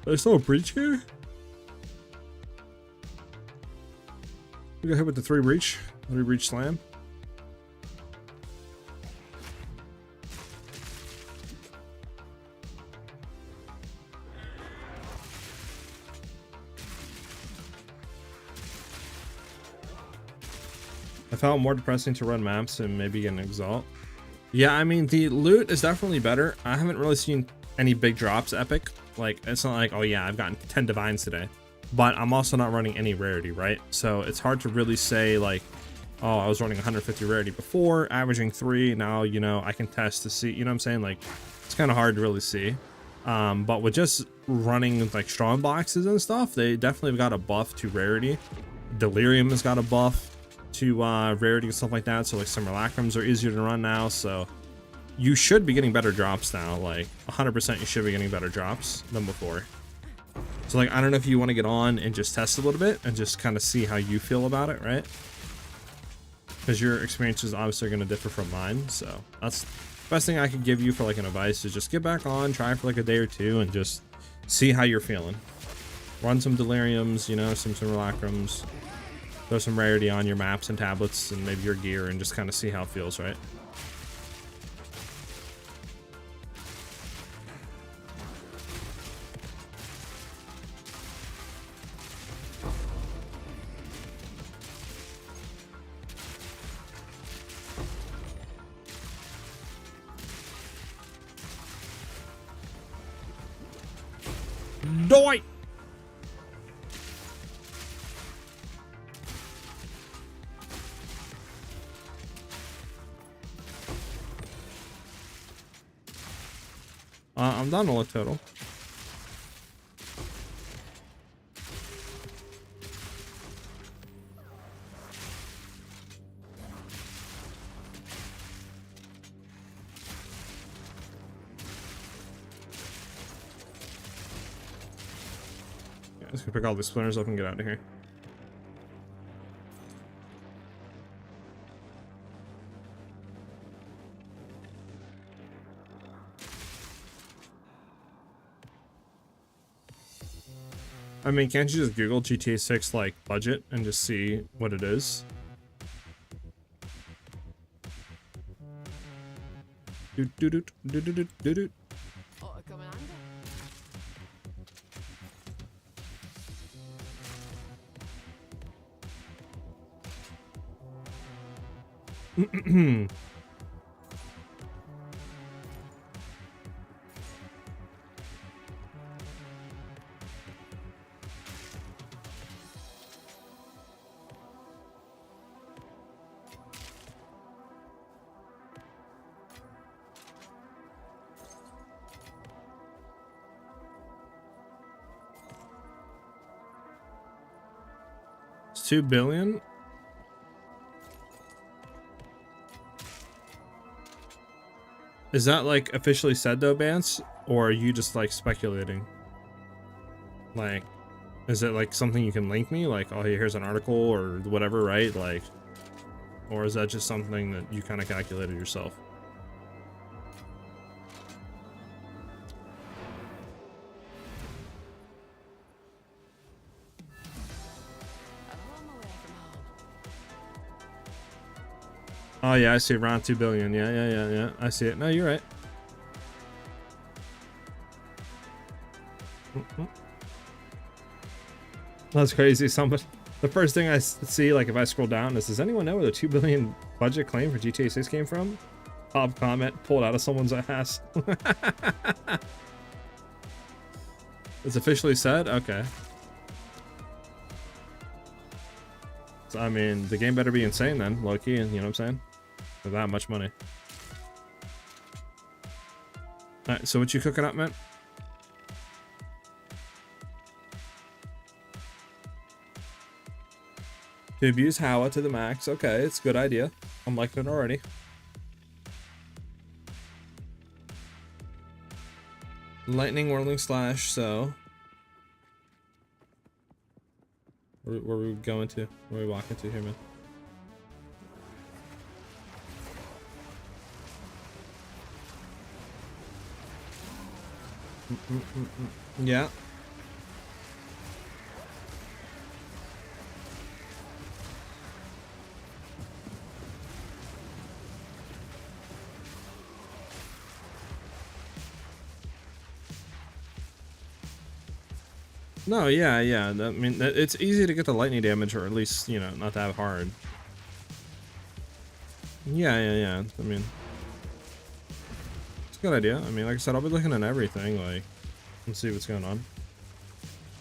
There's still a breach here? We got hit with the 3 breach slam. I found it more depressing to run maps and maybe get an Exalt. Yeah, I mean, the loot is definitely better. I haven't really seen any big drops epic. Like, it's not like, oh yeah, I've gotten 10 divines today. But I'm also not running any rarity, right? So it's hard to really say like, oh, I was running 150 rarity before, averaging 3. Now, you know, I can test to see, you know what I'm saying? Like, it's kind of hard to really see. But with just running like strong boxes and stuff, they definitely got a buff to rarity. Delirium has got a buff to rarity and stuff like that, so like simulacrums are easier to run now, so you should be getting better drops now. Like 100% you should be getting better drops than before. So like, I don't know if you want to get on and just test a little bit and just kind of see how you feel about it, right? Because your experience is obviously going to differ from mine, so that's the best thing I could give you for like an advice, is just get back on, try for like a day or 2 and just see how you're feeling. Run some deliriums, you know, some simulacrums. Throw some rarity on your maps and tablets and maybe your gear and just kind of see how it feels, right? Die! I'm done all total. Yeah, just gonna pick all the splinters up and get out of here. I mean, can't you just Google GTA 6 like budget and just see what it is? Ought to come in handy. It's 2 billion. Is that like officially said though, Bance? Or are you just like speculating? Like, is it like something you can link me? Like, oh, here's an article or whatever, right? Like, or is that just something that you kind of calculated yourself? Oh yeah, I see around 2 billion. Yeah. I see it. No, you're right. That's crazy. Somebody, the first thing I see, like if I scroll down, is does anyone know where the 2 billion budget claim for GTA 6 came from? Top comment pulled out of someone's ass. It's officially said? Okay. So, I mean, the game better be insane then, low key, you know what I'm saying? For that much money. Alright, so what you cooking up, man? To abuse Howa to the max. Okay, it's a good idea. I'm liking it already. Lightning, whirling slash, so. Where are we going to? Where are we walking to here, man? Yeah. No, yeah. I mean, it's easy to get the lightning damage, or at least, you know, not that hard. Yeah. I mean, it's a good idea. I mean, like I said, I'll be looking at everything, like, and see what's going on.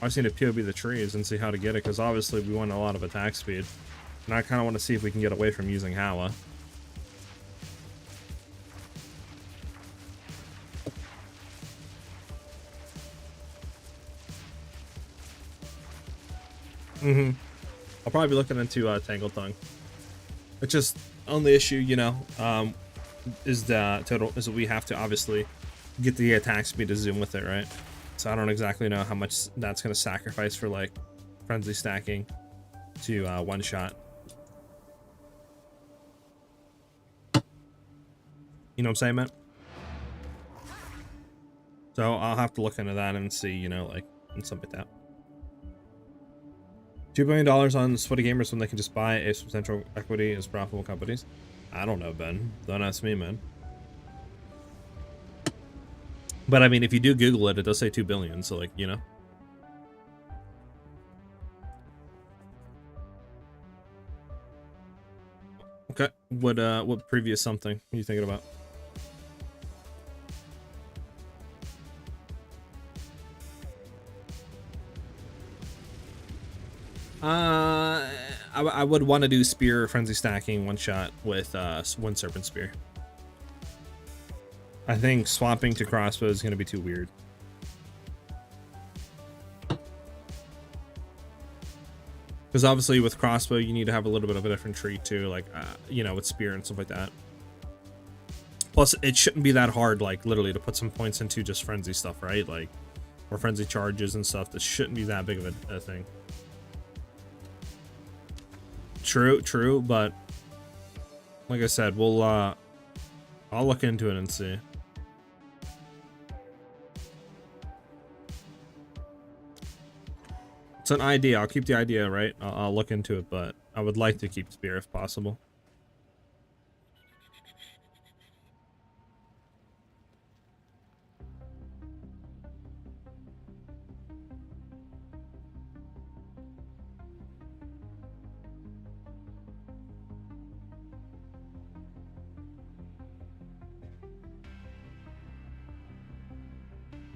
I just need to POB the trees and see how to get it, because obviously we want a lot of attack speed. And I kind of want to see if we can get away from using Howa. I'll probably be looking into Tangle Tongue. It's just only issue, you know, is that we have to obviously get the attack speed to zoom with it, right? So I don't exactly know how much that's going to sacrifice for like frenzy stacking to one shot. You know what I'm saying, man? So I'll have to look into that and see, you know, like, and something like that. $2 billion on sweaty gamers when they can just buy a substantial equity as profitable companies. I don't know, Ben. Don't ask me, man. But I mean, if you do Google it, it does say 2 billion. So like, you know. Okay. What previous something are you thinking about? I would want to do spear frenzy stacking one shot with Wind Serpent Spear. I think swapping to crossbow is going to be too weird. Because obviously with crossbow you need to have a little bit of a different tree too, like you know, with spear and stuff like that. Plus it shouldn't be that hard, like literally to put some points into just frenzy stuff, right? Like, or frenzy charges and stuff. This shouldn't be that big of a thing. True, but like I said, we'll I'll look into it and see. It's an idea. I'll keep the idea, right? I'll look into it, but I would like to keep spear if possible.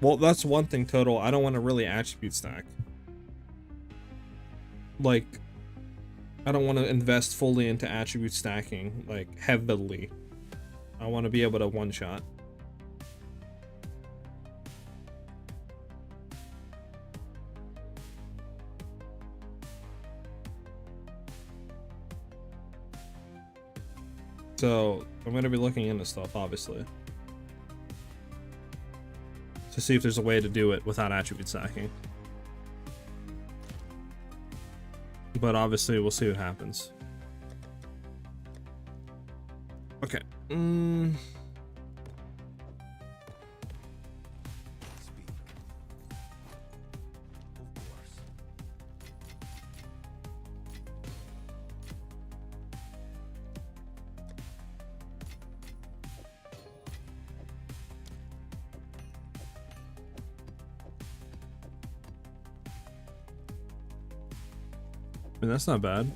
Well, that's one thing, Total. I don't want to really attribute stack. Like, I don't want to invest fully into attribute stacking, like, heavily. I want to be able to one-shot. So, I'm going to be looking into stuff, obviously, to see if there's a way to do it without attribute stacking. but obviously we'll see what happens. Okay. I mean, that's not bad.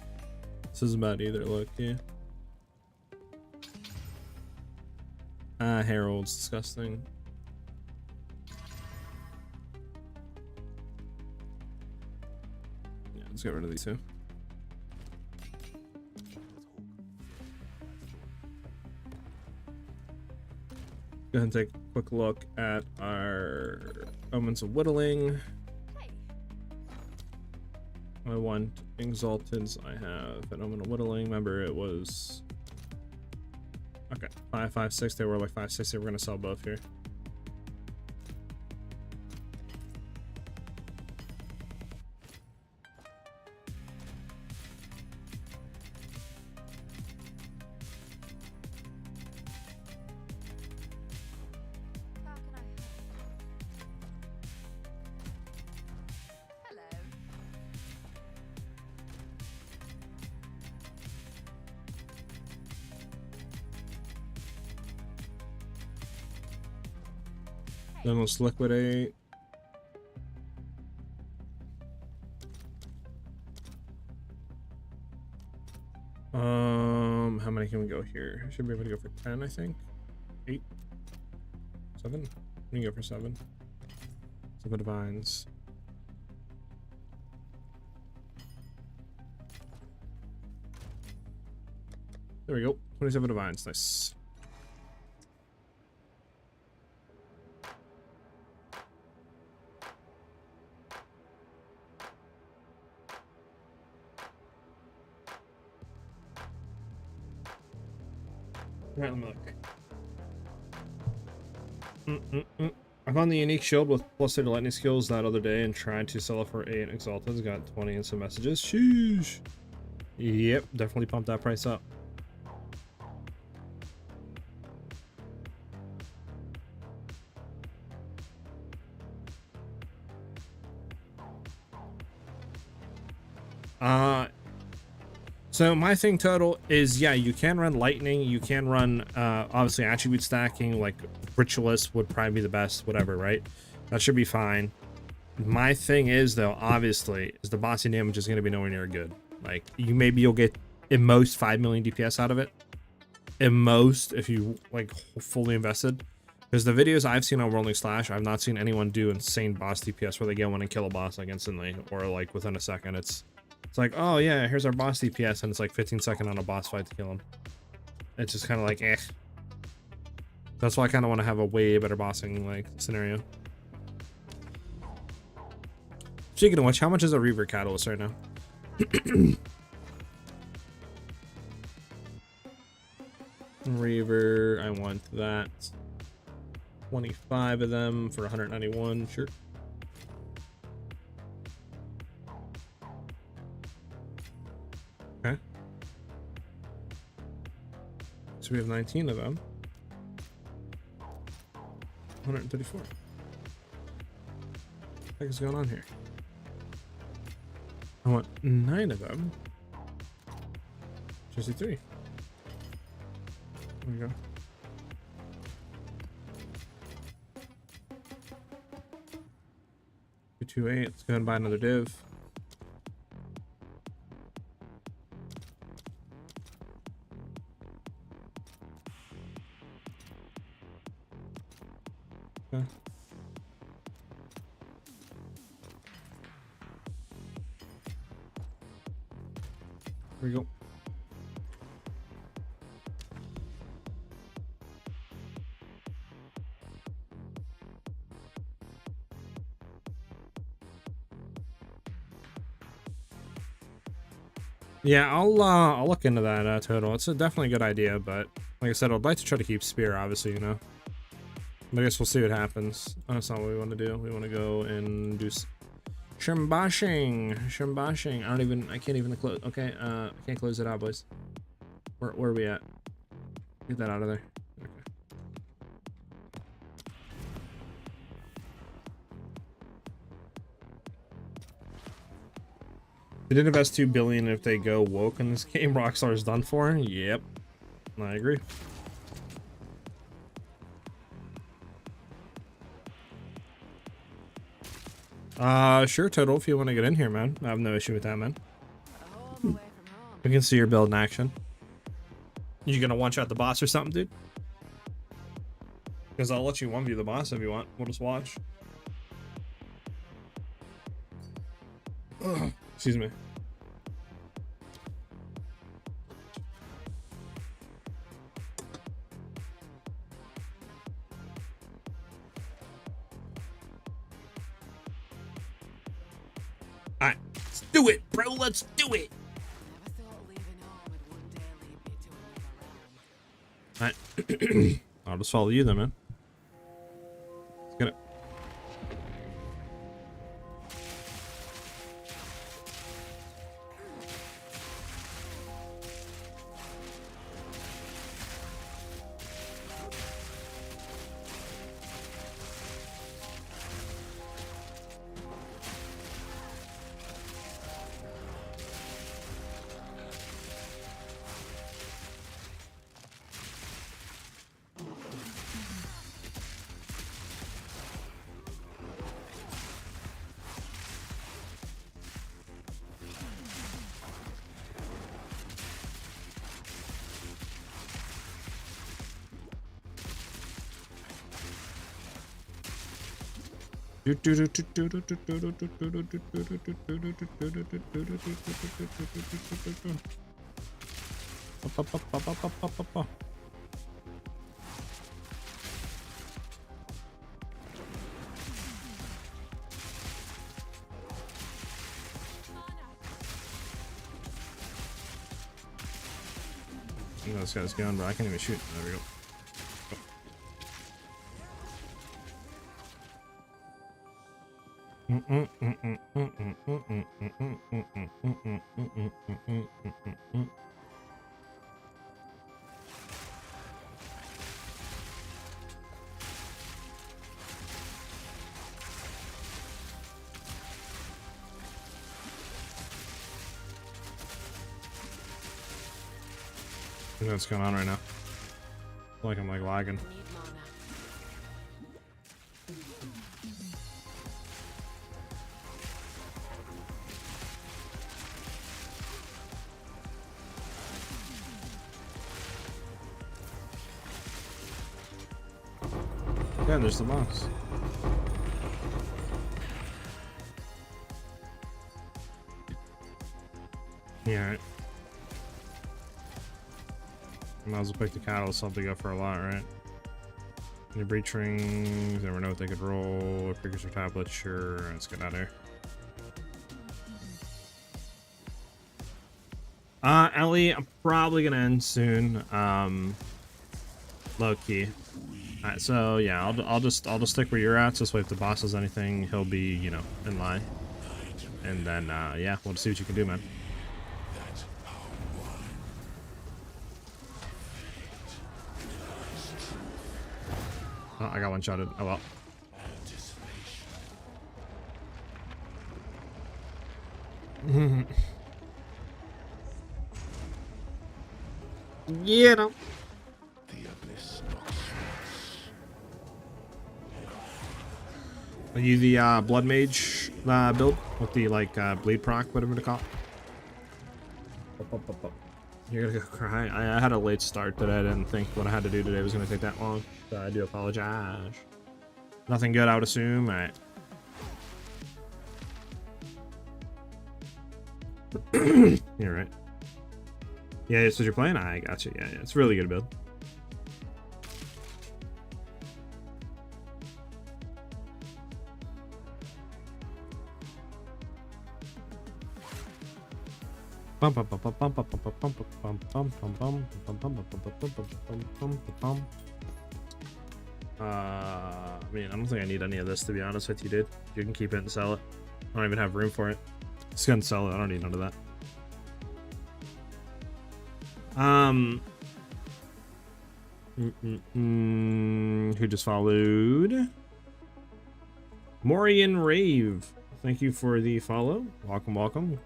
This isn't bad either. Look, yeah. Herald's disgusting. Yeah, let's get rid of these two. Go ahead and take a quick look at our Omens of Whittling. I want Exalteds. I have an Omen of Whittling. Remember, it was okay. 5, 5, 6. They were like 5, 6. They were gonna sell both here. How can I help? Hello. Then let's liquidate. How many can we go here? Should be able to go for 10, I think. 8, 7. We can go for 7. 7 divines. There we go. 27 divines. Nice. Right, let me look. I found the unique shield with plus 30 lightning skills that other day and tried to sell it for 8 exalted. Got 20 instant messages. Sheesh. Yep, definitely pumped that price up. So my thing total is, yeah, you can run lightning, you can run obviously attribute stacking, like ritualist would probably be the best, whatever, right? That should be fine. My thing is though, obviously, is the bossy damage is going to be nowhere near good. Like maybe you'll get at most 5 million DPS out of it, at most, if you like fully invested. Because the videos I've seen on Rolling Slash, I've not seen anyone do insane boss DPS where they get one and kill a boss like instantly or like within a second. It's like, oh yeah, here's our boss DPS, and it's like 15 seconds on a boss fight to kill him. It's just kind of like, eh. That's why I kind of want to have a way better bossing like scenario. Speaking of which, how much is a Reaver Catalyst right now? Reaver, I want that. 25 of them for 191, sure. Okay. So we have 19 of them. 134. What the heck is going on here? I want 9 of them. 63. There we go. Two 8. Let's go ahead and buy another div. Okay. There we go. Yeah, I'll look into that total. It's definitely a good idea, but like I said, I'd like to try to keep spear, obviously, you know. But I guess we'll see what happens. That's not what we want to do. We want to go and do Shimbashing. I can't even close. Okay, I can't close it out, boys. Where are we at? Get that out of there. Okay. They did invest $2 billion if they go woke in this game. Rockstar's done for. Yep, I agree. Sure, Total, if you want to get in here, man. I have no issue with that, man. All the way from home. We can see your build in action. You gonna one-shot the boss or something, dude? Because I'll let you 1v the boss if you want. We'll just watch. Ugh, excuse me. Alright, let's do it, bro. Let's do it. Never thought leaving home would one day lead me to another realm. Alright. I'll just follow you then, man. Let's get it. You know, this guy's going, but I can't even shoot. There we go. I don't know what's going on right now. I feel like I'm like lagging. Need mana. Yeah, there's the boss. Yeah, right. Might as well pick the catalyst up to go for a lot, right? Any breach rings, never know what they could roll. Figures or tablets, sure. Let's get out of here. Ellie, I'm probably gonna end soon. Low key. Alright, so yeah, I'll just stick where you're at. So this way, if the boss does anything, he'll be, you know, in line. And then yeah, we'll see what you can do, man. Oh, I got one shotted. Oh well. Yeah, no. Are you the blood mage build with the like bleed proc, whatever to call it? You're gonna go cry. I had a late start that I didn't think what I had to do today was gonna take that long. So I do apologize. Nothing good, I would assume. All right. You're right. Yeah, that's what you're playing? I got you. Yeah, it's a really good build. I mean, I don't think I need any of this, to be honest with you, dude. You can keep it and sell it. I don't even have room for it. Just gonna sell it. I don't need none of that. Who just followed? Morian Rave. Thank you for the follow. Welcome, welcome.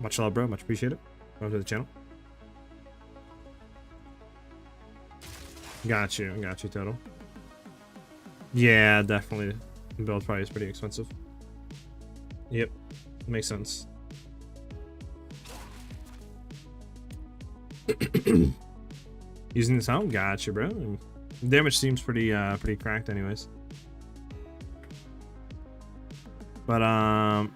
Much love, bro. Much appreciated. Welcome to the channel. Got you, total. Yeah, definitely. The build probably is pretty expensive. Yep, makes sense. Using this helm, gotcha, bro. Damage seems pretty cracked, anyways. But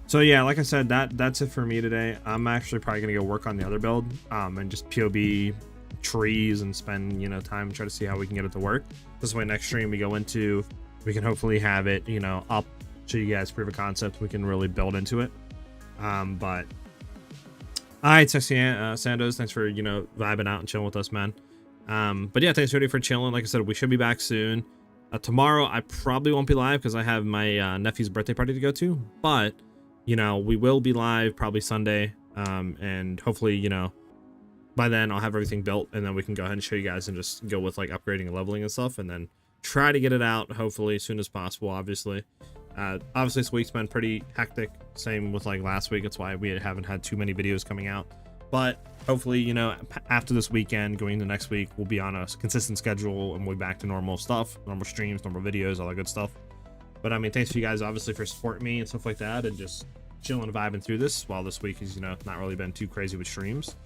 so yeah, like I said, that's it for me today. I'm actually probably gonna go work on the other build, and just POB trees and spend, you know, time and try to see how we can get it to work. This way, next stream we go into, we can hopefully have it, you know, up, show you guys proof of concept. We can really build into it. But all right, sexy Sandos, thanks for, you know, vibing out and chilling with us, man. But yeah, thanks everybody for chilling. Like I said, we should be back soon. Tomorrow I probably won't be live because I have my nephew's birthday party to go to, but you know, we will be live probably Sunday, and hopefully, you know, by then I'll have everything built, and then we can go ahead and show you guys and just go with like upgrading and leveling and stuff, and then try to get it out hopefully as soon as possible. Obviously this week's been pretty hectic, same with like last week. That's why we haven't had too many videos coming out, but hopefully, you know, after this weekend going into next week, we'll be on a consistent schedule and we'll be back to normal stuff, normal streams, normal videos, all that good stuff. But I mean, thanks for you guys obviously for supporting me and stuff like that, and just chilling and vibing through this while this week is, you know, not really been too crazy with streams.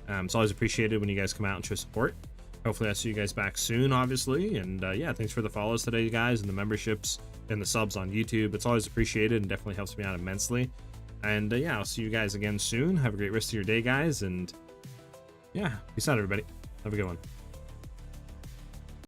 It's always appreciated when you guys come out and show support. Hopefully I see you guys back soon, obviously. And yeah, thanks for the follows today, guys, and the memberships and the subs on YouTube. It's always appreciated and definitely helps me out immensely. And yeah, I'll see you guys again soon. Have a great rest of your day, guys. And yeah, peace out, everybody. Have a good one.